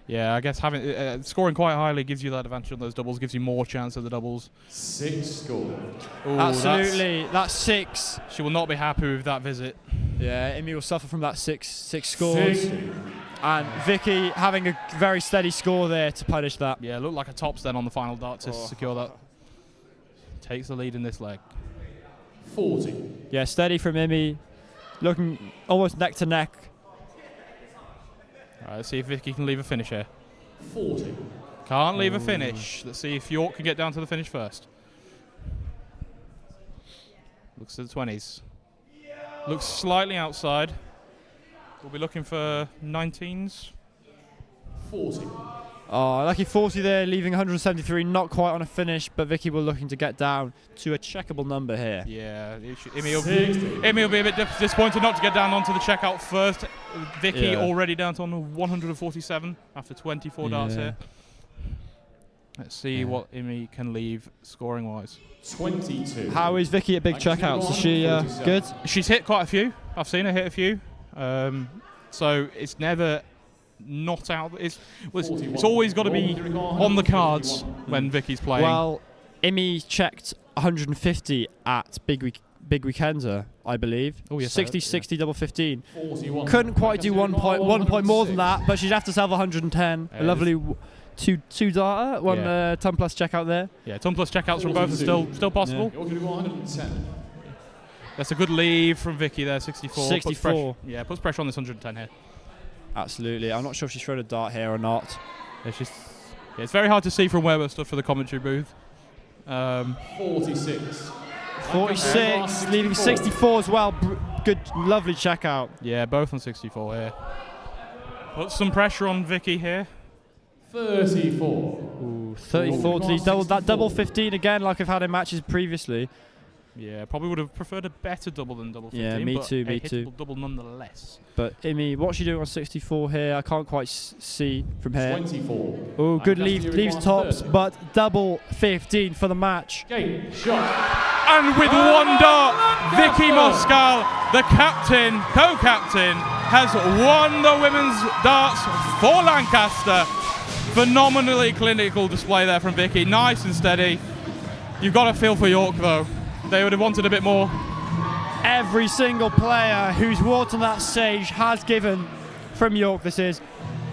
Yeah, I guess having scoring quite highly gives you that advantage on those doubles, gives you more chance of the doubles. 6 score. Ooh, Absolutely, that's 6. She will not be happy with that visit. Yeah, Imi will suffer from that 6 scores. 60. And Vicky having a very steady score there to punish that. Yeah, looked like a tops then on the final dart to secure that. Takes the lead in this leg. 40. Yeah, steady from Imi, looking almost neck to neck. All right, let's see if Vicky can leave a finish here. 40. Can't leave a finish. Let's see if York can get down to the finish first. Looks at the 20s. Looks slightly outside. We'll be looking for 19s. 40. Oh, lucky 40 there, leaving 173, not quite on a finish, but Vicky will looking to get down to a checkable number here. Yeah, Imi will be a bit disappointed not to get down onto the checkout first. Vicky already down to 147 after 24 darts here. Let's see what Imi can leave scoring-wise. 22. How is Vicky at big checkouts? Is she good? She's hit quite a few. I've seen her hit a few. So it's never not out. It's always got to be on the cards when Vicky's playing. Well, Imi checked 150 at Big Weekender, I believe. Oh, yes, 60, 60, double 15. 41. Couldn't quite do 1 point more than that, but she'd have to sell 110. A lovely two darter, one ton plus checkout there. Yeah, ton plus checkouts from both are still possible. You're going to go 110. That's a good leave from Vicky there, 64. 64. Puts pressure on this 110 here. Absolutely. I'm not sure if she's thrown a dart here or not. Yeah, it's very hard to see from where we're stood for the commentary booth. 46. 46, leaving 64 as well. Good, lovely checkout. Yeah, both on 64 here. Puts some pressure on Vicky here. 34. Ooh, 34 to lead. Double 15 again, like I've had in matches previously. Yeah, probably would have preferred a better double than double 15. Yeah, me but too, a me too. hittable double nonetheless. But Imi, what's she doing on 64 here? I can't quite see from here. 24. Oh, good leaves tops, but double 15 for the match. Game shot. And with one dart, Vicky Moscal, the captain, co-captain, has won the women's darts for Lancaster. Phenomenally clinical display there from Vicky. Nice and steady. You've got to feel for York though. They would have wanted a bit more. Every single player who's walked on that stage has given, from York this is,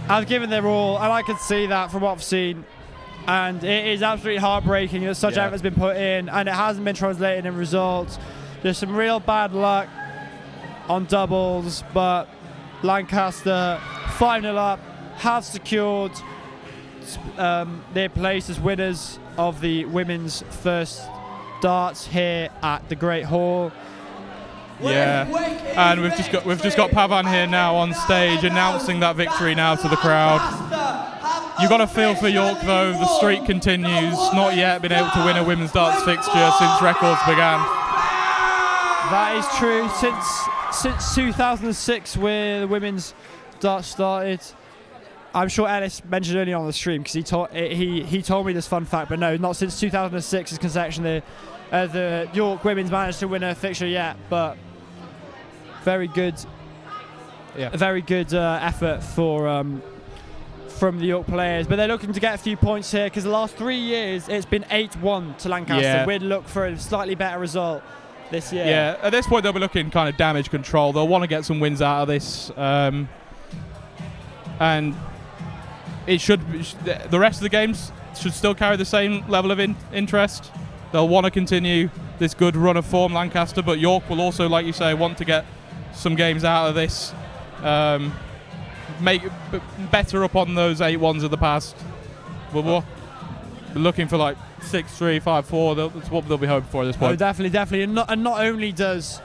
has given their all, and I can see that from what I've seen. And it is absolutely heartbreaking that such effort's been put in and it hasn't been translated in results. There's some real bad luck on doubles, but Lancaster 5-0 up, have secured their place as winners of the women's first darts here at the Great Hall. Yeah, and we've just got Pavan here now on stage announcing that victory now to the crowd. You've got to feel for York though, the streak continues. Not yet been able to win a women's darts fixture since records began. That is true, since 2006 where the women's darts started. I'm sure Ellis mentioned earlier on the stream because he told me this fun fact, but no, not since 2006's conception the York women's managed to win a fixture yet, but very good, a very good effort from the York players. But they're looking to get a few points here because the last 3 years it's been 8-1 to Lancaster. Yeah. We'd look for a slightly better result this year. Yeah, at this point they'll be looking kind of damage control. They'll want to get some wins out of this, and it should. The rest of the games should still carry the same level of interest. They'll want to continue this good run of form, Lancaster, but York will also, like you say, want to get some games out of this, make better up on those 8-1s of the past. We're looking for like 6-3, 5-4. That's what they'll be hoping for at this point. Oh, definitely. And not only does,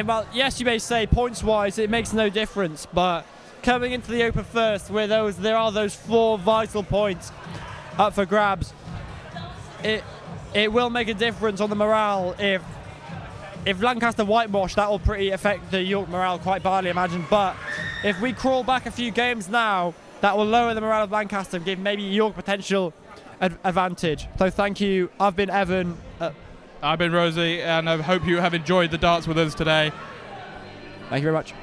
well, yes, you may say points-wise it makes no difference, but coming into the Open first, where there are those 4 vital points up for grabs, it will make a difference on the morale. If Lancaster whitewash, that will pretty affect the York morale quite badly, I imagine. But if we crawl back a few games now, that will lower the morale of Lancaster and give maybe York potential advantage. So thank you. I've been Evan. I've been Rosie, and I hope you have enjoyed the darts with us today. Thank you very much.